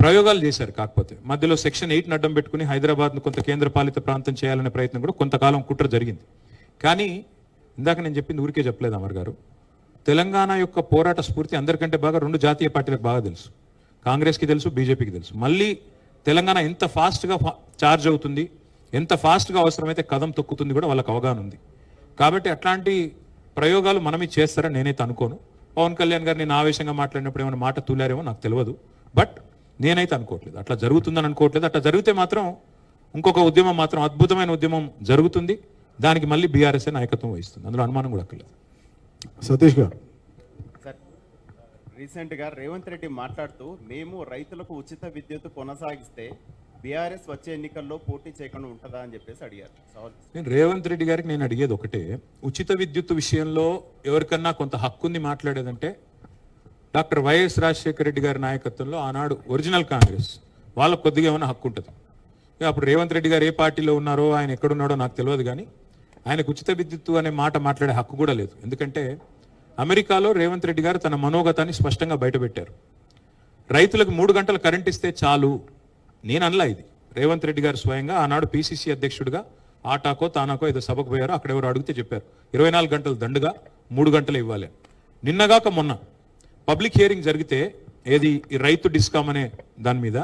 S3: ప్రయోగాలు చేశారు. కాకపోతే మధ్యలో సెక్షన్ 8 అడ్డం పెట్టుకుని హైదరాబాద్ను కొంత కేంద్ర పాలిత ప్రాంతం చేయాలనే ప్రయత్నం కూడా కొంతకాలం కుట్ర జరిగింది. కానీ ఇందాక నేను చెప్పింది ఊరికే చెప్పలేదు అమర్ గారు. తెలంగాణ యొక్క పోరాట స్ఫూర్తి అందరికంటే బాగా 2 జాతీయ పార్టీలకు బాగా తెలుసు. కాంగ్రెస్కి తెలుసు, బీజేపీకి తెలుసు. మళ్ళీ తెలంగాణ ఎంత ఫాస్ట్గా చార్జ్ అవుతుంది, ఎంత ఫాస్ట్గా అవసరమైతే కదం తొక్కుతుంది కూడా వాళ్ళకి అవగాహన ఉంది. కాబట్టి అట్లాంటి ప్రయోగాలు మనమే చేస్తారని నేనైతే అనుకోను. పవన్ కళ్యాణ్ గారు నేను ఆవేశంగా మాట్లాడినప్పుడు ఏమైనా మాట తూలారేమో నాకు తెలియదు. బట్ నేనైతే అనుకోవట్లేదు, అట్లా జరుగుతుందని అనుకోవట్లేదు. అట్లా జరిగితే మాత్రం ఇంకొక ఉద్యమం మాత్రం అద్భుతమైన ఉద్యమం జరుగుతుంది. దానికి మళ్ళీ బీఆర్ఎస్ఏ నాయకత్వం వహిస్తుంది. అందులో అనుమానం కూడా అక్కర్లేదు.
S2: సతీష్ గారు.
S11: సార్, రీసెంట్గా రేవంత్ రెడ్డి మాట్లాడుతూ మేము రైతులకు ఉచిత విద్యుత్ కొనసాగిస్తే బీఆర్ఎస్ వచ్చే ఎన్నికల్లో పోటీ చేయకుండా ఉంటుందా అని చెప్పేసి అడిగారు.
S3: నేను రేవంత్ రెడ్డి గారికి నేను అడిగేది ఒకటే, ఉచిత విద్యుత్ విషయంలో ఎవరికన్నా కొంత హక్కుంది మాట్లాడేదంటే డాక్టర్ వైఎస్ రాజశేఖర రెడ్డి గారి నాయకత్వంలో ఆనాడు ఒరిజినల్ కాంగ్రెస్ వాళ్ళకు కొద్దిగా ఏమైనా హక్కు ఉంటుంది. అప్పుడు రేవంత్ రెడ్డి గారు ఏ పార్టీలో ఉన్నారో, ఆయన ఎక్కడున్నాడో నాకు తెలియదు. కానీ ఆయనకు ఉచిత విద్యుత్తు అనే మాట మాట్లాడే హక్కు కూడా లేదు. ఎందుకంటే అమెరికాలో రేవంత్ రెడ్డి గారు తన మనోగతాన్ని స్పష్టంగా బయటపెట్టారు. రైతులకు 3 గంటలు కరెంట్ ఇస్తే చాలు. నేను అనలా ఇది. రేవంత్ రెడ్డి గారు స్వయంగా ఆనాడు పీసీసీ అధ్యక్షుడిగా ఆటాకో తానాకో ఏదో సభకు పోయారో, అక్కడ ఎవరు అడిగితే చెప్పారు 24 గంటలు దండుగా 3 గంటలు ఇవ్వాలి. నిన్నగాక మొన్న పబ్లిక్ హియరింగ్ జరిగితే ఏది ఈ రైతు డిస్కామ్ అనే దాని మీద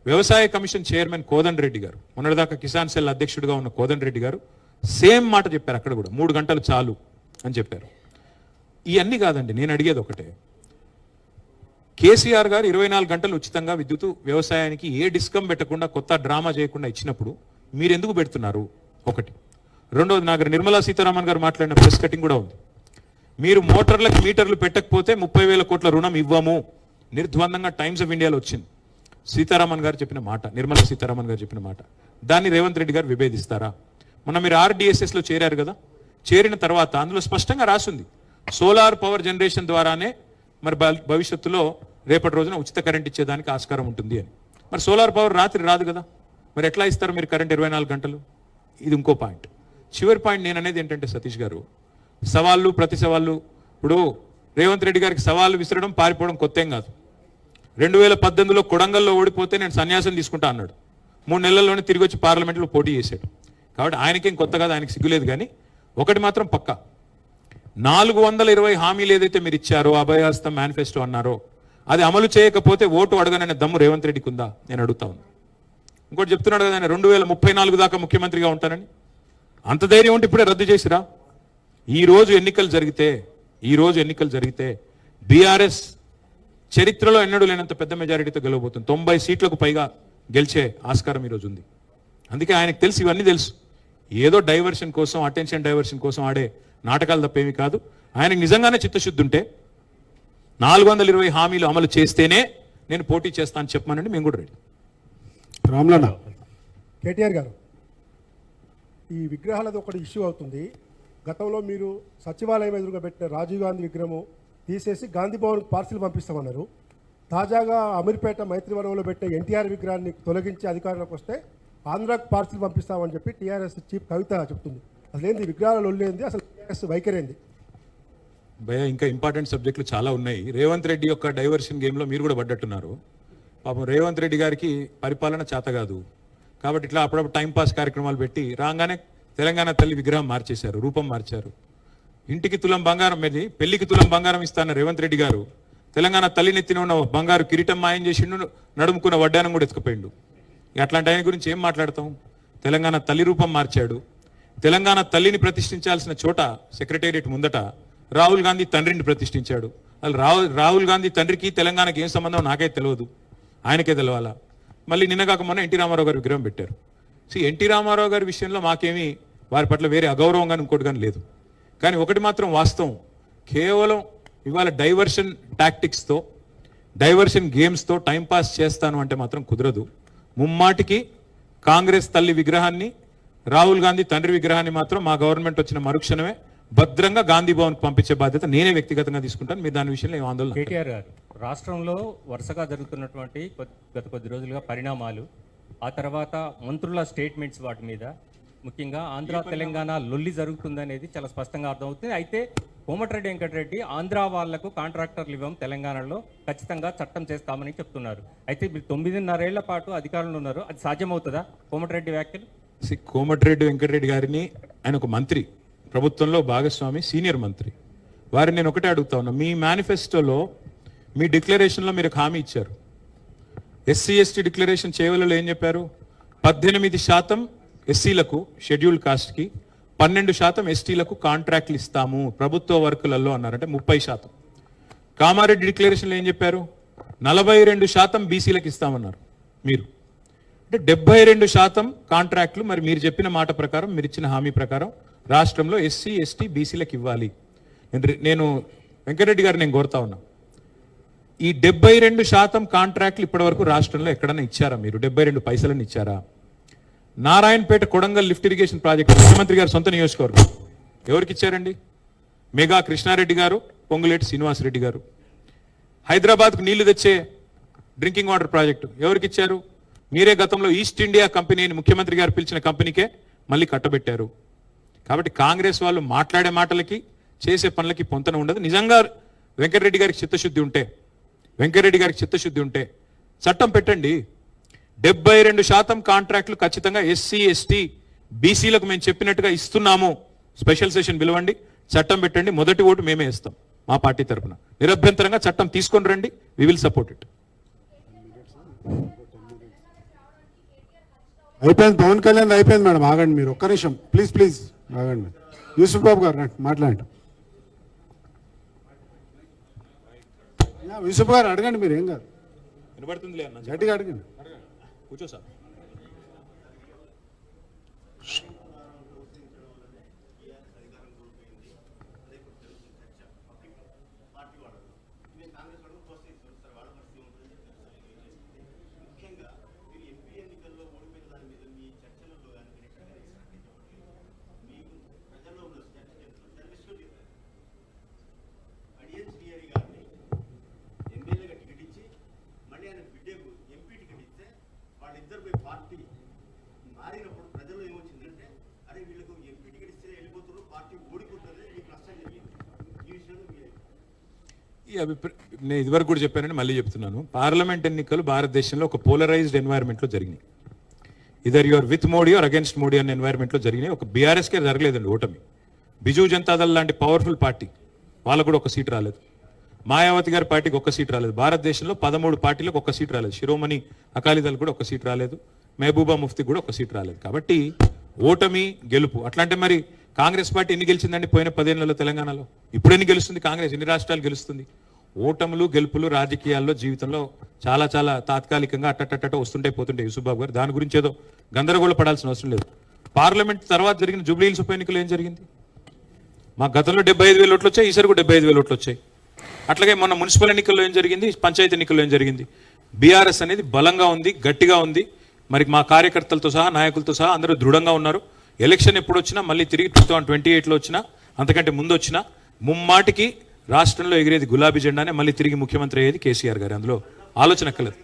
S3: వ్యవసాయ కమిషన్ చైర్మన్ కోదండ రెడ్డి గారు, మొన్నటిదాకా కిసాన్ సెల్ అధ్యక్షుడిగా ఉన్న కోదండ రెడ్డి గారు సేమ్ మాట చెప్పారు. అక్కడ కూడా 3 గంటలు చాలు అని చెప్పారు. ఇవన్నీ కాదండి, నేను అడిగేది ఒకటే. కేసీఆర్ గారు 24 గంటలు ఉచితంగా విద్యుత్ వ్యవసాయానికి ఏ డిస్కమ్ పెట్టకుండా, కొత్త డ్రామా చేయకుండా ఇచ్చినప్పుడు మీరు ఎందుకు పెడుతున్నారు? ఒకటి. రెండోది, నాకు నిర్మలా సీతారామన్ గారు మాట్లాడిన ప్రెస్ కటింగ్ కూడా ఉంది. మీరు మోటార్లకు మీటర్లు పెట్టకపోతే 30,000 కోట్ల రుణం ఇవ్వము నిర్ద్వందంగా టైమ్స్ ఆఫ్ ఇండియాలో వచ్చింది. సీతారామన్ గారు చెప్పిన మాట, నిర్మలా సీతారామన్ గారు చెప్పిన మాట. దాన్ని రేవంత్ రెడ్డి గారు విభేదిస్తారా? మొన్న మీరు RDSSలో చేరారు కదా, చేరిన తర్వాత అందులో స్పష్టంగా రాసింది సోలార్ పవర్ జనరేషన్ ద్వారానే మరి భవిష్యత్తులో రేపటి రోజున ఉచిత కరెంట్ ఇచ్చేదానికి ఆస్కారం ఉంటుంది అని. మరి సోలార్ పవర్ రాత్రి రాదు కదా, మరి ఎట్లా ఇస్తారు మీరు కరెంట్ 24 గంటలు? ఇది ఇంకో పాయింట్. చివరి పాయింట్ నేను అనేది ఏంటంటే సతీష్ గారు, సవాళ్ళు ప్రతి సవాళ్ళు. ఇప్పుడు రేవంత్ రెడ్డి గారికి సవాళ్ళు విసరడం, పారిపోవడం కొత్త ఏం కాదు. 2018లో కొడంగల్లో ఓడిపోతే నేను సన్యాసం తీసుకుంటా అన్నాడు. 3 నెలల్లోనే తిరిగి వచ్చి పార్లమెంట్లో పోటీ చేశాడు. కాబట్టి ఆయనకేం కొత్త కాదు, ఆయనకి సిగ్గులేదు. కానీ ఒకటి మాత్రం పక్కా, 420 హామీలు ఏదైతే మీరు ఇచ్చారో, అభయహస్తం మేనిఫెస్టో అన్నారో, అది అమలు చేయకపోతే ఓటు అడగననే దమ్ము రేవంత్ రెడ్డికి ఉందా? నేను అడుగుతా ఉన్నా. ఇంకోటి చెప్తున్నాడు కదా ఆయన 2034 దాకా ముఖ్యమంత్రిగా ఉంటానని. అంత ధైర్యం ఉంటే ఇప్పుడే రద్దు చేసిరా? ఈ రోజు ఎన్నికలు జరిగితే బీఆర్ఎస్ చరిత్రలో ఎన్నడూ లేనంత పెద్ద మెజారిటీతో గెలవబోతుంది. 90 సీట్లకు పైగా గెలిచే ఆస్కారం ఈరోజు ఉంది. అందుకే ఆయనకు తెలుసు, ఇవన్నీ తెలుసు. ఏదో డైవర్షన్ కోసం, అటెన్షన్ డైవర్షన్ కోసం ఆడే నాటకాలు తప్పేమి కాదు. ఆయనకు నిజంగానే చిత్తశుద్ధి ఉంటే 420 హామీలు అమలు చేస్తేనే నేను పోటీ చేస్తాను చెప్పమనండి, మేము కూడా రెడీ.
S2: రామ్లన్న.
S12: కేటీఆర్ గారు, ఈ విగ్రహాలది ఒకటి ఇష్యూ అవుతుంది. గతంలో మీరు సచివాలయం ఎదురుగా పెట్టిన రాజీవ్ గాంధీ విగ్రహము తీసేసి గాంధీ భవన్కి పార్సిల్ పంపిస్తామన్నారు. తాజాగా అమీర్పేట మైత్రివనంలో పెట్టే ఎన్టీఆర్ విగ్రహాన్ని తొలగించి అధికారంలోకి వస్తే ఆంధ్రాకు పార్సిల్ పంపిస్తామని చెప్పి టీఆర్ఎస్ చీఫ్ కవిత చెప్తుంది. అసలు ఏంది విగ్రహాల లొల్లేంది, అసలు టీఆర్ఎస్ వైఖరేంది?
S4: భయ ఇంకా ఇంపార్టెంట్ సబ్జెక్టులు చాలా ఉన్నాయి. రేవంత్ రెడ్డి యొక్క డైవర్షన్ గేమ్లో మీరు కూడా పడ్డట్టున్నారు. పాపం రేవంత్ రెడ్డి గారికి పరిపాలన చేత కాదు కాబట్టి ఇట్లా అప్పుడప్పుడు టైంపాస్ కార్యక్రమాలు పెట్టి రాగానే తెలంగాణ తల్లి విగ్రహం మార్చేశారు, రూపం మార్చారు. ఇంటికి తులం బంగారం మీద పెళ్లికి తులం బంగారం ఇస్తాన్న రేవంత్ రెడ్డి గారు తెలంగాణ తల్లినెత్తిన ఉన్న బంగారు కిరీటం మాయం చేసిండు, నడుముకున్న వడ్డానం కూడా ఎత్తుకుపోయిండు. అట్లాంటి ఆయన గురించి ఏం మాట్లాడతాం? తెలంగాణ తల్లి రూపం మార్చాడు. తెలంగాణ తల్లిని ప్రతిష్ఠించాల్సిన చోట సెక్రటేరియట్ ముందట రాహుల్ గాంధీ తండ్రిని ప్రతిష్ఠించాడు. అసలు రాహుల్ గాంధీ తండ్రికి తెలంగాణకి ఏం సంబంధం నాకే తెలియదు, ఆయనకే తెలవాలా. మళ్ళీ నిన్నగాక మొన్న ఎన్టీ రామారావు గారి విగ్రహం పెట్టారు. ఎన్టీ రామారావు గారి విషయంలో మాకేమీ వారి పట్ల వేరే అగౌరవం కానీ ఇంకోటి కానీ లేదు. కానీ ఒకటి మాత్రం వాస్తవం, కేవలం ఇవాళ డైవర్షన్ టాక్టిక్స్తో డైవర్షన్ గేమ్స్తో టైంపాస్ చేస్తాను అంటే మాత్రం కుదరదు. ముమ్మాటికి కాంగ్రెస్ తల్లి విగ్రహాన్ని, రాహుల్ గాంధీ తండ్రి విగ్రహాన్ని మాత్రం మా గవర్నమెంట్ వచ్చిన మరుక్షణమే భద్రంగా గాంధీ భవన్కి పంపించే బాధ్యత నేనే వ్యక్తిగతంగా తీసుకుంటాను. మీరు దాని విషయంలో ఏం ఆందోళన?
S13: కేటీఆర్ గారు, రాష్ట్రంలో వరుసగా జరుగుతున్నటువంటి గత కొద్ది రోజులుగా పరిణామాలు, ఆ తర్వాత మంత్రుల స్టేట్మెంట్స్ వాటి మీద, ముఖ్యంగా ఆంధ్ర తెలంగాణ లొల్లి జరుగుతుందనేది చాలా స్పష్టంగా అర్థమవుతుంది. అయితే కోమటిరెడ్డి వెంకటరెడ్డి ఆంధ్ర వాళ్లకు కాంట్రాక్టర్లు ఇవ్వం, తెలంగాణలో ఖచ్చితంగా చట్టం చేస్తామని చెప్తున్నారు. అయితే మీరు 9.5 ఏళ్ల పాటు అధికారంలో ఉన్నారు, అది సాధ్యమవుతుందా కోమటిరెడ్డి వ్యాఖ్యలు?
S4: కోమటిరెడ్డి వెంకటరెడ్డి గారిని, ఆయన ఒక మంత్రి, ప్రభుత్వంలో భాగస్వామి, సీనియర్ మంత్రి, వారిని నేను ఒకటే అడుగుతా ఉన్నా, మీ మేనిఫెస్టోలో మీ డిక్లరేషన్లో మీరు హామీ ఇచ్చారు. ఎస్సీ ఎస్టీ డిక్లరేషన్ చేయవలలో ఏం చెప్పారు? 18% ఎస్సీలకు షెడ్యూల్డ్ కాస్ట్కి, 12% ఎస్టీలకు కాంట్రాక్ట్లు ఇస్తాము ప్రభుత్వ వర్కులలో అన్నారు, అంటే 30%. కామారెడ్డి డిక్లరేషన్లో ఏం చెప్పారు? 42% బీసీలకు ఇస్తామన్నారు మీరు, అంటే 72% కాంట్రాక్ట్లు. మరి మీరు చెప్పిన మాట ప్రకారం, మీరు ఇచ్చిన హామీ ప్రకారం రాష్ట్రంలో ఎస్సీ ఎస్టీ బీసీలకు ఇవ్వాలి. నేను వెంకటరెడ్డి గారు నేను కోరుతా ఉన్నా, ఈ 72% కాంట్రాక్ట్లు ఇప్పటి వరకు రాష్ట్రంలో ఎక్కడన్నా ఇచ్చారా మీరు? 72 పైసలను ఇచ్చారా? Narayanpet Kodangal lift irrigation project ముఖ్యమంత్రి గారు సొంత నియోజకవర్గం, ఎవరికి ఇచ్చారండి? మెగా కృష్ణారెడ్డి గారు, పొంగులేటి శ్రీనివాసరెడ్డి గారు. హైదరాబాద్కు నీళ్లు తెచ్చే డ్రింకింగ్ వాటర్ ప్రాజెక్టు ఎవరికి ఇచ్చారు? మీరే గతంలో ఈస్ట్ ఇండియా కంపెనీని ముఖ్యమంత్రి గారు పిలిచిన కంపెనీకే మళ్ళీ కట్టబెట్టారు. కాబట్టి కాంగ్రెస్ వాళ్ళు మాట్లాడే మాటలకి చేసే పనులకి పొంతన ఉండదు. నిజంగా వెంకటరెడ్డి గారికి చిత్తశుద్ధి ఉంటే చట్టం పెట్టండి. 72% కాంట్రాక్టులు ఖచ్చితంగా ఎస్సీ ఎస్టీ బీసీలకు మేము చెప్పినట్టుగా ఇస్తున్నాము. స్పెషల్ సెషన్ పిలవండి, చట్టం పెట్టండి. మొదటి ఓటు మేమే ఇస్తాం మా పార్టీ తరఫున. నిరభ్యంతరంగా చట్టం తీసుకొని రండి, వి విల్ సపోర్ట్ ఇట్.
S2: అయిపోయింది పవన్ కళ్యాణ్, అయిపోయింది మేడం. ఆగండి మీరు ఒక్క నిమిషం ప్లీజ్ ఆగండి. యూసుఫ్ బాబు గారు మాట్లాడండి. యూసుఫ్ గారు అడగండి, మీరు ఏం కాదు,
S4: వినబడుతుంది
S2: గట్టిగా అడగండి.
S4: కూర్చో సార్. నేను ఇదివరకు కూడా చెప్పానని మళ్ళీ చెప్తున్నాను, పార్లమెంట్ ఎన్నికలు భారతదేశంలో ఒక పోలరైజ్డ్ ఎన్వైర్న్మెంట్లో జరిగినాయి. Either you're with Modi or against Modi అనే ఎన్వైర్న్మెంట్లో జరిగినాయి. ఒక బీఆర్ఎస్కే జరగలేదండి ఓటమి. బిజు జనతాదళ్ లాంటి పవర్ఫుల్ పార్టీ వాళ్ళకు కూడా ఒక సీట్ రాలేదు. మాయావతి గారి పార్టీకి ఒక్క సీట్ రాలేదు. భారతదేశంలో 13 పార్టీలకు ఒక్క సీట్ రాలేదు. శిరోమణి అకాలీదళ్ కూడా ఒక సీట్ రాలేదు. మహబూబా ముఫ్తీ కూడా ఒక సీట్ రాలేదు. కాబట్టి ఓటమి గెలుపు అట్లాంటి. మరి కాంగ్రెస్ పార్టీ ఎన్ని గెలిచిందండి పోయిన 10 ఏళ్లలో తెలంగాణలో? ఇప్పుడు ఎన్ని గెలుస్తుంది కాంగ్రెస్? ఎన్ని రాష్ట్రాలు గెలుస్తుంది? ఓటములు గెలుపులు రాజకీయాల్లో జీవితంలో చాలా చాలా తాత్కాలికంగా అట్టట్ట వస్తుంటే పోతుంటాయి యూసుఫ్ బాబు గారు. దాని గురించి ఏదో గందరగోళ పడాల్సిన అవసరం లేదు. పార్లమెంట్ తర్వాత జరిగిన జూబ్లీ హిల్స్ ఉప ఎన్నికలు ఏం జరిగింది? మా గతంలో 75,000 ఓట్లు వచ్చాయి, ఈసారి కూడా 75,000 ఓట్లు వచ్చాయి. అట్లాగే మొన్న మున్సిపల్ ఎన్నికల్లో ఏం జరిగింది, పంచాయతీ ఎన్నికల్లో ఏం జరిగింది? బీఆర్ఎస్ అనేది బలంగా ఉంది, గట్టిగా ఉంది. మరి మా కార్యకర్తలతో సహా నాయకులతో సహా అందరూ దృఢంగా ఉన్నారు. ఎలక్షన్ ఎప్పుడు వచ్చినా మళ్ళీ తిరిగి 2028లో వచ్చినా అంతకంటే ముందు వచ్చినా ముమ్మాటికి
S3: రాష్ట్రంలో ఎగిరేది గులాబీ జెండానే, మళ్ళీ తిరిగి ముఖ్యమంత్రి అయ్యేది కేసీఆర్ గారు. అందులో ఆలోచన కలదు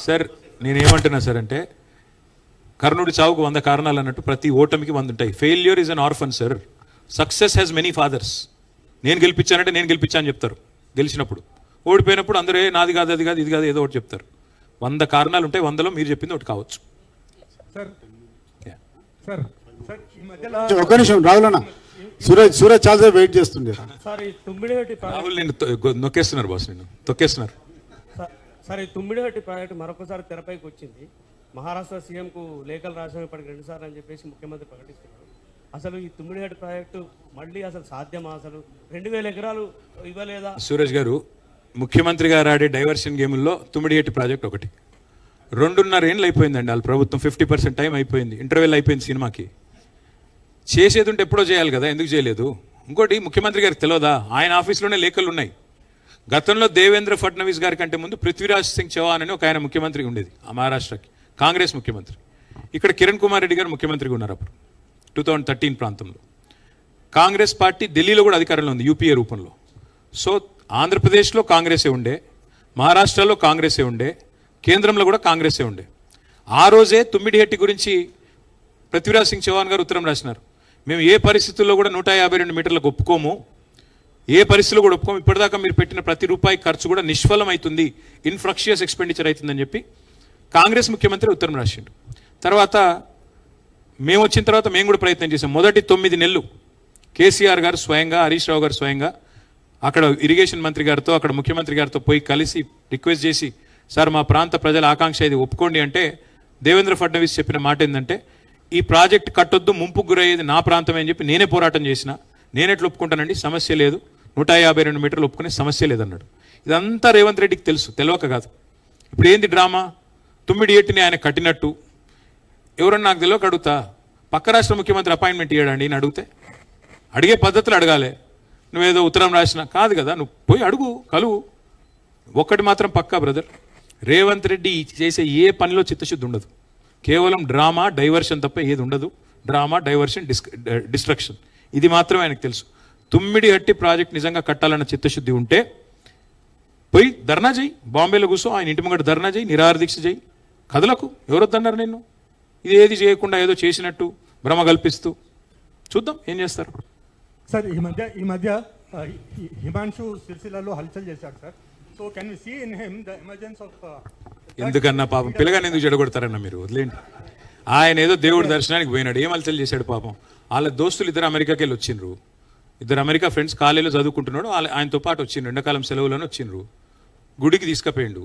S3: సార్. నేనేమంటున్నా సార్ అంటే, కర్ణుడి చావుకు 100 కారణాలు అన్నట్టు ప్రతి ఓటమికి 100 ఉంటాయి. Failure is an orphan sir, success has many fathers. నేను గెలిపించానంటే నేను గెలిపించాను చెప్తారు, గెలిచినప్పుడు. ఓడిపోయినప్పుడు అందరూ నాది కాదు, అది కాదు, ఇది కాదు, ఏదో ఒకటి చెప్తారు. 100 కారణాలు ఉంటాయి, 100లో మీరు చెప్పింది ఒకటి కావచ్చు.
S2: ఒక్క నిమిషం రాహుల్ సూరజ్ చాలా వెయిట్ చేస్తుంది.
S3: రాహుల్ నేను నొక్కేస్తున్నారు బాస్, నేను తొక్కేస్తున్నారు.
S14: సార్, ఈ తుమ్మిడిహట్టి ప్రాజెక్టు మరొకసారి తెరపైకి వచ్చింది. మహారాష్ట్ర సీఎంకు లేఖలు రాసిన ఇప్పటికి 2 సార్లు అని చెప్పేసి ముఖ్యమంత్రి ప్రకటిస్తున్నారు. అసలు ఈ తుమ్మిడిహట్టి ప్రాజెక్టు మళ్ళీ అసలు సాధ్యమా? అసలు 2000 ఎకరాలు ఇవ్వలేదా?
S3: సూరజ్ గారు, ముఖ్యమంత్రి గారు ఆడే డైవర్షన్ గేముల్లో తుమ్మిడిహట్టి ప్రాజెక్ట్ ఒకటి. 2.5 ఏళ్ళు అయిపోయిందండి వాళ్ళ ప్రభుత్వం, 50% టైం అయిపోయింది, ఇంటర్వెల్ అయిపోయింది సినిమాకి. చేసేది ఉంటే ఎప్పుడో చేయాలి కదా, ఎందుకు చేయలేదు? ఇంకోటి ముఖ్యమంత్రి గారికి తెలియదా? ఆయన ఆఫీస్లోనే లేఖలు ఉన్నాయి. గతంలో దేవేంద్ర ఫడ్నవీస్ గారి కంటే ముందు పృథ్వీరాజ్ సింగ్ చౌహాన్ అని ఒక ఆయన ముఖ్యమంత్రి ఉండేది ఆ మహారాష్ట్రకి, కాంగ్రెస్ ముఖ్యమంత్రి. ఇక్కడ కిరణ్ కుమార్ రెడ్డి గారు ముఖ్యమంత్రిగా ఉన్నారు అప్పుడు 2013 ప్రాంతంలో. కాంగ్రెస్ పార్టీ ఢిల్లీలో కూడా అధికారంలో ఉంది యూపీఏ రూపంలో. సో ఆంధ్రప్రదేశ్లో కాంగ్రెసే ఉండే, మహారాష్ట్రలో కాంగ్రెసే ఉండే, కేంద్రంలో కూడా కాంగ్రెసే ఉండే. ఆ రోజే తుమ్మిడిహట్టి గురించి పృథ్వీరాజ్ సింగ్ చౌహాన్ గారు ఉత్తరం రాసినారు. మేము ఏ పరిస్థితుల్లో కూడా 152 మీటర్లకు ఒప్పుకోము, ఏ పరిస్థితుల్లో కూడా ఒప్పుకోము, ఇప్పటిదాకా మీరు పెట్టిన ప్రతి రూపాయి ఖర్చు కూడా నిష్ఫలం అవుతుంది, ఇన్ఫ్రక్షియస్ ఎక్స్పెండిచర్ అవుతుందని చెప్పి కాంగ్రెస్ ముఖ్యమంత్రి ఉత్తరం రాసిండు. తర్వాత మేము వచ్చిన తర్వాత మేము కూడా ప్రయత్నం చేసాం. మొదటి 9 నెలలు కేసీఆర్ గారు స్వయంగా, హరీష్ రావు గారు స్వయంగా అక్కడ ఇరిగేషన్ మంత్రి గారితో, అక్కడ ముఖ్యమంత్రి గారితో పోయి కలిసి రిక్వెస్ట్ చేసి, సార్ మా ప్రాంత ప్రజల ఆకాంక్ష ఇది ఒప్పుకోండి అంటే, దేవేంద్ర ఫడ్నవీస్ చెప్పిన మాట ఏంటంటే, ఈ ప్రాజెక్ట్ కట్టొద్దు, ముంపుకు గురయ్యేది నా ప్రాంతమే అని చెప్పి నేనే పోరాటం చేసిన, నేనెట్లు ఒప్పుకుంటానండి, సమస్య లేదు, 152 మీటర్లు ఒప్పుకునే సమస్య లేదన్నాడు. ఇదంతా రేవంత్ రెడ్డికి తెలుసు, తెలియక కాదు. ఇప్పుడు ఏంది డ్రామా? తుమ్మిడిహట్టిని ఆయన కట్టినట్టు ఎవరన్నా నాకు తెలియక అడుగుతా, పక్క రాష్ట్ర ముఖ్యమంత్రి అపాయింట్మెంట్ ఇవ్వడండి అని అడిగితే, అడిగే పద్ధతులు అడగాలి. నువ్వేదో ఉత్తరం రాసినా కాదు కదా, నువ్వు పోయి అడుగు, కలువు. ఒక్కటి మాత్రం పక్కా బ్రదర్, రేవంత్ రెడ్డి చేసే ఏ పనిలో చిత్తశుద్ధి ఉండదు. కేవలం డ్రామా, డైవర్షన్ తప్ప ఏది ఉండదు. డ్రామా, డైవర్షన్, డిస్ట్రక్షన్, ఇది మాత్రమే ఆయనకు తెలుసు. తుమ్మిడిహట్టి ప్రాజెక్ట్ నిజంగా కట్టాలన్న చిత్తశుద్ధి ఉంటే పోయి ధర్నా చేయి, బాంబేలో కూర్చో, ఆయన ఇంటి ముంగట ధర్నా చేయి, నిరాహార దీక్ష చేయి, కథలకు ఎవరొద్దన్నారు నిన్ను? ఇది ఏది చేయకుండా ఏదో చేసినట్టు భ్రమ కల్పిస్తూ చూద్దాం ఏం చేస్తారు.
S12: సార్, ఈ మధ్య హిమాంశు సిరిసిల్లలో హల్చల్ చేశాడు sir. So can we see in him the emergence of
S3: ఎందుకన్నా పాపం పిల్లగాని ఎందుకు చెడగొడతారన్న మీరు, వదిలేండి. ఆయన ఏదో దేవుడి దర్శనానికి పోయినాడు, ఏం హల్చల్ చేశాడు పాపం. వాళ్ళ దోస్తులు 2 అమెరికాకి వెళ్ళి వచ్చిండ్రు, 2 అమెరికా ఫ్రెండ్స్ కాలేజీలో చదువుకుంటున్నాడు, ఆయనతో పాటు వచ్చిండ్రు, ఎండాకాలం సెలవులను వచ్చిండ్రు. గుడికి తీసుకుపోయిండు.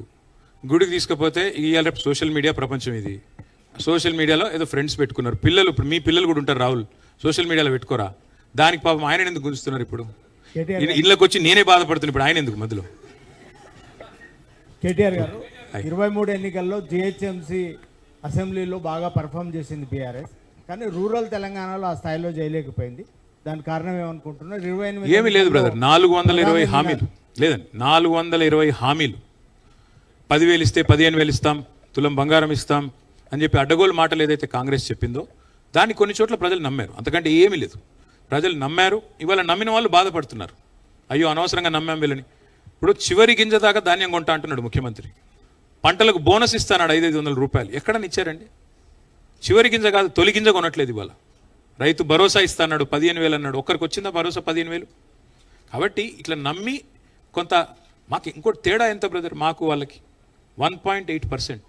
S3: గుడికి తీసుకుపోతే ఇవాళ రేపు సోషల్ మీడియా ప్రపంచం ఇది. సోషల్ మీడియాలో ఏదో ఫ్రెండ్స్ పెట్టుకున్నారు పిల్లలు. ఇప్పుడు మీ పిల్లలు కూడా ఉంటారు రాహుల్, సోషల్ మీడియాలో పెట్టుకోరా? దానికి పాపం ఆయన ఎందుకు గుంజుతున్నారు? ఇప్పుడు ఇళ్ళకి వచ్చి నేనే బాధపడుతున్నాను, ఇప్పుడు ఆయన ఎందుకు మధ్యలో?
S15: కేటీఆర్ గారు 23 ఎన్నికల్లో జిహెచ్ఎంసీ అసెంబ్లీలో బాగా పర్ఫామ్ చేసింది బీఆర్ఎస్, కానీ రూరల్ తెలంగాణలో ఆ స్థాయిలో చేయలేకపోయింది. దాని కారణం ఏమనుకుంటున్నారు? 28
S3: ఏమీ లేదు బ్రదర్, 420 హామీలు లేదండి, 420 హామీలు. 10,000 ఇస్తే 15,000 ఇస్తాం, తులం బంగారం ఇస్తాం అని చెప్పి అడ్డగోలు మాటలు ఏదైతే కాంగ్రెస్ చెప్పిందో దాన్ని కొన్ని చోట్ల ప్రజలు నమ్మారు, అంతకంటే ఏమీ లేదు. ప్రజలు నమ్మారు. ఇవాళ నమ్మిన వాళ్ళు బాధపడుతున్నారు, అయ్యో అనవసరంగా నమ్మాం వీళ్ళని. ఇప్పుడు చివరి గింజ దాకా ధాన్యం కొంటా అంటున్నాడు ముఖ్యమంత్రి. పంటలకు బోనస్ ఇస్తానాడు 500 రూపాయలు, ఎక్కడని ఇచ్చారండి? చివరి గింజ కాదు, తొలి గింజ కొనట్లేదు ఇవాళ. రైతు భరోసా ఇస్తాడు 15,000 అన్నాడు, ఒక్కరికి వచ్చిందా భరోసా 15,000? కాబట్టి ఇట్లా నమ్మి కొంత మాకు ఇంకోటి తేడా ఎంత బ్రదర్, మాకు వాళ్ళకి 1.8%.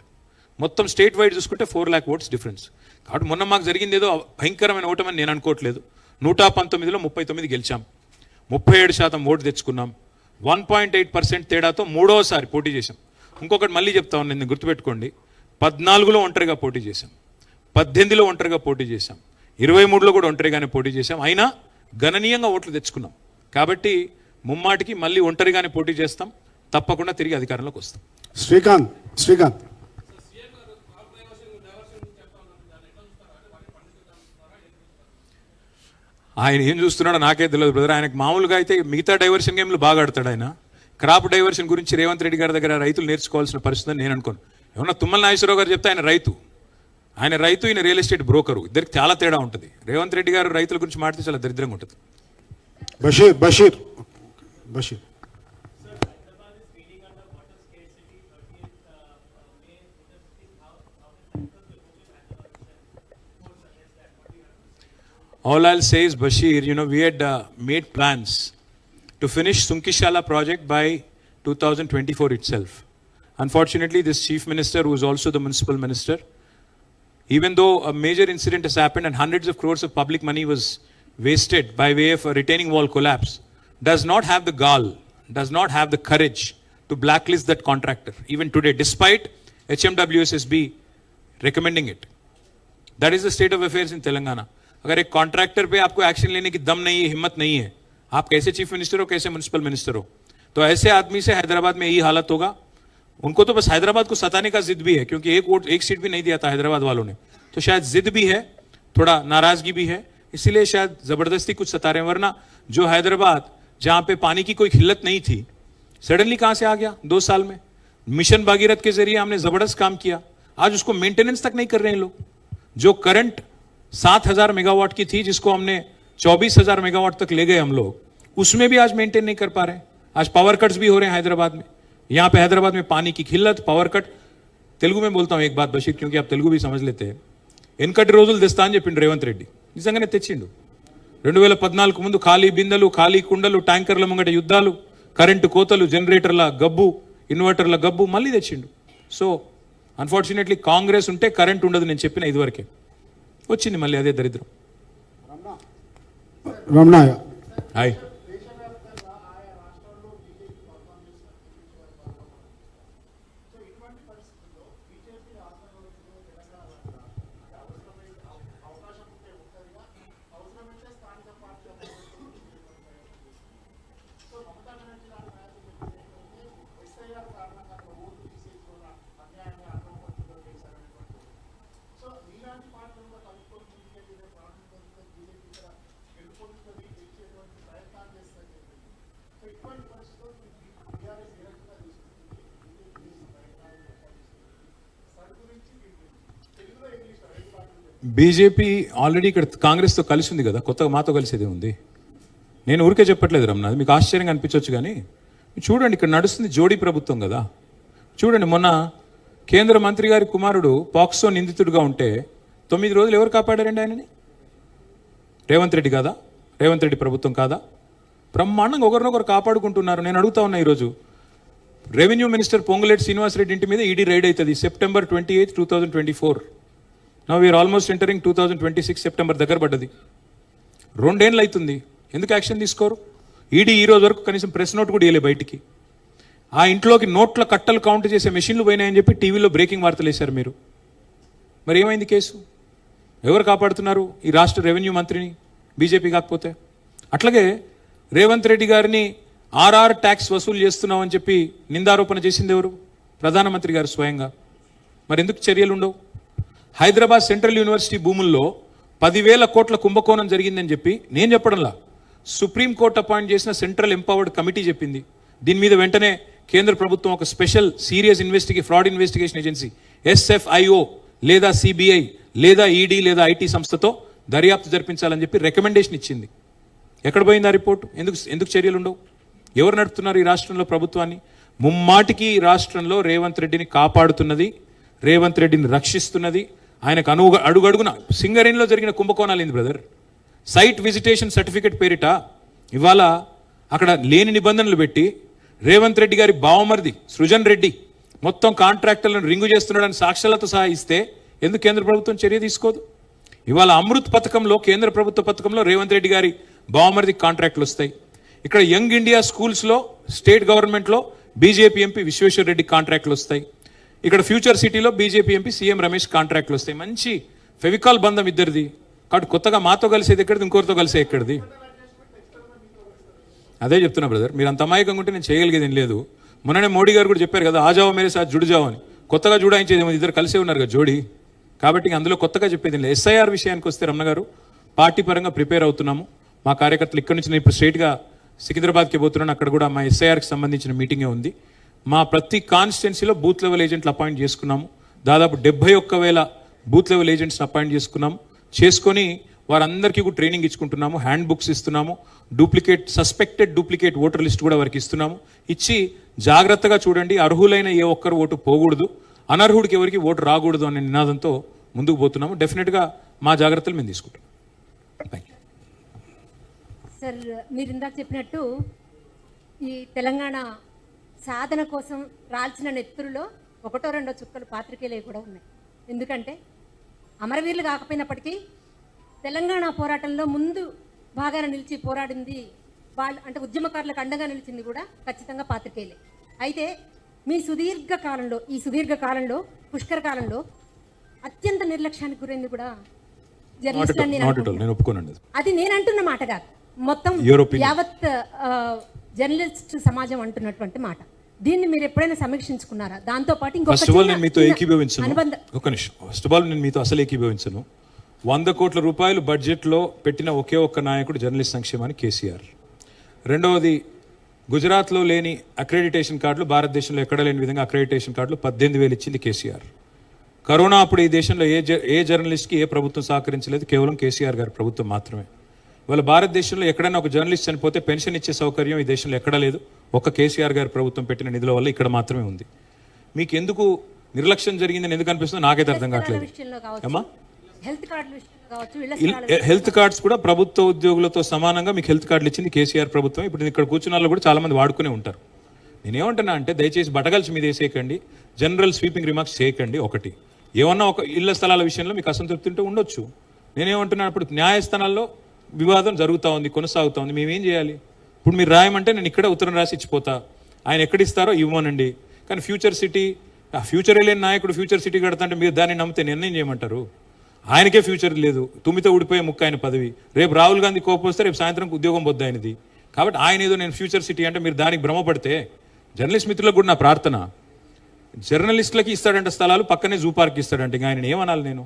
S3: మొత్తం స్టేట్ వైడ్ చూసుకుంటే 4 lakh votes డిఫరెన్స్. కాబట్టి మొన్న మాకు జరిగింది ఏదో భయంకరమైన ఓటమని నేను అనుకోవట్లేదు. 119లో 39 గెలిచాం, 37% ఓటు తెచ్చుకున్నాం. 1.8% తేడాతో 3వసారి పోటీ చేశాం. ఇంకొకటి మళ్ళీ చెప్తా ఉన్నాను, నేను గుర్తుపెట్టుకోండి, 14లో ఒంటరిగా పోటీ చేశాం, 18లో ఒంటరిగా పోటీ చేశాం, 23లో కూడా ఒంటరిగానే పోటీ చేశాం. అయినా గణనీయంగా ఓట్లు తెచ్చుకున్నాం. కాబట్టి ముమ్మాటికి మళ్ళీ ఒంటరిగానే పోటీ చేస్తాం, తప్పకుండా తిరిగి అధికారంలోకి వస్తాం.
S2: శ్రీకాంత్
S3: ఆయన ఏం చూస్తున్నాడో నాకే తెలియదు బ్రదర్. ఆయనకు మామూలుగా అయితే మిగతా డైవర్షన్ గేమ్లు బాగా ఆడతాడు. ఆయన క్రాప్ డైవర్షన్ గురించి రేవంత్ రెడ్డి గారి దగ్గర రైతులు నేర్చుకోవాల్సిన పరిస్థితి అని నేను అనుకోను. ఏమన్నా తుమ్మల నాగేశ్వరరావు గారు చెప్తే ఆయన రైతు, ఈయన రియల్ ఎస్టేట్ బ్రోకరు, ఇద్దరికి చాలా తేడా ఉంటుంది. రేవంత్ రెడ్డి గారు రైతుల గురించి మాట్లాడితే చాలా దరిద్రంగా ఉంటుంది.
S2: Bashir.
S3: All I'll say is, Bashir, we had made plans to finish Sunkishala project by 2024 itself. Unfortunately, this chief minister, who is also the municipal minister, even though a major incident has happened and hundreds of crores of public money was wasted by way of a retaining wall collapse, does not have the gall, does not have the courage to blacklist that contractor, even today, despite HMWSSB recommending it. That is the state of affairs in Telangana. अगर एक contractor पे आपको action लेने की दम नहीं है, हिम्मत नहीं है, आप कैसे चीफ मिनिस्टर हो, कैसे म्युनिसिपल मिनिस्टर हो? तो ऐसे आदमी से हैदराबाद में यही हालत होगा. उनको तो बस हैदराबाद को सताने का जिद भी है, क्योंकि एक सीट भी नहीं दिया था हैदराबाद वालों ने, तो शायद जिद भी है, थोड़ा नाराजगी भी है, इसीलिए शायद जबरदस्ती कुछ सता रहे हैं. वरना जो हैदराबाद जहां पे पानी की कोई खिल्लत नहीं थी, सडनली कहां से आ गया 2 साल में? मिशन भागीरथ के जरिए हमने जबरदस्त काम किया, आज उसको मेंटेनेंस तक नहीं कर रहे हैं लोग. जो करंट 7,000 मेगावाट की थी, जिसको हमने 24,000 मेगावाट तक ले गए हम लोग, उसमें भी आज मेंटेन नहीं कर पा रहे हैं. आज पावर कट्स भी हो रहे हैं हैदराबाद में. यहाँ पे हैदराबाद में पानी की खिल्लत, पावर कट. तेलुगु में बोलता हूँ एक बात बशीर, क्योंकि आप तेलुगु भी समझ लेते हैं. ఎన్కటి రోజులు తెస్తా అని చెప్పిండు రేవంత్ రెడ్డి, నిజంగానే తెచ్చిండు. 2014 ముందు ఖాళీ బిందెలు, ఖాళీ కుండలు, ట్యాంకర్ల ముంగట యుద్ధాలు, కరెంటు కోతలు, జనరేటర్ల గబ్బు, ఇన్వర్టర్ల గబ్బు మళ్ళీ తెచ్చిండు. సో అన్ఫార్చునేట్లీ కాంగ్రెస్ ఉంటే కరెంట్ ఉండదు, నేను చెప్పిన ఇదివరకే. వచ్చింది మళ్ళీ అదే దరిద్రం.
S2: రమణ.
S3: హాయ్. బీజేపీ ఆల్రెడీ ఇక్కడ కాంగ్రెస్తో కలిసి ఉంది కదా, కొత్తగా మాతో కలిసేదే ఉంది. నేను ఊరికే చెప్పట్లేదు రమణ, అది మీకు ఆశ్చర్యంగా అనిపించవచ్చు, కానీ చూడండి ఇక్కడ నడుస్తుంది జోడీ ప్రభుత్వం కదా. చూడండి, మొన్న కేంద్ర మంత్రి గారి కుమారుడు పాక్సో నిందితుడిగా ఉంటే 9 రోజులు ఎవరు కాపాడారండి ఆయనని? రేవంత్ రెడ్డి కాదా? రేవంత్ రెడ్డి ప్రభుత్వం కాదా? బ్రహ్మాండంగా ఒకరినొకరు కాపాడుకుంటున్నారు. నేను అడుగుతా ఉన్నా, ఈరోజు రెవెన్యూ మినిస్టర్ పొంగులేటి శ్రీనివాసరెడ్డి ఇంటి మీద ఈడీ రైడ్ అవుతుంది September 28, 2024. Now we're almost entering 2026. September దగ్గర పడ్డది, 2 ఏళ్ళు అవుతుంది. ఎందుకు యాక్షన్ తీసుకోరు? ఈడీ ఈ రోజు వరకు కనీసం ప్రెస్ నోట్ కూడా ఇవ్వలే బయటికి. ఆ ఇంట్లోకి నోట్ల కట్టలు కౌంట్ చేసే మెషిన్లు పోయినాయని చెప్పి టీవీలో బ్రేకింగ్ వార్తలు వేశారు మీరు. మరి ఏమైంది కేసు? ఎవరు కాపాడుతున్నారు ఈ రాష్ట్ర రెవెన్యూ మంత్రిని? బీజేపీ కాకపోతే. అట్లాగే రేవంత్ రెడ్డి గారిని ఆర్ఆర్ ట్యాక్స్ వసూలు చేస్తున్నామని చెప్పి నిందారోపణ చేసింది ఎవరు? ప్రధానమంత్రి గారు స్వయంగా. మరి ఎందుకు చర్యలు ఉండవు? హైదరాబాద్ సెంట్రల్ యూనివర్సిటీ భూముల్లో 10,000 కోట్ల కుంభకోణం జరిగిందని చెప్పి నేను చెప్పడంలా, సుప్రీంకోర్టు అపాయింట్ చేసిన సెంట్రల్ ఎంపవర్డ్ కమిటీ చెప్పింది. దీని మీద వెంటనే కేంద్ర ప్రభుత్వం ఒక special serious fraud investigation agency SFIO లేదా CBI లేదా ED లేదా IT సంస్థతో దర్యాప్తు జరిపించాలని చెప్పి రికమెండేషన్ ఇచ్చింది. ఎక్కడ పోయింది ఆ రిపోర్టు? ఎందుకు చర్యలు ఉండవు? ఎవరు నడుపుతున్నారు ఈ రాష్ట్రంలో ప్రభుత్వాన్ని? ముమ్మాటికి ఈ రాష్ట్రంలో రేవంత్ రెడ్డిని కాపాడుతున్నది, రేవంత్ రెడ్డిని రక్షిస్తున్నది. ఆయనకు అడుగడుగున సింగరేణిలో జరిగిన కుంభకోణాలు ఏంది బ్రదర్? సైట్ విజిటేషన్ సర్టిఫికెట్ పేరిట ఇవాళ అక్కడ లేని నిబంధనలు పెట్టి రేవంత్ రెడ్డి గారి బావమరిది సృజన్ రెడ్డి మొత్తం కాంట్రాక్టర్లను రింగు చేస్తున్నాడని సాక్ష్యాలతో సహా ఇస్తే ఎందుకు కేంద్ర ప్రభుత్వం చర్య తీసుకోదు? ఇవాళ అమృత్ పథకంలో, కేంద్ర ప్రభుత్వ పథకంలో రేవంత్ రెడ్డి గారి బావమరిది కాంట్రాక్టులు వస్తాయి. ఇక్కడ యంగ్ ఇండియా స్కూల్స్లో స్టేట్ గవర్నమెంట్లో బీజేపీ ఎంపీ విశ్వేశ్వర రెడ్డి కాంట్రాక్టులు వస్తాయి. ఇక్కడ ఫ్యూచర్ సిటీలో బీజేపీ ఎంపీ సీఎం రమేష్ కాంట్రాక్టులు వస్తాయి. మంచి ఫెవికాల్ బంధం ఇద్దరిది. కాబట్టి కొత్తగా మాతో కలిసేది ఎక్కడిది, ఇంకోరితో కలిసే ఎక్కడిది? అదే చెప్తున్నా బ్రదర్, మీరు అంత అమాయకంగా ఉంటే నేను చేయగలిగేది ఏం లేదు. మొన్ననే మోడీ గారు కూడా చెప్పారు కదా, ఆజావో మేరే సాత్ జుడ్ జావో అని. కొత్తగా జుడాయించేది ఇద్దరు కలిసే ఉన్నారు కదా జోడీ. కాబట్టి అందులో కొత్తగా చెప్పేది లేదు. SIR విషయానికి వస్తే రమణ గారు, పార్టీ పరంగా ప్రిపేర్ అవుతున్నాము. మా కార్యకర్తలు ఇక్కడి నుంచి నేను ఇప్పుడు స్ట్రైట్గా సికింద్రాబాద్కి పోతున్నాను. అక్కడ కూడా మా SIRకి సంబంధించిన మీటింగే ఉంది. మా ప్రతి కాన్స్టిట్యున్సీలో బూత్ లెవెల్ ఏజెంట్లు అపాయింట్ చేసుకున్నాము. దాదాపు 71,000 బూత్ లెవెల్ ఏజెంట్స్ని అపాయింట్ చేసుకున్నాము. చేసుకొని
S4: వారందరికీ కూడా ట్రైనింగ్ ఇచ్చుకుంటున్నాము, హ్యాండ్ బుక్స్ ఇస్తున్నాము, సస్పెక్టెడ్ డూప్లికేట్ ఓటర్ లిస్ట్ కూడా వారికి ఇస్తున్నాము. ఇచ్చి జాగ్రత్తగా చూడండి, అర్హులైన ఏ ఒక్కరు ఓటు పోకూడదు, అనర్హుడికి ఎవరికి ఓటు రాకూడదు అనే నినాదంతో ముందుకు పోతున్నాము. డెఫినెట్గా మా జాగ్రత్తలు మేము తీసుకుంటాం. Thank you
S16: sir. మీరు ఇందాక చెప్పినట్టు ఈ తెలంగాణ సాధన కోసం రాల్చిన నెత్తురులో ఒకటో రెండో చుక్కలు పాత్రికేయులు కూడా ఉన్నాయి. ఎందుకంటే అమరవీరులు కాకపోయినప్పటికీ తెలంగాణ పోరాటంలో ముందు బాగా నిలిచి పోరాడింది వాళ్ళు, అంటే ఉద్యమకారులకు అండగా నిలిచింది కూడా ఖచ్చితంగా పాత్రికేయులే. అయితే మీ ఈ సుదీర్ఘ కాలంలో పుష్కర కాలంలో అత్యంత నిర్లక్ష్యానికి గురైంది కూడా
S4: జర్నలిస్టులు.
S16: అది నేను అంటున్న మాట కాదు, మొత్తం యావత్ జర్నలిస్ట్ సమాజం అంటున్నటువంటి మాట. దీన్ని మీరు ఎప్పుడైనా సమీక్షించుకున్నారా? దాంతో పాటు
S4: ఫస్ట్ ఆఫ్ ఆల్ నేను మీతో ఏకీభవించను. ఒక నిమిషం. ఫస్ట్ ఆఫ్ ఆల్ నేను మీతో అసలు ఏకీభవించను. 100 కోట్ల రూపాయలు బడ్జెట్లో పెట్టిన ఒకే ఒక్క నాయకుడు జర్నలిస్ట్ సంక్షేమానికి కేసీఆర్. రెండవది, గుజరాత్లో లేని అక్రెడిటేషన్ కార్డులు భారతదేశంలో ఎక్కడ లేని విధంగా అక్రెడిటేషన్ కార్డులు 18,000 ఇచ్చింది కేసీఆర్. కరోనా అప్పుడు ఈ దేశంలో ఏ జర్నలిస్ట్కి ఏ ప్రభుత్వం సహకరించలేదు, కేవలం కేసీఆర్ గారి ప్రభుత్వం మాత్రమే. ఇవాళ భారతదేశంలో ఎక్కడైనా ఒక జర్నలిస్ట్ చనిపోతే పెన్షన్ ఇచ్చే సౌకర్యం ఈ దేశంలో ఎక్కడా లేదు. ఒక్క కేసీఆర్ గారి ప్రభుత్వం పెట్టిన నిధుల వల్ల ఇక్కడ మాత్రమే ఉంది. మీకు ఎందుకు నిర్లక్ష్యం జరిగిందని ఎందుకు అనిపిస్తుందో నాకైతే అర్థం కావట్లేదు. అమ్మా, హెల్త్ కార్డ్స్ కూడా ప్రభుత్వ ఉద్యోగులతో సమానంగా మీకు హెల్త్ కార్డులు ఇచ్చింది కేసీఆర్ ప్రభుత్వం. ఇప్పుడు ఇక్కడ కూర్చున్న వాళ్ళు కూడా చాలా మంది వాడుకునే ఉంటారు. నేనేమంటున్నా అంటే దయచేసి బటగల్స్ మీద వేసేయకండి, జనరల్ స్వీపింగ్ రిమార్క్స్ చేయకండి. ఒకటి, ఏమన్నా ఒక ఇళ్ల స్థలాల విషయంలో మీకు అసంతృప్తి ఉంటే ఉండొచ్చు. నేనేమంటున్నాను, ఇప్పుడు న్యాయస్థానాల్లో వివాదం జరుగుతూ ఉంది, కొనసాగుతూ ఉంది. మేమేం చేయాలి? ఇప్పుడు మీరు రాయమంటే నేను ఇక్కడ ఉత్తరం రాసి ఇచ్చిపోతా, ఆయన ఎక్కడిస్తారో ఇవ్వమనండి. కానీ ఫ్యూచర్ సిటీ, ఆ ఫ్యూచరే లేని నాయకుడు ఫ్యూచర్ సిటీ కడతా అంటే మీరు దాన్ని నమ్మితే నిర్ణయం చేయమంటారు? ఆయనకే ఫ్యూచర్ లేదు, తుమ్మితో ఊడిపోయే ముక్క ఆయన పదవి. రేపు రాహుల్ గాంధీ కోపం వస్తే రేపు సాయంత్రం ఉద్యోగం పొద్దు ఆయనది. కాబట్టి ఆయన ఏదో నేను ఫ్యూచర్ సిటీ అంటే మీరు దానికి భ్రమపడితే, జర్నలిస్ట్ మిత్రులకు కూడా నా ప్రార్థన, జర్నలిస్టులకి ఇస్తాడంటే స్థలాలు, పక్కనే జూ పార్క్ ఇస్తాడంటే ఇంకా ఆయన ఏమనాలి? నేను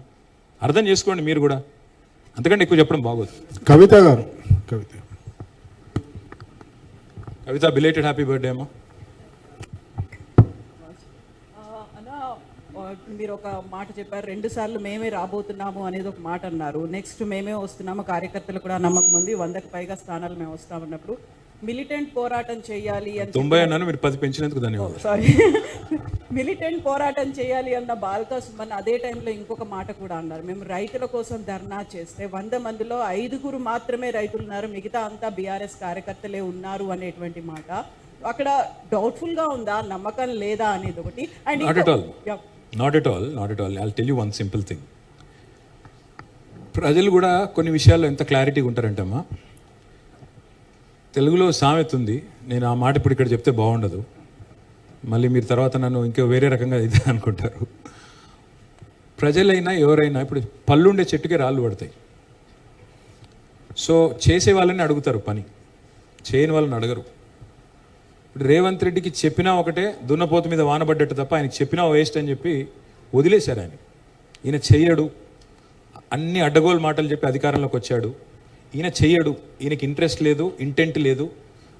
S4: అర్థం చేసుకోండి మీరు కూడా, అంతకంటే ఎక్కువ చెప్పడం బాగోదు.
S2: కవిత గారు,
S4: కవిత బిలేటెడ్ హ్యాపీ బర్త్డే అమ్మా.
S9: మీరు ఒక మాట చెప్పారు, 2 సార్లు మేమే రాబోతున్నాము అనేది ఒక మాట అన్నారు. నెక్స్ట్ మేమే వస్తున్నాము, కార్యకర్తలు కూడా నమ్మకం ఉంది, 100కి పైగా స్థానాలు మేము వస్తామన్నప్పుడు మిలిటెంట్ పోరాటం చేయాలి అని
S4: 90 అన్నాను, మీరు 10 పెంచినందుకు ధన్యవాదాలు.
S9: సారీ, మిలిటెంట్ పోరాటం చేయాలి అన్న బాల్కా సుమన్ అదే టైంలో ఇంకొక మాట కూడా అన్నారు, మేము రైతుల కోసం ధర్నా చేస్తే 100 మందిలో 5 మాత్రమే రైతులు ఉన్నారు, మిగతా అంతా బీఆర్ఎస్ కార్యకర్తలే ఉన్నారు అనేటువంటి మాట. అక్కడ డౌట్ఫుల్ గా ఉందా, నమ్మకం లేదా అనేది ఒకటి.
S4: Not at all. I'll tell you one simple thing. ప్రజలు కూడా కొన్ని విషయాల్లో ఎంత క్లారిటీగా ఉంటారంటమ్మా. తెలుగులో సామెత ఉంది, నేను ఆ మాట ఇప్పుడు ఇక్కడ చెప్తే బాగుండదు, మళ్ళీ మీరు తర్వాత నన్ను ఇంకో వేరే రకంగా ఇది అనుకుంటారు. ప్రజలైనా ఎవరైనా ఇప్పుడు పళ్ళుండే చెట్టుకే రాళ్ళు పడతాయి. సో చేసే వాళ్ళని అడుగుతారు పని, చేయని వాళ్ళని అడగరు. ఇప్పుడు రేవంత్ రెడ్డికి చెప్పినా ఒకటే, దున్నపోతు మీద వానబడ్డట్టు తప్ప ఆయనకి చెప్పినా వేస్ట్ అని చెప్పి వదిలేశారు. ఈయన చెయ్యడు, అన్ని అడ్డగోలు మాటలు చెప్పి అధికారంలోకి వచ్చాడు. ఈయన చెయ్యడు, ఈయనకి ఇంట్రెస్ట్ లేదు, ఇంటెంట్ లేదు,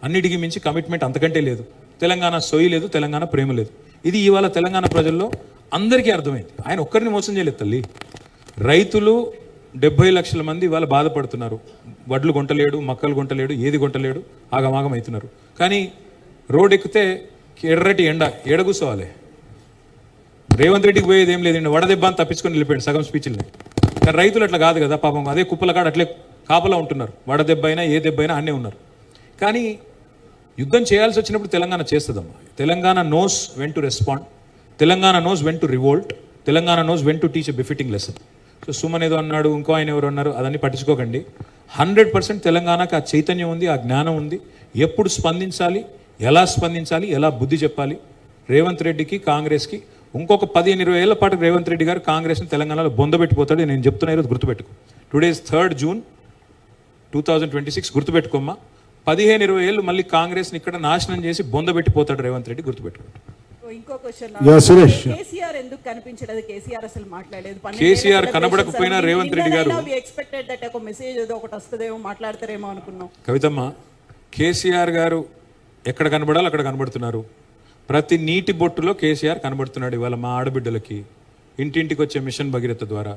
S4: అన్నిటికీ మించి కమిట్మెంట్ అంతకంటే లేదు. తెలంగాణ సొయ్యి లేదు, తెలంగాణ ప్రేమ లేదు. ఇది ఇవాళ తెలంగాణ ప్రజల్లో అందరికీ అర్థమైంది. ఆయన ఒక్కరిని మోసం చేయలేదు తల్లి. రైతులు 70 లక్షల మంది ఇవాళ బాధపడుతున్నారు. వడ్లు కొంటలేడు, మక్కలు కొంటలేడు, ఏది కొంటలేడు, ఆగమాగం అవుతున్నారు. కానీ రోడ్ ఎక్కితే ఎర్రటి ఎండ, కూర్చోవాలి. రేవంత్ రెడ్డికి పోయేది ఏం లేదండి, వడదెబ్బ అని తప్పించుకొని వెళ్ళిపోయాడు సగం స్పీచ్లని. కానీ రైతులు అట్లా కాదు కదా పాపం, అదే కుప్పల కాడ అట్లే కాపలా ఉంటున్నారు. వడదెబ్బ అయినా ఏ దెబ్బ అయినా అన్నీ ఉన్నారు. కానీ యుద్ధం చేయాల్సి వచ్చినప్పుడు తెలంగాణ చేస్తుందమ్మా. Telangana knows when to respond, Telangana knows when to revolt, Telangana knows when to teach a befitting lesson. So Suman ఏదో అన్నాడు, ఇంకో ఆయన ఎవరు అన్నారు, అదన్నీ పట్టించుకోకండి. 100% తెలంగాణకు ఆ చైతన్యం ఉంది, ఆ జ్ఞానం ఉంది. ఎప్పుడు స్పందించాలి, ఎలా స్పందించాలి, ఎలా బుద్ధి చెప్పాలి. రేవంత్ రెడ్డికి, కాంగ్రెస్కి ఇంకొక 15-20 ఏళ్ల పాటు రేవంత్ రెడ్డి గారు కాంగ్రెస్ని తెలంగాణలో బొందబెట్టిపోతాడు. నేను చెప్తున్నా, ఈరోజు గుర్తుపెట్టుకో. Today is 3rd June 2026, గుర్తుపెట్టుకోమ్మా. 15-20 ఏళ్ళు మళ్ళీ కాంగ్రెస్ని ఇక్కడ నాశనం చేసి బొందబెట్టిపోతాడు రేవంత్ రెడ్డి, గుర్తుపెట్టుకో.
S9: ఇంకో క్వశ్చన్, కేసీఆర్ ఎందుకు కనిపించలేదు? కేసీఆర్ అసలు మాట్లాడలేదు.
S4: కేసీఆర్ కనబడకపోయినా రేవంత్ రెడ్డి గారు
S9: ఎక్స్పెక్టెడ్ దట్ ఒక మెసేజ్ ఏదో ఒకటి వస్తుందేమో, మాట్లాడతారేమో అనుకున్నాం.
S4: కవితమ్మ, కేసీఆర్ గారు ఎక్కడ కనబడాలో అక్కడ కనబడుతున్నారు. ప్రతి నీటి బొట్టులో కేసీఆర్ కనబడుతున్నాడు. ఇవాళ మా ఆడబిడ్డలకి ఇంటింటికి వచ్చే మిషన్ భగీరథ ద్వారా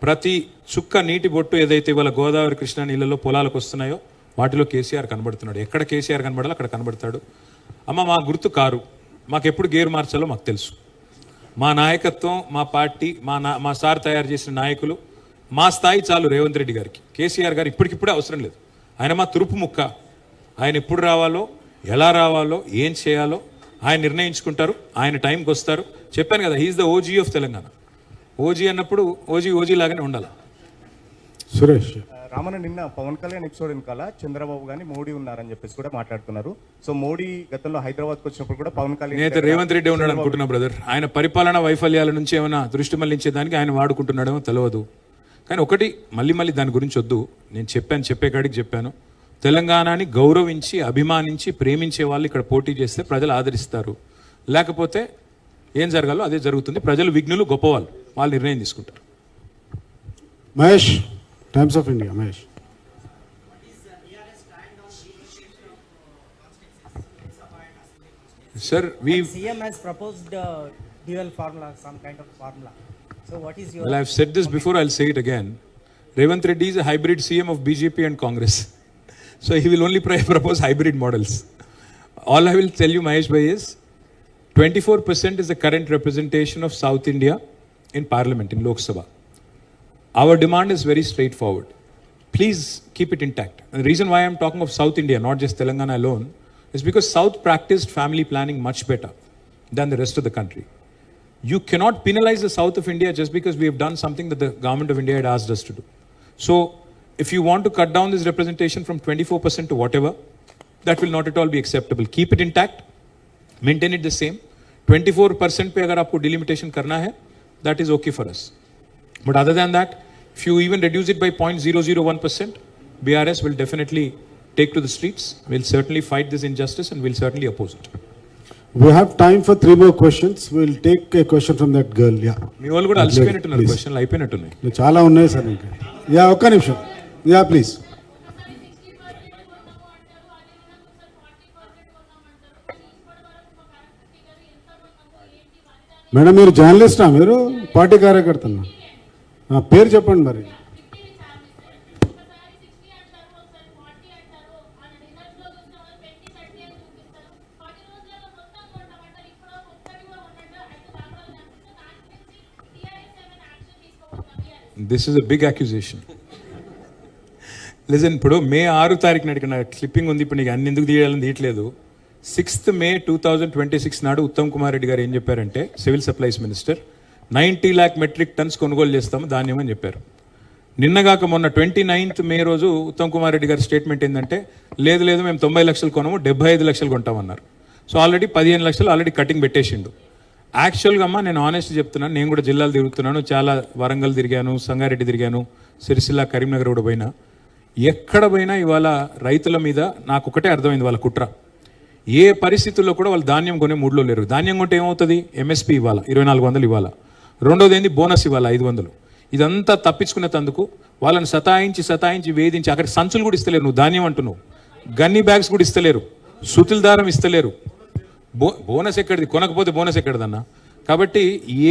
S4: ప్రతి చుక్క నీటి బొట్టు ఏదైతే ఇవాళ గోదావరి కృష్ణా నీళ్ళలో పొలాలకు వస్తున్నాయో వాటిలో కేసీఆర్ కనబడుతున్నాడు. ఎక్కడ కేసీఆర్ కనబడాలో అక్కడ కనబడతాడు. అమ్మ మా గుర్తు కారు, మాకు ఎప్పుడు గేర్ మార్చాలో మాకు తెలుసు. మా నాయకత్వం, మా పార్టీ, మా సార్ తయారు చేసిన నాయకులు, మా స్థాయి చాలు రేవంత్ రెడ్డి గారికి. కేసీఆర్ గారు ఇప్పటికిప్పుడే అవసరం లేదు. ఆయన మా తురుపు ముక్క. ఆయన ఎప్పుడు రావాలో, ఎలా రావాలో, ఏం చేయాలో ఆయన నిర్ణయించుకుంటారు. ఆయన టైంకి వస్తారు. చెప్పాను కదా, he's the OG of Telangana. OG అన్నప్పుడు ఓజీ లాగానే ఉండాలి.
S2: సురేష్
S17: రామన్న, నిన్న పవన్ కళ్యాణ్ ఎపిసోడ్ వెనకాల చంద్రబాబు గాని మోడీ ఉన్నారని చెప్పేసి కూడా మాట్లాడుతున్నారు. సో మోడీ గతంలో హైదరాబాద్కి వచ్చినప్పుడు కూడా పవన్ కళ్యాణ్
S4: నేనైతే రేవంత్ రెడ్డి ఉన్నాడు అనుకుంటున్నా బ్రదర్. ఆయన పరిపాలన వైఫల్యాల నుంచి ఏమైనా దృష్టి మళ్లించేదానికి ఆయన వాడుకుంటున్నాడేమో తెలియదు. కానీ ఒకటి మళ్ళీ దాని గురించి వద్దు. నేను చెప్పే కాడికి చెప్పాను. తెలంగాణని గౌరవించి, అభిమానించి, ప్రేమించే వాళ్ళు ఇక్కడ పోటీ చేస్తే ప్రజలు ఆదరిస్తారు. లేకపోతే ఏం జరగాలో అదే జరుగుతుంది. ప్రజలు విఘ్నులు, గొప్పవాళ్ళు, వాళ్ళు నిర్ణయం తీసుకుంటారు.
S2: Mahesh, times of India. Mahesh,
S4: Sir,
S18: CM has proposed dual formula, some kind of formula. So what is your...
S4: Well, I've said this before, I'll say it again. Revanth Reddy is a hybrid CM of BJP and Congress. So he will only propose hybrid models. All I will tell you, Mahesh Bhai, is 24% is the current representation of South India in Parliament, in Lok Sabha. Our demand is very straightforward. Please keep it intact. And the reason why I'm talking of South India, not just Telangana alone, is because South practiced family planning much better than the rest of the country. You cannot penalize the South of India just because we have done something that the government of India had asked us to do. So, if you want to cut down this representation from 24% to whatever, that will not at all be acceptable. Keep it intact, maintain it the same. 24% पे अगर आपको delimitation करना है, that is okay for us. But other than that, if you even reduce it by 0.001%, BRS will definitely take to the streets. We'll certainly fight this injustice and we'll certainly oppose it.
S2: we have time for 3 more questions. We'll take a question from that girl. Yeah.
S4: మీ వాళ్ళు కూడా అలసిపోయినట్టున్నారు, క్వశ్చన్లు అయిపోయినట్టున్నాయి.
S2: చాలా ఉన్నాయి sir ఇంకా. Yeah, ఒక్క నిమిషం. Yeah, please. Madam, మీరు జర్నలిస్టా? మీరు పార్టీ కార్యకర్తనా? పేరు చెప్పండి మరి.
S4: This is a big accusation. Listen, ఇప్పుడు మే 6 తారీఖు నాటికి నా క్లిప్పింగ్ ఉంది. ఇప్పుడు నీకు అన్ని ఎందుకు తీయాలని తీయట్లేదు. 6th May 2026 నాడు ఉత్తమ్ కుమార్ రెడ్డి గారు ఏం చెప్పారంటే, civil supplies minister, 90 lakh metric tons కొనుగోలు చేస్తాము ధాన్యం అని చెప్పారు. నిన్నగాక మొన్న 29th May రోజు ఉత్తమ్ కుమార్ రెడ్డి గారి స్టేట్మెంట్ ఏంటంటే, లేదు మేము 90 లక్షలు కొనము, 75 లక్షలు కొంటామన్నారు. సో ఆల్రెడీ 15 లక్షలు ఆల్రెడీ కటింగ్ పెట్టేసిండు. యాక్చువల్గా అమ్మా, నేను ఆనెస్ట్ చెప్తున్నాను, నేను కూడా జిల్లాలు తిరుగుతున్నాను, చాలా వరంగల్ తిరిగాను, సంగారెడ్డి తిరిగాను, సిరిసిల్ల, కరీంనగర్ కూడా పోయినా. ఎక్కడ పోయినా ఇవాళ రైతుల మీద నాకు ఒకటే అర్థమైంది, వాళ్ళ కుట్ర. ఏ పరిస్థితుల్లో కూడా వాళ్ళు ధాన్యం కొనే మూడ్లో లేరు. ధాన్యం కొంటే ఏమవుతుంది? ఎంఎస్పీ ఇవ్వాలా, 2400 ఇవ్వాలా. రెండోది ఏంది? బోనస్ ఇవ్వాలా, 500. ఇదంతా తప్పించుకునే తందుకు వాళ్ళని సతాయించి వేధించి అక్కడ సంచులు కూడా ఇస్తలేరు. నువ్వు ధాన్యం అంటున్నావు, గన్నీ బ్యాగ్స్ కూడా ఇస్తలేరు, సుతుల దారం ఇస్తలేరు. బోనస్ ఎక్కడిది? కొనకపోతే బోనస్ ఎక్కడిదన్నా? కాబట్టి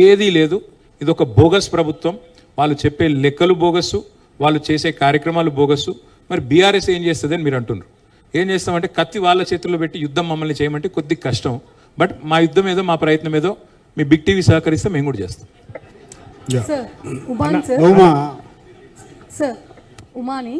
S4: ఏదీ లేదు. ఇది ఒక బోగస్ ప్రభుత్వం. వాళ్ళు చెప్పే లెక్కలు బోగస్సు, వాళ్ళు చేసే కార్యక్రమాలు బోగస్సు. మరి బీఆర్ఎస్ ఏం చేస్తుంది అని మీరు అంటున్నారు. ఏం చేస్తామంటే, కత్తి వాళ్ళ చేతుల్లో పెట్టి యుద్ధం మమ్మల్ని చేయమంటే కొద్ది కష్టం. బట్ మా యుద్ధం ఏదో, మా ప్రయత్నం ఏదో మీ బిగ్ టీవీ సహకరిస్తే మేము కూడా చేస్తాం.
S19: సార్, ఉమాని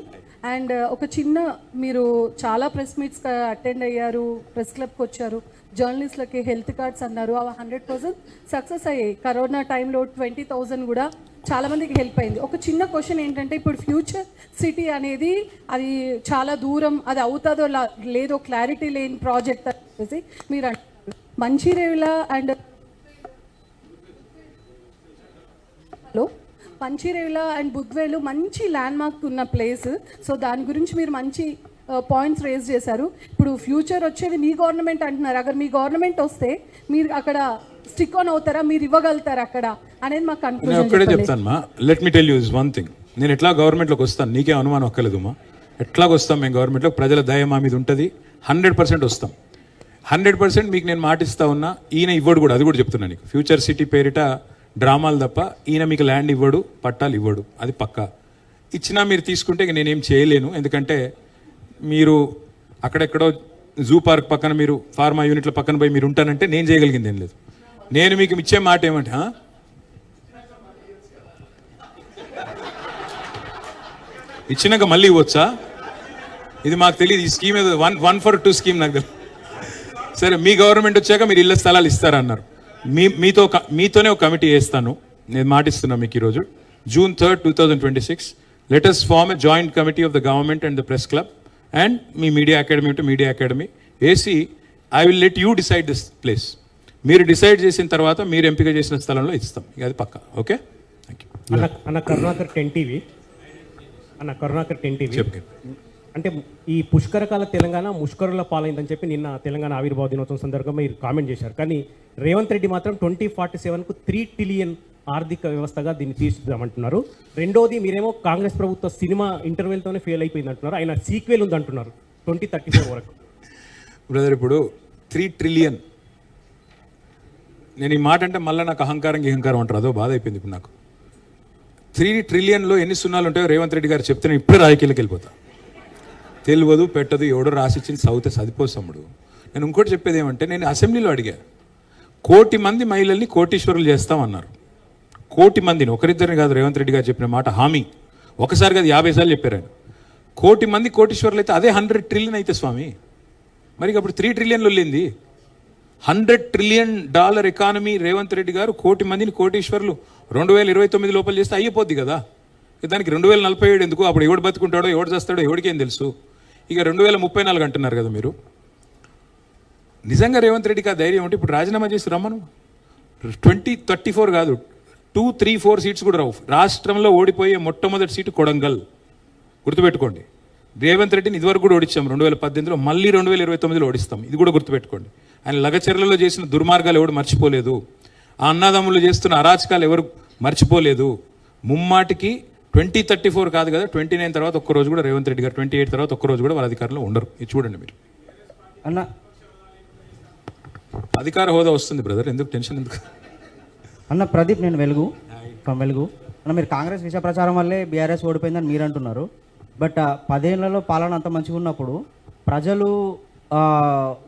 S19: అండ్ ఒక చిన్న, మీరు చాలా ప్రెస్ మీట్స్ అటెండ్ అయ్యారు, ప్రెస్ క్లబ్కి వచ్చారు, జర్నలిస్ట్లకి హెల్త్ కార్డ్స్ అన్నారు, అవి 100% సక్సెస్ అయ్యాయి. కరోనా టైంలో 20,000 కూడా చాలామందికి హెల్ప్ అయింది. ఒక చిన్న క్వశ్చన్ ఏంటంటే, ఇప్పుడు ఫ్యూచర్ సిటీ అనేది అది చాలా దూరం, అది అవుతుందో లేదో క్లారిటీ లేని ప్రాజెక్ట్ అనేసి మీరు అంటారు. మంచిర్యాల అండ్ మంచిర్యాల అండ్ బుద్వేలు మంచి ల్యాండ్ మార్క్ ఉన్న ప్లేస్. సో దాని గురించి మీరు మంచి పాయింట్స్ రేజ్ చేశారు. ఇప్పుడు ఫ్యూచర్ వచ్చేది మీ గవర్నమెంట్ అంటున్నారు. అక్కడ మీ గవర్నమెంట్ వస్తే మీరు అక్కడ స్టిక్ ఆన్ అవుతారా, మీరు ఇవ్వగలుగుతారా అక్కడ అనేది మాకు కన్ఫ్యూజన్.
S4: ఒక్కడే చెప్తాను మా, let me tell you is one thing. నేను ఎట్లా గవర్నమెంట్లోకి వస్తాను, నీకే అనుమానం ఒక్కలేదు మా. ఎట్లాగ వస్తాం మేము గవర్నమెంట్లో, ప్రజల దయ మా మీద ఉంటుంది. 100% వస్తాం. 100% మీకు నేను మాటిస్తా ఉన్నా. ఈయన ఇవ్వడు కూడా, అది కూడా చెప్తున్నా నీకు. ఫ్యూచర్ సిటీ పేరిట డ్రామాలు తప్ప ఈయన మీకు ల్యాండ్ ఇవ్వడు, పట్టాలు ఇవ్వడు, అది పక్కా. ఇచ్చినా మీరు తీసుకుంటే ఇక నేనేం చేయలేను, ఎందుకంటే మీరు అక్కడెక్కడో జూ పార్క్ పక్కన మీరు ఫార్మా యూనిట్ల పక్కన పోయి మీరు ఉంటానంటే నేను చేయగలిగింది ఏం లేదు. నేను మీకు ఇచ్చే మాట ఏమంటే ఇచ్చినాక మళ్ళీ ఇవ్వచ్చా? ఇది మాకు తెలియదు. ఈ స్కీమ్ ఏదో 1 for 2 స్కీమ్ నాకు తెలియదు. సరే, మీ గవర్నమెంట్ వచ్చాక మీరు ఇళ్ళ స్థలాలు ఇస్తారన్నారు. మీతోనే ఒక కమిటీ వేస్తాను, నేను మాటిస్తున్నా మీకు ఈరోజు. June 3rd, 2026 let us form a joint committee of the government and the press club and me media academy ఉంటే మీడియా అకాడమీ వేసి I will let you decide this place. మీరు డిసైడ్ చేసిన తర్వాత మీరు ఎంపిక చేసిన స్థలంలో ఇస్తాం, ఇక అది పక్కా. Okay, thank you.
S13: అన్న కరుణాకర్ 10 TV అంటే ఈ పుష్కరకాల తెలంగాణ ముష్కరుల పాలైందని చెప్పి నిన్న తెలంగాణ ఆవిర్భావ దినోత్సవం సందర్భంగా మీరు కామెంట్ చేశారు. కానీ రేవంత్ రెడ్డి మాత్రం 2047కు 3 trillion ఆర్థిక వ్యవస్థగా దీన్ని తీర్చిదామంటున్నారు. రెండోది, మీరేమో కాంగ్రెస్ ప్రభుత్వ సినిమా ఇంటర్వెల్తోనే ఫెయిల్ అయిపోయింది అంటున్నారు. ఆయన సీక్వెల్ ఉంది అంటున్నారు 2034 వరకు.
S4: బ్రదర్, ఇప్పుడు 3 trillion, నేను ఈ మాట అంటే మళ్ళీ నాకు అహంకారం అంటారు, అదో బాధ అయిపోయింది ఇప్పుడు నాకు. 3 trillion ఎన్ని సున్నాలు ఉంటాయో రేవంత్ రెడ్డి గారు చెప్తే నేను ఇప్పుడే రాజకీయాలకు వెళ్ళిపోతా. తెలియదు పెట్టదు, ఎవడో రాసిచ్చింది చదివితే సదిపోసమ్ముడు. నేను ఇంకోటి చెప్పేది ఏమంటే, నేను అసెంబ్లీలో అడిగా, 1 కోటి మంది మహిళల్ని కోటీశ్వరులు చేస్తామన్నారు. 1 కోటి మందిని, ఒకరిద్దరిని కాదు. రేవంత్ రెడ్డి గారు చెప్పిన మాట హామీ ఒకసారి కాదు 50 సార్లు చెప్పారు ఆయన. 1 కోటి మంది కోటీశ్వరులు అయితే అదే 100 trillion అయితే స్వామి. మరి అప్పుడు 3 trillion వెళ్ళింది. $100 trillion ఎకానమీ రేవంత్ రెడ్డి గారు 1 కోటి మందిని కోటీశ్వరులు 2029 లోపల చేస్తే అయిపోద్ది కదా. దానికి 2047 ఎందుకు? అప్పుడు ఎవడు బతుకుంటాడో ఎవడు చేస్తాడో ఎవడికేం తెలుసు. ఇక 2034 అంటున్నారు కదా మీరు. నిజంగా రేవంత్ రెడ్డికి ఆ ధైర్యం ఉంటే ఇప్పుడు రాజీనామా చేసి రమ్మను. 2034 కాదు, 2, 3, 4 సీట్స్ కూడా రావు. రాష్ట్రంలో ఓడిపోయే మొట్టమొదటి సీటు కొడంగల్, గుర్తుపెట్టుకోండి. రేవంత్ రెడ్డిని ఇదివరకు కూడా ఓడించాం 2018లో, మళ్ళీ 2029లో ఓడిస్తాం, ఇది కూడా గుర్తుపెట్టుకోండి. ఆయన లగచర్లలో చేసిన దుర్మార్గాలు ఎవడు మర్చిపోలేదు, ఆ అన్నదమ్ములు చేస్తున్న అరాచకాలు ఎవరు మర్చిపోలేదు. ముమ్మాటికి 2034 కాదు కదా, 29 తర్వాత ఒక్కరోజు కూడా రేవంత్ రెడ్డి గారు, 28 తర్వాత ఒక్కరోజు కూడా వాళ్ళ అధికారంలో ఉండరు. ఇది చూడండి మీరు.
S18: అన్న
S4: అధికార హోదా వస్తుంది బ్రదర్, ఎందుకు టెన్షన్ ఎందుకు?
S18: అన్న ప్రదీప్, నేను వెలుగు అన్న, మీరు కాంగ్రెస్ విష ప్రచారం వల్లే బీఆర్ఎస్ ఓడిపోయిందని మీరు అంటున్నారు. బట్ 10 ఏళ్లలో పాలన అంత మంచిగా ఉన్నప్పుడు ప్రజలు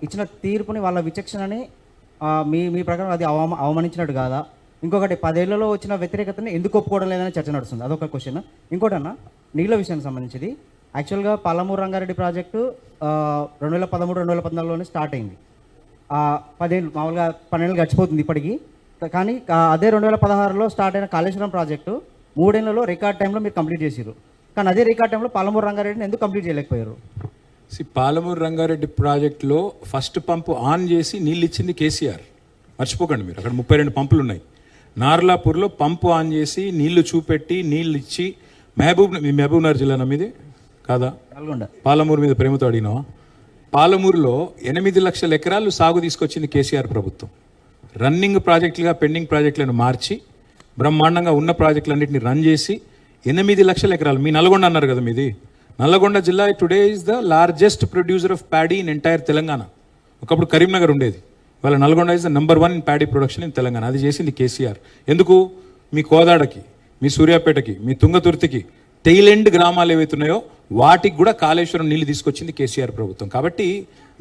S18: ఇచ్చిన తీర్పుని, వాళ్ళ విచక్షణని మీ ప్రకారం అది అవమానించినట్టు కాదా? ఇంకొకటి, 10 ఏళ్లలో వచ్చిన వ్యతిరేకతని ఎందుకు ఒప్పుకోవడం లేదని చర్చ నడుస్తుంది, అదొక క్వశ్చన్. ఇంకోటి అన్న, నీళ్ళ విషయానికి సంబంధించింది. యాక్చువల్గా పాలమూరు రంగారెడ్డి ప్రాజెక్టు 2013-2014లోనే స్టార్ట్ అయింది. 10 ఏళ్ళు, మామూలుగా 12 ఏళ్ళు గడిచిపోతుంది ఇప్పటికీ. కానీ అదే 2016లో స్టార్ట్ అయిన కాళేశ్వరం ప్రాజెక్టు 3 ఏళ్లలో రికార్డ్ టైంలో మీరు కంప్లీట్ చేసారు. కానీ అదే రికార్డ్ టైంలో పాలమూరు రంగారెడ్డిని ఎందుకు కంప్లీట్ చేయలేకపోయారు?
S4: పాలమూరు రంగారెడ్డి ప్రాజెక్టులో ఫస్ట్ పంపు ఆన్ చేసి నీళ్ళు ఇచ్చింది కేసీఆర్, మర్చిపోకండి మీరు. అక్కడ 32 పంపులు ఉన్నాయి. నార్లాపూర్లో పంపు ఆన్ చేసి నీళ్లు చూపెట్టి నీళ్ళు ఇచ్చి, మహబూబ్నగర్ జిల్లా మీది కాదా, పాలమూరు మీద ప్రేమతో అడిగినావా? పాలమూరులో 8 లక్షల ఎకరాలు సాగు తీసుకొచ్చింది కేసీఆర్ ప్రభుత్వం. రన్నింగ్ ప్రాజెక్టులుగా పెండింగ్ ప్రాజెక్టులను మార్చి బ్రహ్మాండంగా ఉన్న ప్రాజెక్టులన్నింటినీ రన్ చేసి 8 లక్షల ఎకరాలు. మీ నల్గొండ అన్నారు కదా, మీది నల్గొండ జిల్లా today is the largest producer of paddy in entire Telangana. ఒకప్పుడు కరీంనగర్ ఉండేది, వాళ్ళ Nalgonda is the number 1 in paddy production in Telangana. అది చేసింది కేసీఆర్. ఎందుకు? మీ కోదాడకి, మీ సూర్యాపేటకి, మీ తుంగతుర్తికి, టెయిలెండ్ గ్రామాలు ఏవైతున్నాయో వాటికి కూడా కాళేశ్వరం నీళ్లు తీసుకొచ్చింది కేసీఆర్ ప్రభుత్వం. కాబట్టి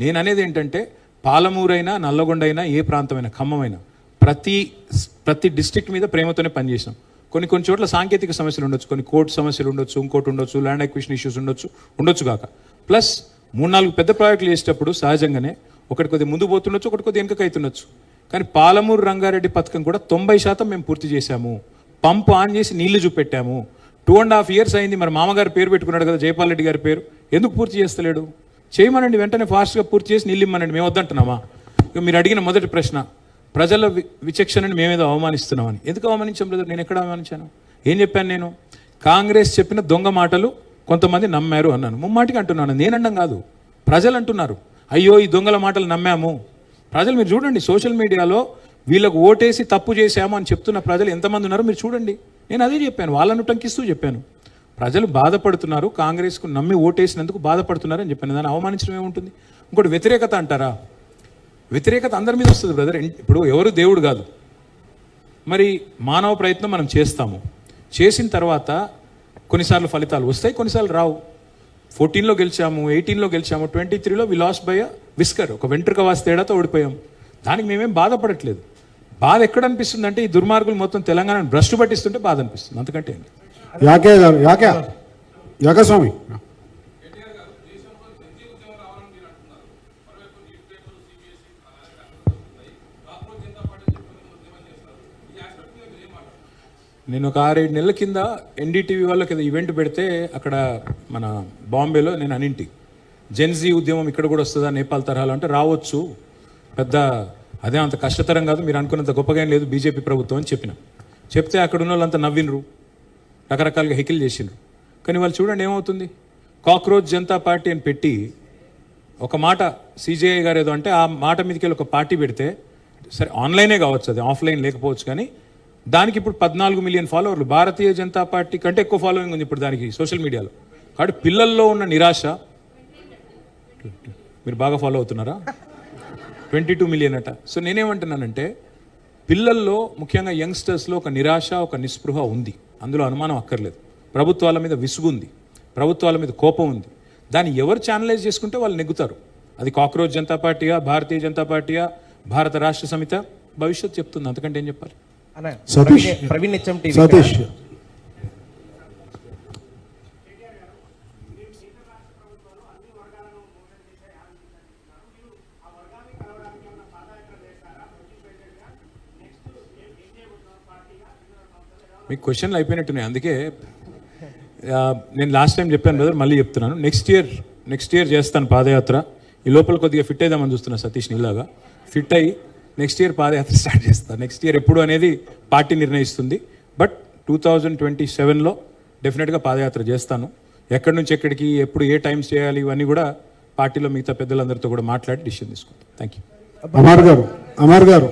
S4: నేను అనేది ఏంటంటే, పాలమూరైనా, నల్లగొండ అయినా, ఏ ప్రాంతమైనా, ఖమ్మమైనా, ప్రతి డిస్ట్రిక్ట్ మీద ప్రేమతోనే పనిచేసినాం. కొన్ని చోట్ల సాంకేతిక సమస్యలు ఉండొచ్చు, కొన్ని కోర్టు సమస్యలు ఉండొచ్చు, ఇంకోటి ఉండొచ్చు, ల్యాండ్ అక్విజిషన్ ఇష్యూస్ ఉండొచ్చు కాక. ప్లస్ 3-4 పెద్ద ప్రాజెక్టులు చేసేటప్పుడు సహజంగానే ఒకటి కొద్దిగా ముందు పోతుండొచ్చు, ఒకటి కొద్దిగా వెనుక అవుతుండొచ్చు. కానీ పాలమూరు రంగారెడ్డి పథకం కూడా 90% మేము పూర్తి చేశాము. పంపు ఆన్ చేసి నీళ్లు చూపెట్టాము. 2.5 years అయింది. మరి మామగారు పేరు పెట్టుకున్నాడు కదా, జైపాల్ రెడ్డి గారి పేరు, ఎందుకు పూర్తి చేస్తలేడు? చేయమనండి, వెంటనే ఫాస్ట్గా పూర్తి చేసి నీళ్ళు ఇమ్మనండి. మేము వద్దంటున్నామా? ఇక మీరు అడిగిన మొదటి ప్రశ్న, ప్రజల విచక్షణని మేమేదో అవమానిస్తున్నామని. ఎందుకు అవమానించాం బ్రదర్? నేను ఎక్కడ అవమానించాను? ఏం చెప్పాను నేను? కాంగ్రెస్ చెప్పిన దొంగ మాటలు కొంతమంది నమ్మారు అన్నాను. ముమ్మాటికి అంటున్నాను, నేనన్నం కాదు, ప్రజలు అంటున్నారు. అయ్యో ఈ దొంగల మాటలు నమ్మాము. ప్రజలు మీరు చూడండి, సోషల్ మీడియాలో వీళ్ళకు ఓటేసి తప్పు చేశాము అని చెప్తున్న ప్రజలు ఎంతమంది ఉన్నారో మీరు చూడండి. నేను అదే చెప్పాను, వాళ్ళను టంకిస్తూ చెప్పాను. ప్రజలు బాధపడుతున్నారు, కాంగ్రెస్కు నమ్మి ఓటేసినందుకు బాధపడుతున్నారు అని చెప్పాను. దాన్ని అవమానించడం ఏముంటుంది? ఇంకోటి వ్యతిరేకత అంటారా? వ్యతిరేకత అందరి మీద వస్తుంది బ్రదర్. ఇప్పుడు ఎవరు దేవుడు కాదు, మరి మానవ ప్రయత్నం మనం చేస్తాము. చేసిన తర్వాత కొన్నిసార్లు ఫలితాలు వస్తాయి, కొన్నిసార్లు రావు. 14లో గెలిచాము, 18లో గెలిచాము, 23లో వి లాస్ట్ బై విస్కర్, ఒక వెంట్రుక వాసి తేడాతో ఓడిపోయాం. దానికి మేమేం బాధపడట్లేదు. బాధ ఎక్కడ అనిపిస్తుంది అంటే ఈ దుర్మార్గులు మొత్తం తెలంగాణను భ్రష్టు పట్టిస్తుంటే బాధ అనిపిస్తుంది, అంతకంటే ఏంటి.
S2: యాకే స్వామి,
S4: నేను ఒక 6-7 నెలల కింద ఎన్డీటీవీ వాళ్ళకి ఈవెంట్ పెడితే అక్కడ మన బాంబేలో నేను అనింటి జెన్జీ ఉద్యమం ఇక్కడ కూడా వస్తుందా నేపాల్ తరహాలో అంటే రావచ్చు, పెద్ద అదే అంత కష్టతరం కాదు, మీరు అనుకున్నంత గొప్పగా ఏం లేదు బీజేపీ ప్రభుత్వం అని చెప్తే అక్కడ ఉన్న వాళ్ళంతా నవ్వినరు, రకరకాలుగా హెకిల్ చేసిండ్రు. కానీ వాళ్ళు చూడండి ఏమవుతుంది, కాక్రోచ్ జనతా పార్టీ అని పెట్టి ఒక మాట సిజేఐ గారు ఏదో అంటే ఆ మాట మీదకి వెళ్ళి ఒక పార్టీ పెడితే, సరే ఆన్లైనే కావచ్చు, అది ఆఫ్లైన్ లేకపోవచ్చు, కానీ దానికి ఇప్పుడు 14 మిలియన్ ఫాలోవర్లు, భారతీయ జనతా పార్టీ కంటే ఎక్కువ ఫాలోయింగ్ ఉంది ఇప్పుడు దానికి సోషల్ మీడియాలో. కాబట్టి పిల్లల్లో ఉన్న నిరాశ, మీరు బాగా ఫాలో అవుతున్నారా, 22 మిలియన్ అట. సో నేనేమంటున్నానంటే పిల్లల్లో ముఖ్యంగా యంగ్స్టర్స్లో ఒక నిరాశ, ఒక నిస్పృహ ఉంది, అందులో అనుమానం అక్కర్లేదు. ప్రభుత్వాల మీద విసుగు ఉంది, ప్రభుత్వాల మీద కోపం ఉంది. దాన్ని ఎవరు ఛానలైజ్ చేసుకుంటే వాళ్ళు నెగ్గుతారు. అది కాక్రోచ్ జనతా పార్టీయా, భారతీయ జనతా పార్టీయా, భారత రాష్ట్ర సమిత, భవిష్యత్తు చెప్తుంది, అంతకంటే ఏం చెప్పాలి.
S20: Praveen HM TV.
S4: మీకు క్వశ్చన్లు అయిపోయినట్టున్నాయి, అందుకే నేను లాస్ట్ టైం చెప్పాను బ్రదర్, మళ్ళీ చెప్తున్నాను. నెక్స్ట్ ఇయర్ చేస్తాను పాదయాత్ర. ఈ లోపల కొద్దిగా ఫిట్ అయిదామని చూస్తున్నా సతీష్ నీలాగా. ఫిట్ అయ్యి నెక్స్ట్ ఇయర్ పాదయాత్ర స్టార్ట్ చేస్తాను. నెక్స్ట్ ఇయర్ ఎప్పుడు అనేది పార్టీ నిర్ణయిస్తుంది. బట్ 2027లో డెఫినెట్గా పాదయాత్ర చేస్తాను. ఎక్కడి నుంచి ఎక్కడికి, ఎప్పుడు ఏ టైమ్స్ చేయాలి, ఇవన్నీ కూడా పార్టీలో మిగతా పెద్దలందరితో కూడా మాట్లాడి డిసిషన్ తీసుకుంటాం. Thank you.
S2: అమర్ గారు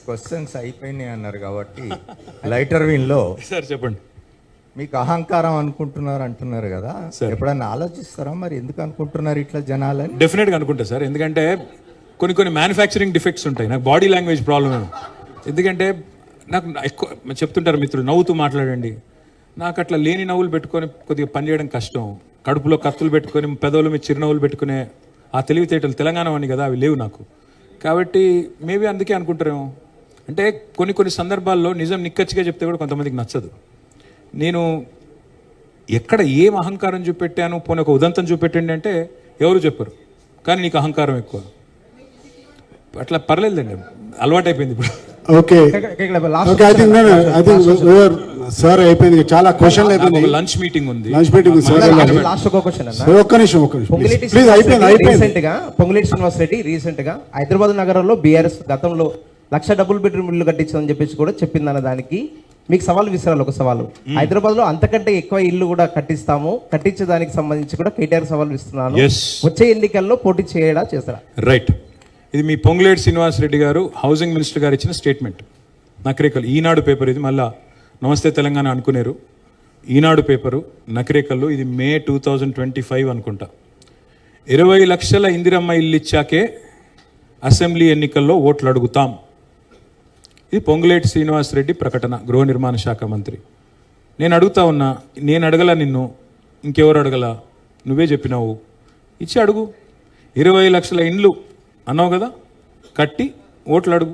S10: క్వశ్చన్స్ అయిపోయినాయి అన్నారు కాబట్టి లైటర్ విన్లో
S4: సార్ చెప్పండి.
S10: మీకు అహంకారం అనుకుంటున్నారు అంటున్నారు కదా, ఎప్పుడన్నా ఆలోచిస్తారా మరి ఎందుకు అనుకుంటున్నారు ఇట్లా జనాలని?
S4: డెఫినెట్గా అనుకుంటా సార్, ఎందుకంటే కొన్ని మ్యానుఫ్యాక్చరింగ్ డిఫెక్ట్స్ ఉంటాయి. నాకు బాడీ లాంగ్వేజ్ ప్రాబ్లమ్, ఎందుకంటే నాకు ఎక్కువ చెప్తుంటారు మిత్రులు నవ్వుతూ మాట్లాడండి. నాకు అట్లా లేని నవ్వులు పెట్టుకొని కొద్దిగా పనిచేయడం కష్టం. కడుపులో కత్తులు పెట్టుకొని పెదవుల మీద చిరునవ్వులు పెట్టుకునే ఆ తెలివితేటలు తెలంగాణ అని కదా, అవి లేవు నాకు. కాబట్టి మేబీ అందుకే అనుకుంటారేమో. అంటే కొన్ని సందర్భాల్లో నిజం నిక్కచ్చిగా చెప్తే కూడా కొంతమందికి నచ్చదు. నేను ఎక్కడ ఏం అహంకారం చూపెట్టాను, పోనీ ఒక ఉదంతం చూపెట్టండి అంటే ఎవరు చెప్పరు, కానీ నీకు అహంకారం ఎక్కువ. అట్లా పర్లేదండి, అలవాటైపోయింది ఇప్పుడు.
S2: ఓకే సార్, అయిపోయింది చాలా క్వశ్చన్లు అయిపోయింది.
S4: లంచ్ మీటింగ్ ఉంది.
S20: లాస్ట్ ఒక క్వశ్చన్
S2: ఒక్క నిమిషం.
S20: పొంగులేటి శ్రీనివాస్ రెడ్డి రీసెంట్ గా హైదరాబాద్ నగరంలో బీఆర్ఎస్ గతంలో 1,00,000 డబుల్ బెడ్రూమ్ ఇల్లు కట్టించదని చెప్పేసి కూడా చెప్పిందన్న దానికి మీకు సవాల్ విసిరాలి. ఒక సవాలు, హైదరాబాద్ లో అంతకంటే ఎక్కువ ఇల్లు కూడా కట్టించేదానికి సంబంధించి కూడా కేటీఆర్ సవాల్ ఇస్తున్నాను. వచ్చే ఎన్నికల్లో పోటీ చేయడా చేస్తారా?
S4: రైట్, ఇది మీ పొంగులేటి శ్రీనివాస్ రెడ్డి గారు హౌసింగ్ మినిస్టర్ గారు ఇచ్చిన స్టేట్మెంట్. నకరేకల్ ఈనాడు పేపర్, ఇది మళ్ళా నమస్తే తెలంగాణ అనుకునేరు. ఈనాడు పేపరు నకరేకల్లు, ఇది మే 2025 అనుకుంటా. 20 లక్షల ఇందిరమ్మ ఇల్లు ఇచ్చాకే అసెంబ్లీ ఎన్నికల్లో ఓట్లు అడుగుతాం. ఇది పొంగులేటి శ్రీనివాస్ రెడ్డి ప్రకటన, గృహ నిర్మాణ శాఖ మంత్రి. నేను అడుగుతా ఉన్నా, నేను అడగల నిన్ను, ఇంకెవరు అడగల, నువ్వే చెప్పినావు, ఇచ్చి అడుగు. 20 లక్షల ఇండ్లు అన్నావు కదా, కట్టి ఓట్లు అడుగు,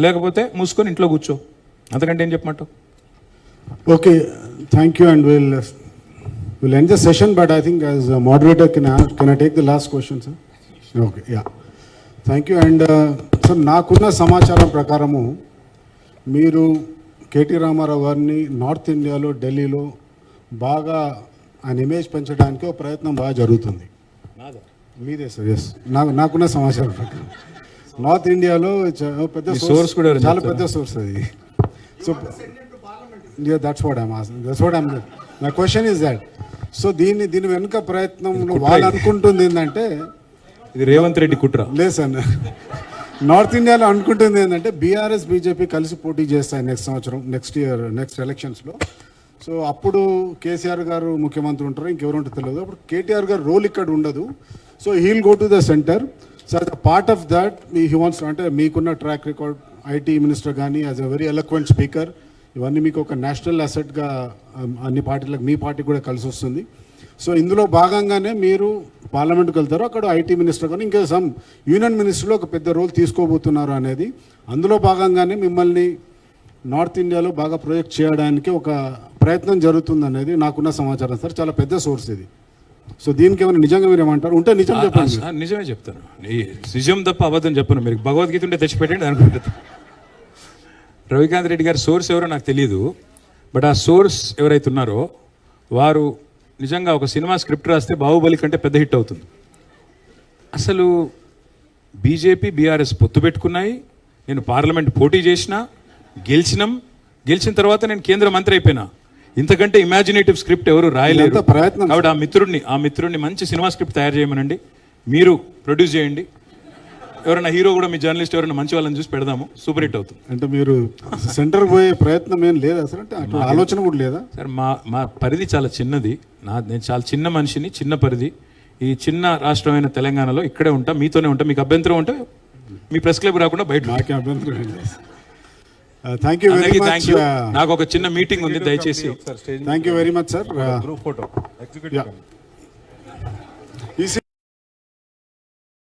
S4: లేకపోతే మూసుకొని ఇంట్లో కూర్చో, అంతకంటే ఏం చెప్పమంటావు?
S2: Okay, thank you and we'll end the session, but I think as a moderator can I take the last question, sir? Okay, yeah. Thank you. And sir, నాకున్న సమాచారం ప్రకారము మీరు కేటీ రామారావు గారిని నార్త్ ఇండియాలో ఢిల్లీలో బాగా ఆయన ఇమేజ్ పెంచడానికి ఒక ప్రయత్నం బాగా జరుగుతుంది. మీదే సార్? ఎస్, నాకున్న సమాచారం ప్రకారం నార్త్ ఇండియాలో పెద్ద సోర్స్ కూడా, చాలా పెద్ద సోర్స్ అది. So that's what I'm asking. That's what I'm doing. My question is that, so దీని వెనుక ప్రయత్నం వాళ్ళు అనుకుంటుంది ఏంటంటే,
S4: ఇది రేవంత్ రెడ్డి కుట్ర
S2: లేదు సార్. నార్త్ ఇండియాలో అనుకుంటుంది ఏంటంటే బీఆర్ఎస్ బీజేపీ కలిసి పోటీ చేస్తాయి నెక్స్ట్ సంవత్సరం, నెక్స్ట్ ఎలక్షన్స్లో. సో అప్పుడు కేసీఆర్ గారు ముఖ్యమంత్రి ఉంటారు, ఇంకెవరు ఉంటారో తెలియదు. అప్పుడు కేటీఆర్ గారు రోల్ ఇక్కడ ఉండదు. So he'll go to the centre. So as a part of that, he wants, అంటే మీకున్న ట్రాక్ రికార్డ్ ఐటీ మినిస్టర్ కానీ as a very eloquent speaker. ఇవన్నీ మీకు ఒక నేషనల్ అసెట్గా అన్ని పార్టీలకు, మీ పార్టీ కూడా కలిసి వస్తుంది. సో ఇందులో భాగంగానే మీరు పార్లమెంట్కి వెళ్తారు, అక్కడ ఐటీ మినిస్టర్ కానీ ఇంకా సమ్ యూనియన్ మినిస్టర్లో ఒక పెద్ద రోల్ తీసుకోబోతున్నారు అనేది. అందులో భాగంగానే మిమ్మల్ని నార్త్ ఇండియాలో బాగా ప్రొజెక్ట్ చేయడానికి ఒక ప్రయత్నం జరుగుతుంది అనేది నాకున్న సమాచారం సార్. చాలా పెద్ద సోర్స్ ఇది. సో దీనికి ఏమైనా నిజంగా మీరు ఏమంటారు? ఉంటే నిజం చెప్పండి.
S4: నిజమే చెప్తాను, నిజం తప్ప అబద్ధం చెప్పను. మీరు భగవద్గీత ఉంటే తెచ్చిపెట్టండి అనుకుంటుంది. రవికాంత్ రెడ్డి గారి సోర్స్ ఎవరో నాకు తెలియదు, బట్ ఆ సోర్స్ ఎవరైతే ఉన్నారో వారు నిజంగా ఒక సినిమా స్క్రిప్ట్ రాస్తే బాహుబలి కంటే పెద్ద హిట్ అవుతుంది. అసలు బీజేపీ బీఆర్ఎస్ పొత్తు పెట్టుకున్నాయి, నేను పార్లమెంట్ పోటీ చేసిన, గెలిచిన తర్వాత నేను కేంద్ర మంత్రి అయిపోయినా. ఇంతకంటే ఇమాజినేటివ్ స్క్రిప్ట్ ఎవరు రాయలేరు. కాబట్టి ఆ మిత్రుడిని మంచి సినిమా స్క్రిప్ట్ తయారు చేయమనండి, మీరు ప్రొడ్యూస్ చేయండి. ఎవరైనా హీరో కూడా, మీ జర్నలిస్ట్ ఎవరైనా మంచి వాళ్ళని చూసి పెడదాము, సూపర్ హిట్ అవుతుంది.
S2: అంటే మీరు సెంటర్ పోయే ప్రయత్నం ఏం లేదా సార్? అంటే ఆలోచన కూడా లేదా
S4: సార్? మా పరిధి చాలా చిన్నది, నేను చాలా చిన్న మనిషిని, చిన్న పరిధి. ఈ చిన్న రాష్ట్రమైన తెలంగాణలో ఇక్కడే ఉంటా, మీతోనే ఉంటా. మీకు అభ్యంతరం ఉంటే మీ ప్రెస్ క్లబ్ రాకుండా బయట.
S2: నాకే అభ్యంతరం. Thank you very much.
S4: నాకు ఒక చిన్న మీటింగ్ ఉంది, దయచేసి.
S2: Thank you very much sir.
S21: Group photo executive